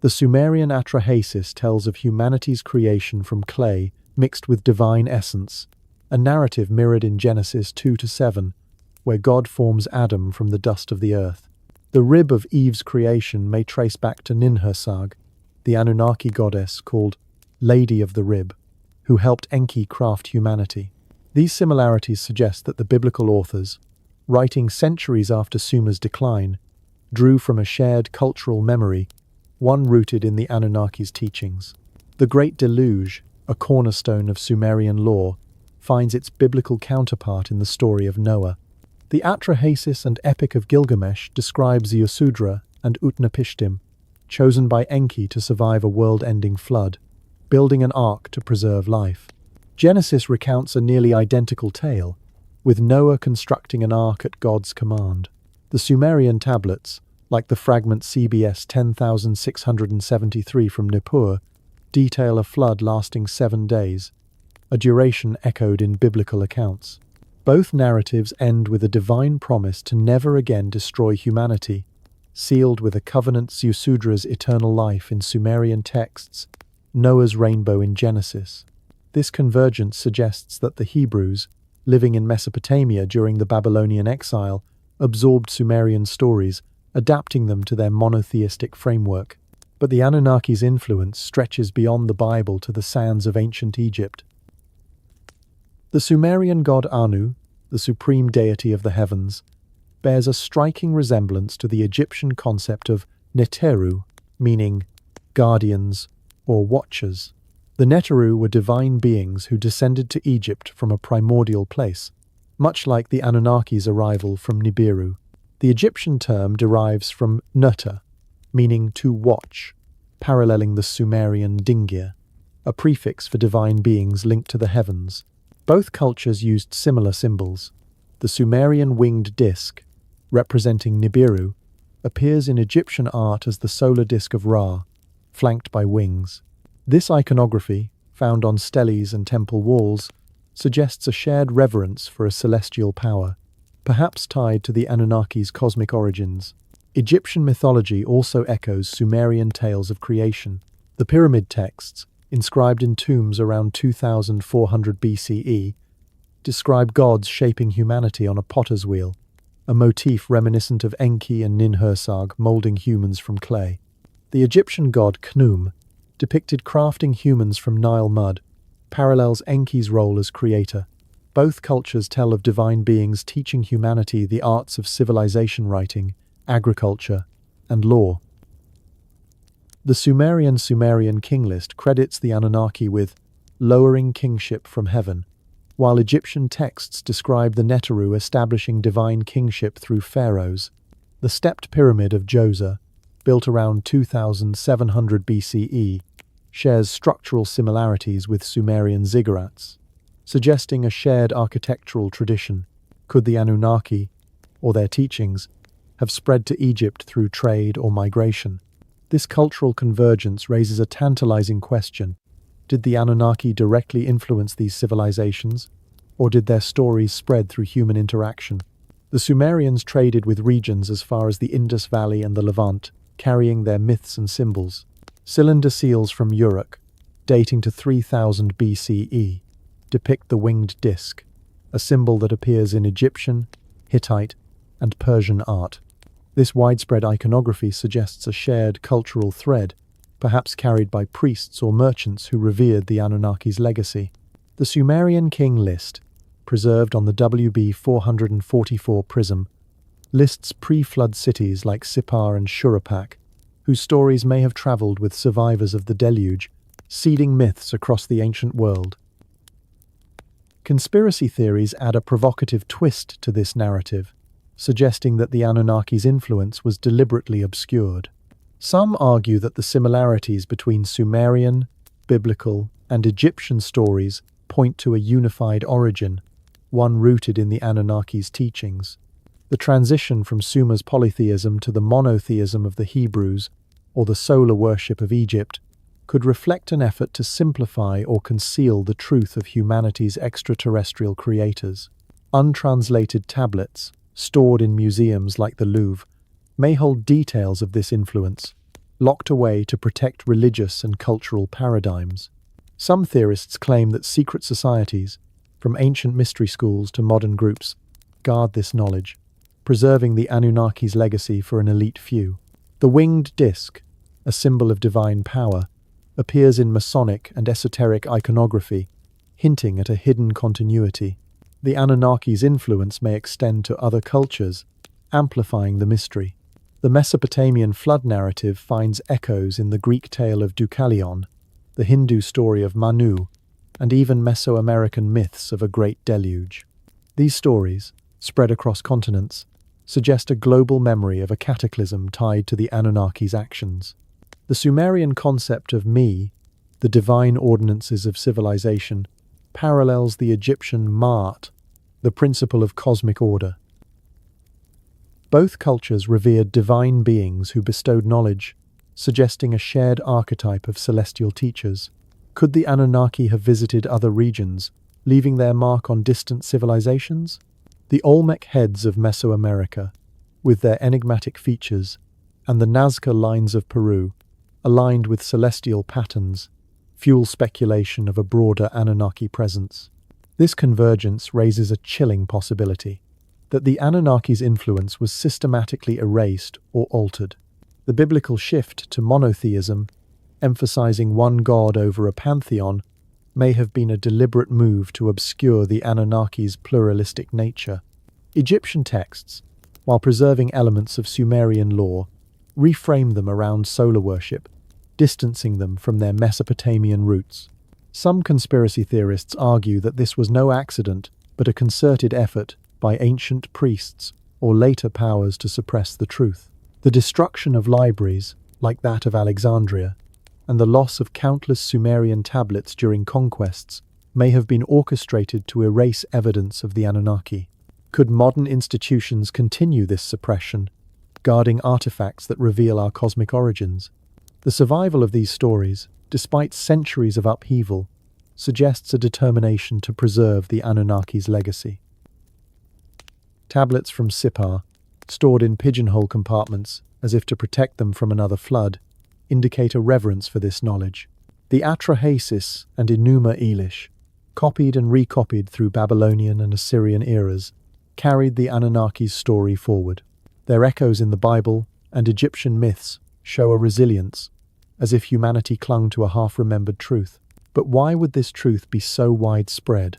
The Sumerian Atrahasis tells of humanity's creation from clay mixed with divine essence, a narrative mirrored in Genesis 2-7, where God forms Adam from the dust of the earth. The rib of Eve's creation may trace back to Ninhursag, the Anunnaki goddess called Lady of the Rib, who helped Enki craft humanity. These similarities suggest that the biblical authors, writing centuries after Sumer's decline, drew from a shared cultural memory, one rooted in the Anunnaki's teachings. The Great Deluge, a cornerstone of Sumerian lore, finds its biblical counterpart in the story of Noah. The Atrahasis and Epic of Gilgamesh describes Yasudra and Utnapishtim, chosen by Enki to survive a world-ending flood, building an ark to preserve life. Genesis recounts a nearly identical tale, with Noah constructing an ark at God's command. The Sumerian tablets, like the fragment CBS 10673 from Nippur, detail a flood lasting 7 days, a duration echoed in biblical accounts. Both narratives end with a divine promise to never again destroy humanity, sealed with a covenant Yasudra's eternal life in Sumerian texts, Noah's rainbow in Genesis. This convergence suggests that the Hebrews, living in Mesopotamia during the Babylonian exile, absorbed Sumerian stories, adapting them to their monotheistic framework. But the Anunnaki's influence stretches beyond the Bible to the sands of ancient Egypt. The Sumerian god Anu, the supreme deity of the heavens, bears a striking resemblance to the Egyptian concept of Neteru, meaning guardians or watchers. The Neteru were divine beings who descended to Egypt from a primordial place, much like the Anunnaki's arrival from Nibiru. The Egyptian term derives from Nuta, meaning to watch, paralleling the Sumerian Dingir, a prefix for divine beings linked to the heavens. Both cultures used similar symbols. The Sumerian winged disk, representing Nibiru, appears in Egyptian art as the solar disk of Ra, flanked by wings. This iconography, found on steles and temple walls, suggests a shared reverence for a celestial power, perhaps tied to the Anunnaki's cosmic origins. Egyptian mythology also echoes Sumerian tales of creation. The pyramid texts, inscribed in tombs around 2400 BCE, describe gods shaping humanity on a potter's wheel, a motif reminiscent of Enki and Ninhursag molding humans from clay. The Egyptian god Khnum, depicted crafting humans from Nile mud, parallels Enki's role as creator. Both cultures tell of divine beings teaching humanity the arts of civilization writing, agriculture, and law. The Sumerian king list credits the Anunnaki with lowering kingship from heaven, while Egyptian texts describe the Neteru establishing divine kingship through pharaohs. The stepped pyramid of Djoser, built around 2700 BCE, shares structural similarities with Sumerian ziggurats, suggesting a shared architectural tradition. Could the Anunnaki, or their teachings, have spread to Egypt through trade or migration? This cultural convergence raises a tantalizing question. Did the Anunnaki directly influence these civilizations, or did their stories spread through human interaction? The Sumerians traded with regions as far as the Indus Valley and the Levant, carrying their myths and symbols. Cylinder seals from Uruk, dating to 3000 BCE, depict the winged disk, a symbol that appears in Egyptian, Hittite, and Persian art. This widespread iconography suggests a shared cultural thread, perhaps carried by priests or merchants who revered the Anunnaki's legacy. The Sumerian king list, preserved on the WB 444 prism, lists pre-flood cities like Sippar and Shuruppak, whose stories may have traveled with survivors of the Deluge, seeding myths across the ancient world. Conspiracy theories add a provocative twist to this narrative, suggesting that the Anunnaki's influence was deliberately obscured. Some argue that the similarities between Sumerian, biblical, and Egyptian stories point to a unified origin, one rooted in the Anunnaki's teachings. The transition from Sumer's polytheism to the monotheism of the Hebrews, or the solar worship of Egypt, could reflect an effort to simplify or conceal the truth of humanity's extraterrestrial creators. Untranslated tablets, stored in museums like the Louvre, may hold details of this influence, locked away to protect religious and cultural paradigms. Some theorists claim that secret societies, from ancient mystery schools to modern groups, guard this knowledge, preserving the Anunnaki's legacy for an elite few. The winged disk, a symbol of divine power, appears in Masonic and esoteric iconography, hinting at a hidden continuity. The Anunnaki's influence may extend to other cultures, amplifying the mystery. The Mesopotamian flood narrative finds echoes in the Greek tale of Deucalion, the Hindu story of Manu, and even Mesoamerican myths of a great deluge. These stories, spread across continents, suggest a global memory of a cataclysm tied to the Anunnaki's actions. The Sumerian concept of me, the divine ordinances of civilization, parallels the Egyptian Ma'at, the principle of cosmic order. Both cultures revered divine beings who bestowed knowledge, suggesting a shared archetype of celestial teachers. Could the Anunnaki have visited other regions, leaving their mark on distant civilizations? The Olmec heads of Mesoamerica, with their enigmatic features, and the Nazca lines of Peru, aligned with celestial patterns, fuel speculation of a broader Anunnaki presence. This convergence raises a chilling possibility that the Anunnaki's influence was systematically erased or altered. The biblical shift to monotheism, emphasizing one god over a pantheon, may have been a deliberate move to obscure the Anunnaki's pluralistic nature. Egyptian texts, while preserving elements of Sumerian lore, reframe them around solar worship, distancing them from their Mesopotamian roots. Some conspiracy theorists argue that this was no accident, but a concerted effort by ancient priests or later powers to suppress the truth. The destruction of libraries, like that of Alexandria, and the loss of countless Sumerian tablets during conquests may have been orchestrated to erase evidence of the Anunnaki. Could modern institutions continue this suppression, guarding artifacts that reveal our cosmic origins? The survival of these stories, despite centuries of upheaval, suggests a determination to preserve the Anunnaki's legacy. Tablets from Sippar, stored in pigeonhole compartments as if to protect them from another flood, indicate a reverence for this knowledge. The Atrahasis and Enuma Elish, copied and recopied through Babylonian and Assyrian eras, carried the Anunnaki's story forward. Their echoes in the Bible and Egyptian myths show a resilience, as if humanity clung to a half-remembered truth. But why would this truth be so widespread,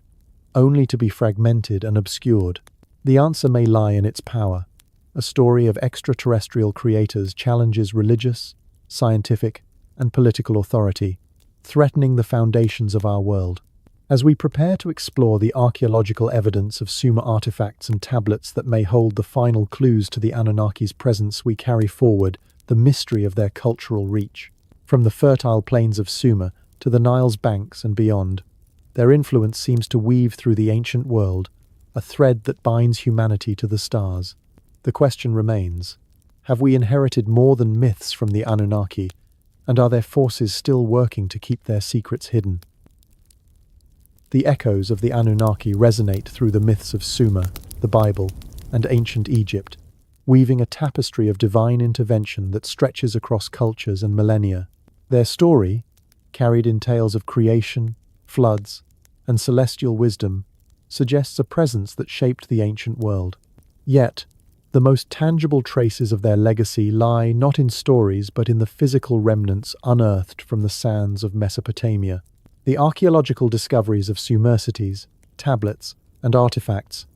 only to be fragmented and obscured? The answer may lie in its power. A story of extraterrestrial creators challenges religious, scientific, and political authority, threatening the foundations of our world. As we prepare to explore the archaeological evidence of Sumer artifacts and tablets that may hold the final clues to the Anunnaki's presence, we carry forward the mystery of their cultural reach. From the fertile plains of Sumer to the Nile's banks and beyond, their influence seems to weave through the ancient world, a thread that binds humanity to the stars. The question remains, have we inherited more than myths from the Anunnaki, and are their forces still working to keep their secrets hidden? The echoes of the Anunnaki resonate through the myths of Sumer, the Bible, and ancient Egypt, weaving a tapestry of divine intervention that stretches across cultures and millennia. Their story, carried in tales of creation, floods, and celestial wisdom, suggests a presence that shaped the ancient world. Yet, the most tangible traces of their legacy lie not in stories but in the physical remnants unearthed from the sands of Mesopotamia. The archaeological discoveries of Sumer cities, tablets, and artifacts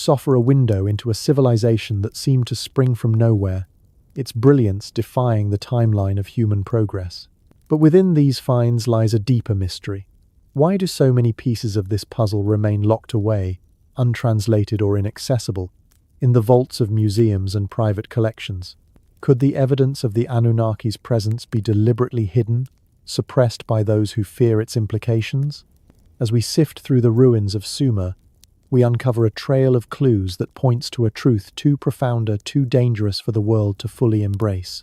offer a window into a civilization that seemed to spring from nowhere, its brilliance defying the timeline of human progress. But within these finds lies a deeper mystery. Why do so many pieces of this puzzle remain locked away, untranslated or inaccessible, in the vaults of museums and private collections? Could the evidence of the Anunnaki's presence be deliberately hidden, suppressed by those who fear its implications? As we sift through the ruins of Sumer, we uncover a trail of clues that points to a truth too profounder, too dangerous for the world to fully embrace.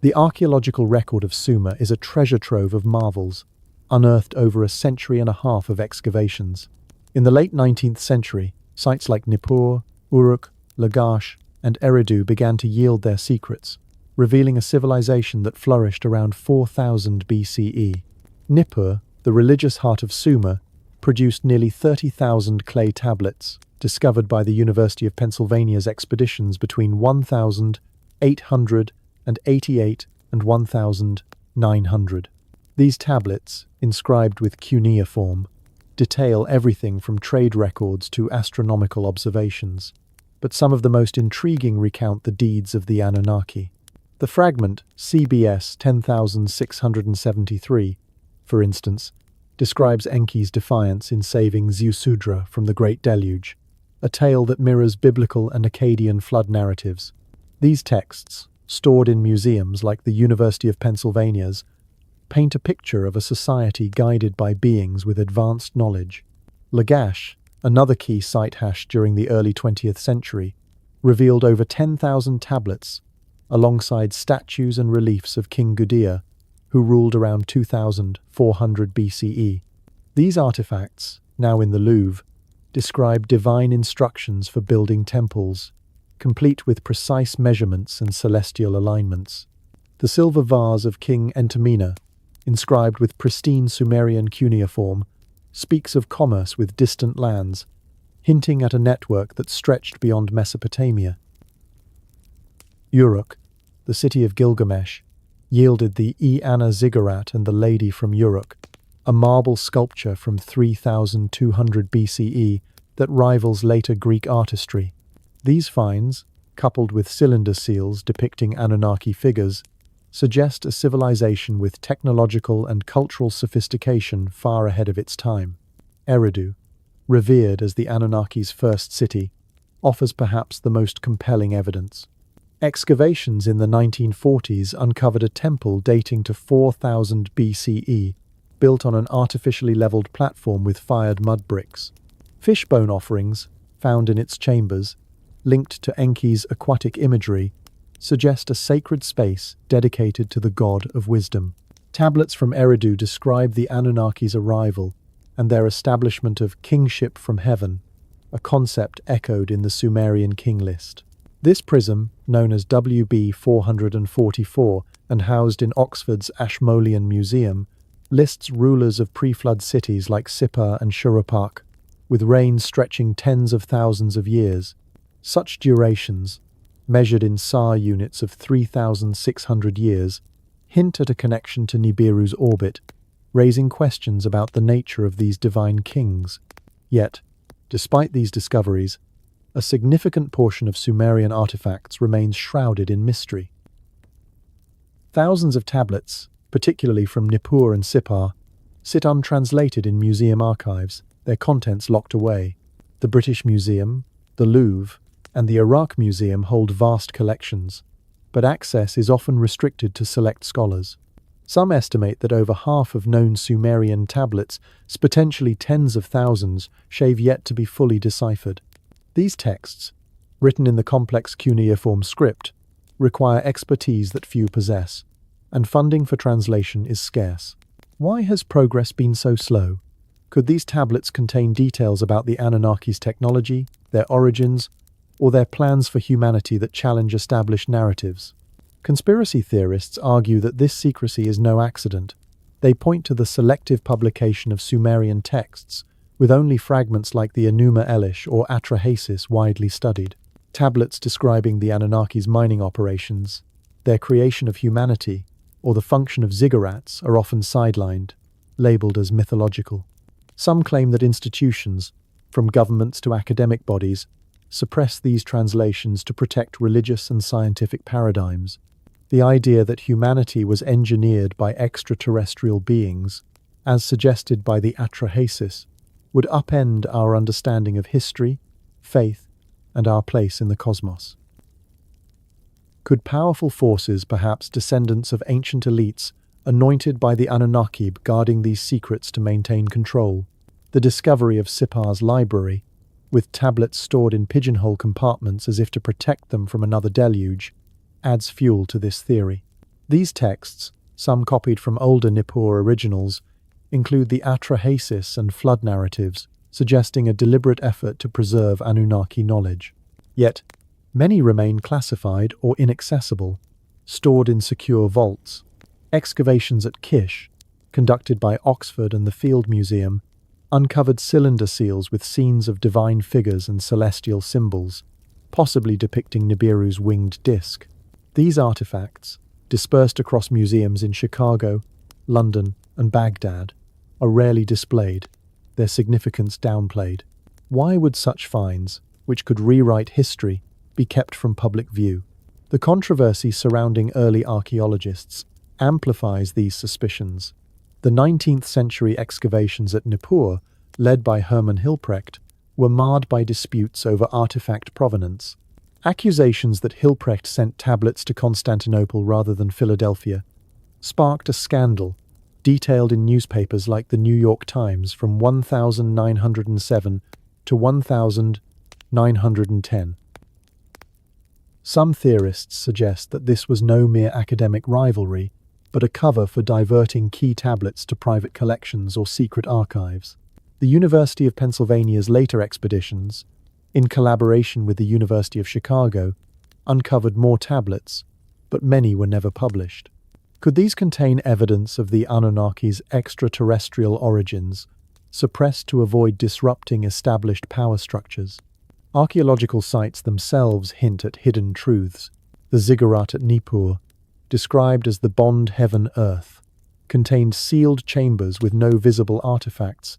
The archaeological record of Sumer is a treasure trove of marvels, unearthed over a century and a half of excavations. In the late 19th century, sites like Nippur, Uruk, Lagash, and Eridu began to yield their secrets, revealing a civilization that flourished around 4000 BCE. Nippur, the religious heart of Sumer, produced nearly 30,000 clay tablets, discovered by the University of Pennsylvania's expeditions between 1888 and 1900. These tablets, inscribed with cuneiform, detail everything from trade records to astronomical observations, but some of the most intriguing recount the deeds of the Anunnaki. The fragment CBS 10673, for instance, describes Enki's defiance in saving Ziusudra from the Great Deluge, a tale that mirrors biblical and Akkadian flood narratives. These texts, stored in museums like the University of Pennsylvania's, paint a picture of a society guided by beings with advanced knowledge. Lagash, another key site hash during the early 20th century, revealed over 10,000 tablets, alongside statues and reliefs of King Gudea, who ruled around 2400 BCE. These artifacts, now in the Louvre, describe divine instructions for building temples, complete with precise measurements and celestial alignments. The silver vase of King Enuma, inscribed with pristine Sumerian cuneiform, speaks of commerce with distant lands, hinting at a network that stretched beyond Mesopotamia. Uruk, the city of Gilgamesh, yielded the Anna Ziggurat and the Lady from Uruk, a marble sculpture from 3200 BCE that rivals later Greek artistry. These finds, coupled with cylinder seals depicting Anunnaki figures, suggest a civilization with technological and cultural sophistication far ahead of its time. Eridu, revered as the Anunnaki's first city, offers perhaps the most compelling evidence. Excavations in the 1940s uncovered a temple dating to 4000 BCE, built on an artificially leveled platform with fired mud bricks. Fishbone offerings, found in its chambers, linked to Enki's aquatic imagery, suggest a sacred space dedicated to the god of wisdom. Tablets from Eridu describe the Anunnaki's arrival and their establishment of kingship from heaven, a concept echoed in the Sumerian king list. This prism, known as WB 444 and housed in Oxford's Ashmolean Museum, lists rulers of pre-flood cities like Sippar and Shuruppak, with reigns stretching tens of thousands of years. Such durations, measured in SAR units of 3,600 years, hint at a connection to Nibiru's orbit, raising questions about the nature of these divine kings. Yet, despite these discoveries, a significant portion of Sumerian artifacts remains shrouded in mystery. Thousands of tablets, particularly from Nippur and Sippar, sit untranslated in museum archives, their contents locked away. The British Museum, the Louvre, and the Iraq Museum hold vast collections, but access is often restricted to select scholars. Some estimate that over half of known Sumerian tablets, potentially tens of thousands, have yet to be fully deciphered. These texts, written in the complex cuneiform script, require expertise that few possess, and funding for translation is scarce. Why has progress been so slow? Could these tablets contain details about the Anunnaki's technology, their origins, or their plans for humanity that challenge established narratives? Conspiracy theorists argue that this secrecy is no accident. They point to the selective publication of Sumerian texts, with only fragments like the Enuma Elish or Atrahasis widely studied. Tablets describing the Anunnaki's mining operations, their creation of humanity, or the function of ziggurats are often sidelined, labeled as mythological. Some claim that institutions, from governments to academic bodies, suppress these translations to protect religious and scientific paradigms. The idea that humanity was engineered by extraterrestrial beings, as suggested by the Atrahasis, would upend our understanding of history, faith, and our place in the cosmos. Could powerful forces, perhaps descendants of ancient elites, anointed by the Anunnaki, guarding these secrets to maintain control? The discovery of Sipar's library, with tablets stored in pigeonhole compartments as if to protect them from another deluge, adds fuel to this theory. These texts, some copied from older Nippur originals, include the Atrahasis and flood narratives, suggesting a deliberate effort to preserve Anunnaki knowledge. Yet, many remain classified or inaccessible, stored in secure vaults. Excavations at Kish, conducted by Oxford and the Field Museum, uncovered cylinder seals with scenes of divine figures and celestial symbols, possibly depicting Nibiru's winged disk. These artifacts, dispersed across museums in Chicago, London, and Baghdad, are rarely displayed, their significance downplayed. Why would such finds, which could rewrite history, be kept from public view? The controversy surrounding early archaeologists amplifies these suspicions. The 19th century excavations at Nippur, led by Hermann Hilprecht, were marred by disputes over artifact provenance. Accusations that Hilprecht sent tablets to Constantinople rather than Philadelphia sparked a scandal, detailed in newspapers like the New York Times from 1907 to 1910. Some theorists suggest that this was no mere academic rivalry, but a cover for diverting key tablets to private collections or secret archives. The University of Pennsylvania's later expeditions, in collaboration with the University of Chicago, uncovered more tablets, but many were never published. Could these contain evidence of the Anunnaki's extraterrestrial origins, suppressed to avoid disrupting established power structures? Archaeological sites themselves hint at hidden truths. The Ziggurat at Nippur, described as the bond heaven-earth, contained sealed chambers with no visible artifacts,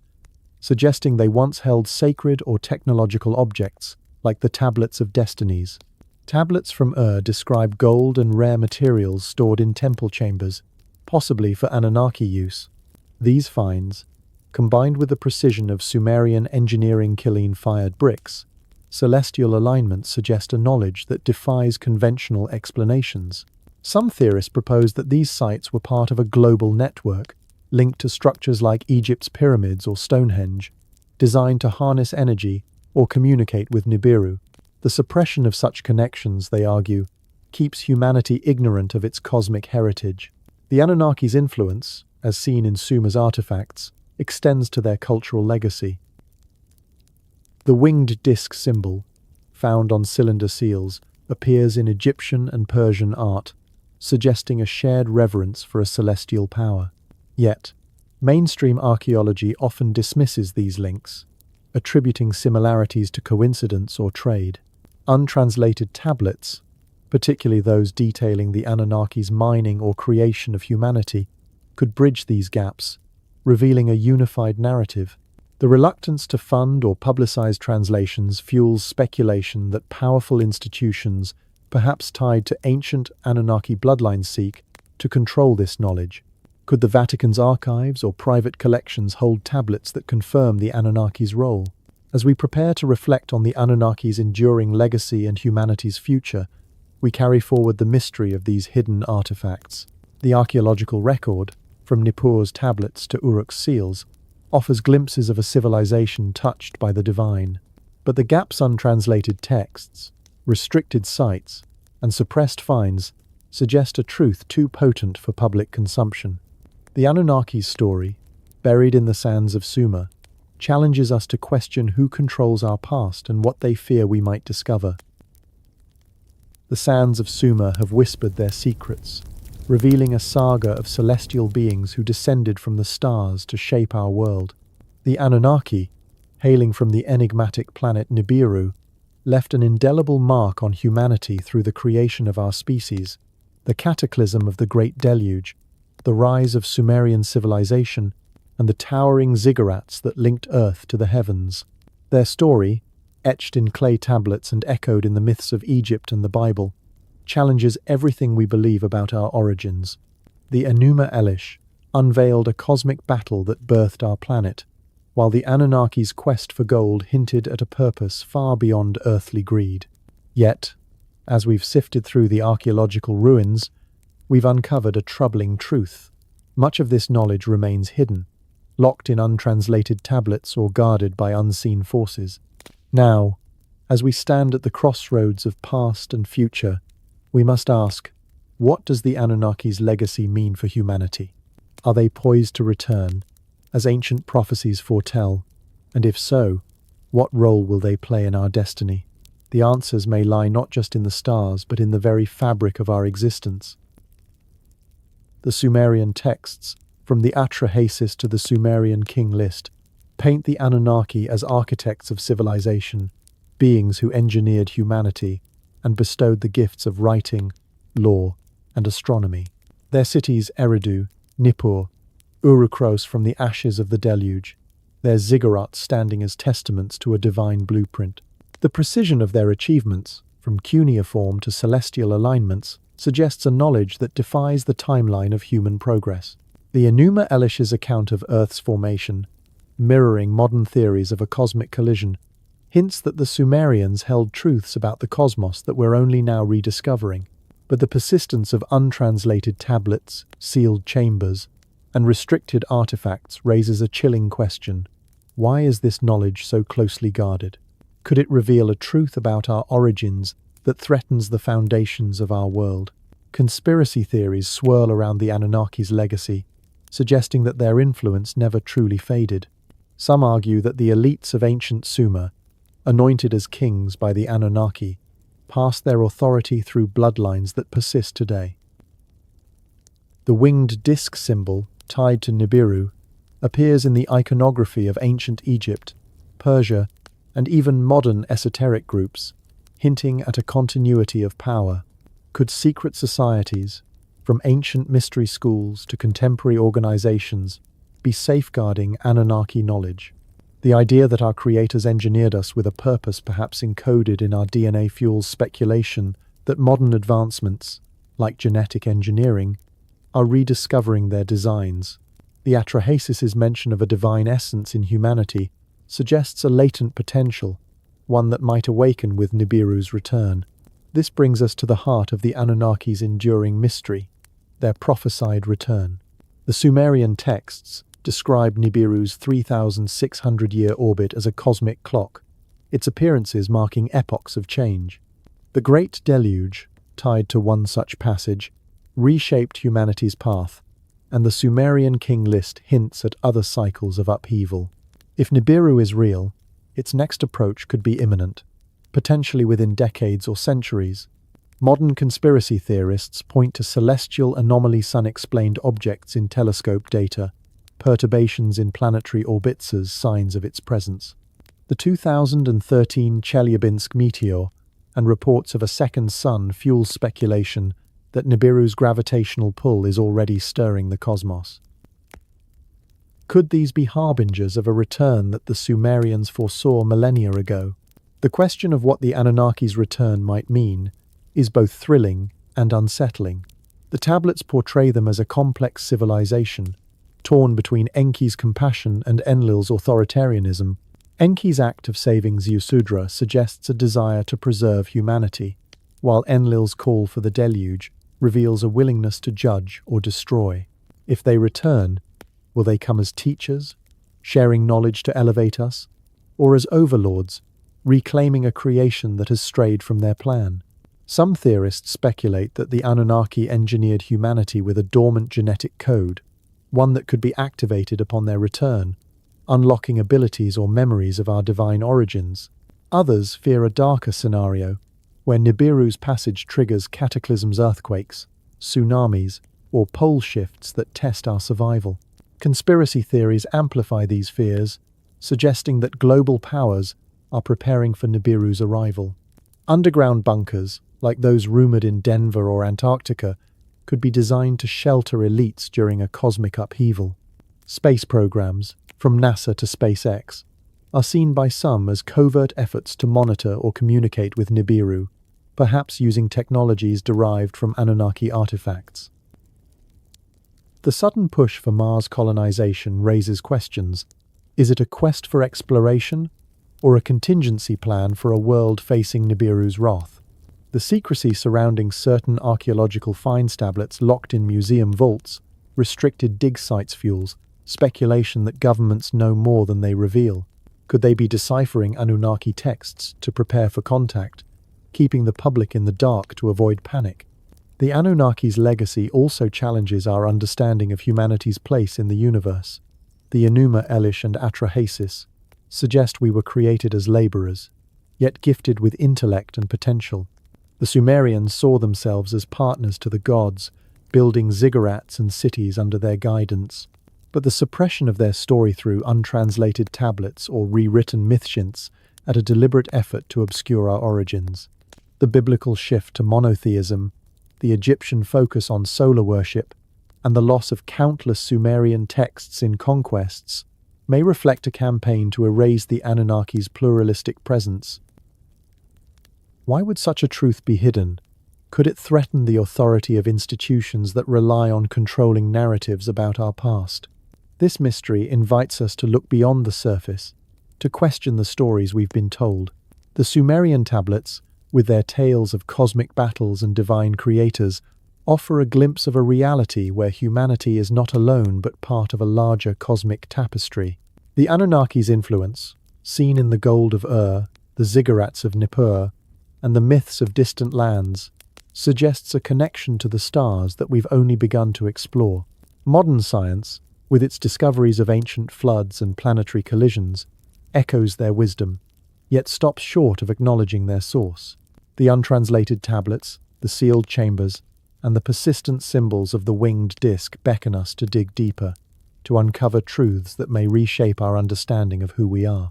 suggesting they once held sacred or technological objects, like the Tablets of Destinies. Tablets from describe gold and rare materials stored in temple chambers, possibly for Anunnaki use. These finds, combined with the precision of Sumerian engineering kiln-fired bricks, celestial alignments suggest a knowledge that defies conventional explanations. Some theorists propose that these sites were part of a global network, linked to structures like Egypt's pyramids or Stonehenge, designed to harness energy or communicate with Nibiru. The suppression of such connections, they argue, keeps humanity ignorant of its cosmic heritage. The Anunnaki's influence, as seen in Sumer's artifacts, extends to their cultural legacy. The winged disc symbol, found on cylinder seals, appears in Egyptian and Persian art, suggesting a shared reverence for a celestial power. Yet, mainstream archaeology often dismisses these links, attributing similarities to coincidence or trade. Untranslated tablets, particularly those detailing the Anunnaki's mining or creation of humanity, could bridge these gaps, revealing a unified narrative. The reluctance to fund or publicize translations fuels speculation that powerful institutions, perhaps tied to ancient Anunnaki bloodlines, seek to control this knowledge. Could the Vatican's archives or private collections hold tablets that confirm the Anunnaki's role? As we prepare to reflect on the Anunnaki's enduring legacy and humanity's future, we carry forward the mystery of these hidden artifacts. The archaeological record, from Nippur's tablets to Uruk's seals, offers glimpses of a civilization touched by the divine. But the gaps untranslated texts, restricted sites, and suppressed finds suggest a truth too potent for public consumption. The Anunnaki's story, buried in the sands of Sumer, challenges us to question who controls our past and what they fear we might discover. The sands of Sumer have whispered their secrets, revealing a saga of celestial beings who descended from the stars to shape our world. The Anunnaki, hailing from the enigmatic planet Nibiru, left an indelible mark on humanity through the creation of our species, the cataclysm of the Great Deluge, the rise of Sumerian civilization, and the towering ziggurats that linked Earth to the heavens. Their story, etched in clay tablets and echoed in the myths of Egypt and the Bible, challenges everything we believe about our origins. The Enuma Elish unveiled a cosmic battle that birthed our planet, while the Anunnaki's quest for gold hinted at a purpose far beyond earthly greed. Yet, as we've sifted through the archaeological ruins, we've uncovered a troubling truth. Much of this knowledge remains hidden, locked in untranslated tablets or guarded by unseen forces. Now, as we stand at the crossroads of past and future, we must ask, what does the Anunnaki's legacy mean for humanity? Are they poised to return, as ancient prophecies foretell? And if so, what role will they play in our destiny? The answers may lie not just in the stars, but in the very fabric of our existence. The Sumerian texts, from the Atrahasis to the Sumerian king list, paint the Anunnaki as architects of civilization, beings who engineered humanity and bestowed the gifts of writing, law, and astronomy. Their cities Eridu, Nippur, Urukros from the ashes of the Deluge, their Ziggurat standing as testaments to a divine blueprint. The precision of their achievements, from cuneiform to celestial alignments, suggests a knowledge that defies the timeline of human progress. The Enuma Elish's account of Earth's formation, mirroring modern theories of a cosmic collision, hints that the Sumerians held truths about the cosmos that we're only now rediscovering. But the persistence of untranslated tablets, sealed chambers, and restricted artifacts raises a chilling question. Why is this knowledge so closely guarded? Could it reveal a truth about our origins that threatens the foundations of our world? Conspiracy theories swirl around the Anunnaki's legacy, suggesting that their influence never truly faded. Some argue that the elites of ancient Sumer, anointed as kings by the Anunnaki, passed their authority through bloodlines that persist today. The winged disc symbol, tied to Nibiru, appears in the iconography of ancient Egypt, Persia, and even modern esoteric groups, hinting at a continuity of power. Could secret societies, from ancient mystery schools to contemporary organizations, be safeguarding Anunnaki knowledge? The idea that our creators engineered us with a purpose perhaps encoded in our DNA fuels speculation that modern advancements, like genetic engineering, are rediscovering their designs. The Atrahasis' mention of a divine essence in humanity suggests a latent potential, one that might awaken with Nibiru's return. This brings us to the heart of the Anunnaki's enduring mystery, their prophesied return. The Sumerian texts describe Nibiru's 3,600-year orbit as a cosmic clock, its appearances marking epochs of change. The Great Deluge, tied to one such passage, reshaped humanity's path, and the Sumerian king list hints at other cycles of upheaval. If Nibiru is real, its next approach could be imminent, potentially within decades or centuries. Modern conspiracy theorists point to celestial anomalous unexplained objects in telescope data, perturbations in planetary orbits as signs of its presence. The 2013 Chelyabinsk meteor and reports of a second sun fuel speculation that Nibiru's gravitational pull is already stirring the cosmos. Could these be harbingers of a return that the Sumerians foresaw millennia ago? The question of what the Anunnaki's return might mean is both thrilling and unsettling. The tablets portray them as a complex civilization, torn between Enki's compassion and Enlil's authoritarianism. Enki's act of saving Ziusudra suggests a desire to preserve humanity, while Enlil's call for the deluge reveals a willingness to judge or destroy. If they return, will they come as teachers, sharing knowledge to elevate us, or as overlords, reclaiming a creation that has strayed from their plan? Some theorists speculate that the Anunnaki engineered humanity with a dormant genetic code, one that could be activated upon their return, unlocking abilities or memories of our divine origins. Others fear a darker scenario, where Nibiru's passage triggers cataclysms, earthquakes, tsunamis, or pole shifts that test our survival. Conspiracy theories amplify these fears, suggesting that global powers are preparing for Nibiru's arrival. Underground bunkers, like those rumored in Denver or Antarctica, could be designed to shelter elites during a cosmic upheaval. Space programs, from NASA to SpaceX, are seen by some as covert efforts to monitor or communicate with Nibiru, perhaps using technologies derived from Anunnaki artifacts. The sudden push for Mars colonization raises questions. Is it a quest for exploration, or a contingency plan for a world facing Nibiru's wrath? The secrecy surrounding certain archaeological finds tablets locked in museum vaults, restricted dig sites fuels speculation that governments know more than they reveal. Could they be deciphering Anunnaki texts to prepare for contact, keeping the public in the dark to avoid panic? The Anunnaki's legacy also challenges our understanding of humanity's place in the universe. The Enuma, Elish, and Atrahasis suggest we were created as laborers, yet gifted with intellect and potential. The Sumerians saw themselves as partners to the gods, building ziggurats and cities under their guidance. But the suppression of their story through untranslated tablets or rewritten mythshints at a deliberate effort to obscure our origins. The biblical shift to monotheism, the Egyptian focus on solar worship, and the loss of countless Sumerian texts in conquests may reflect a campaign to erase the Anunnaki's pluralistic presence. Why would such a truth be hidden? Could it threaten the authority of institutions that rely on controlling narratives about our past? This mystery invites us to look beyond the surface, to question the stories we've been told. The Sumerian tablets, with their tales of cosmic battles and divine creators, offer a glimpse of a reality where humanity is not alone but part of a larger cosmic tapestry. The Anunnaki's influence, seen in the gold of Ur, the ziggurats of Nippur, and the myths of distant lands, suggests a connection to the stars that we've only begun to explore. Modern science, with its discoveries of ancient floods and planetary collisions, echoes their wisdom, yet stops short of acknowledging their source. The untranslated tablets, the sealed chambers, and the persistent symbols of the winged disk beckon us to dig deeper, to uncover truths that may reshape our understanding of who we are.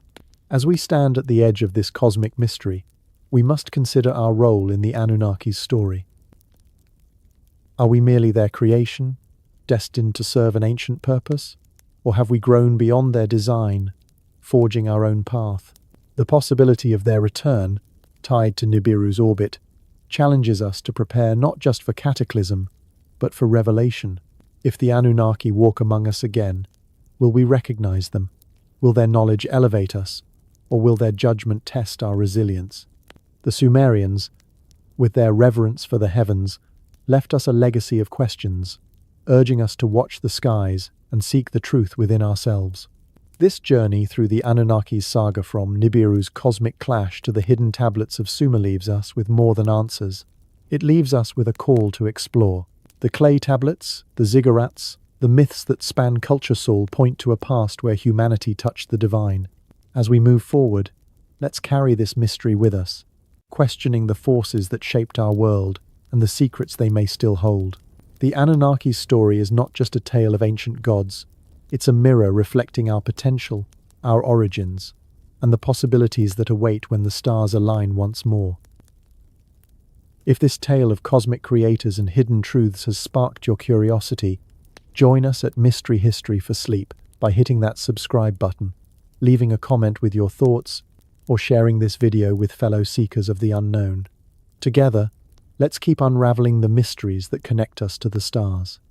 As we stand at the edge of this cosmic mystery, we must consider our role in the Anunnaki's story. Are we merely their creation, destined to serve an ancient purpose? Or have we grown beyond their design, forging our own path? The possibility of their return, tied to Nibiru's orbit, challenges us to prepare not just for cataclysm, but for revelation. If the Anunnaki walk among us again, will we recognize them? Will their knowledge elevate us, or will their judgment test our resilience? The Sumerians, with their reverence for the heavens, left us a legacy of questions, urging us to watch the skies and seek the truth within ourselves. This journey through the Anunnaki's saga from Nibiru's cosmic clash to the hidden tablets of Sumer leaves us with more than answers. It leaves us with a call to explore. The clay tablets, the ziggurats, the myths that span culture soul point to a past where humanity touched the divine. As we move forward, let's carry this mystery with us, questioning the forces that shaped our world and the secrets they may still hold. The Anunnaki's story is not just a tale of ancient gods, it's a mirror reflecting our potential, our origins, and the possibilities that await when the stars align once more. If this tale of cosmic creators and hidden truths has sparked your curiosity, join us at Mystery History for Sleep by hitting that subscribe button, leaving a comment with your thoughts, or sharing this video with fellow seekers of the unknown. Together, let's keep unraveling the mysteries that connect us to the stars.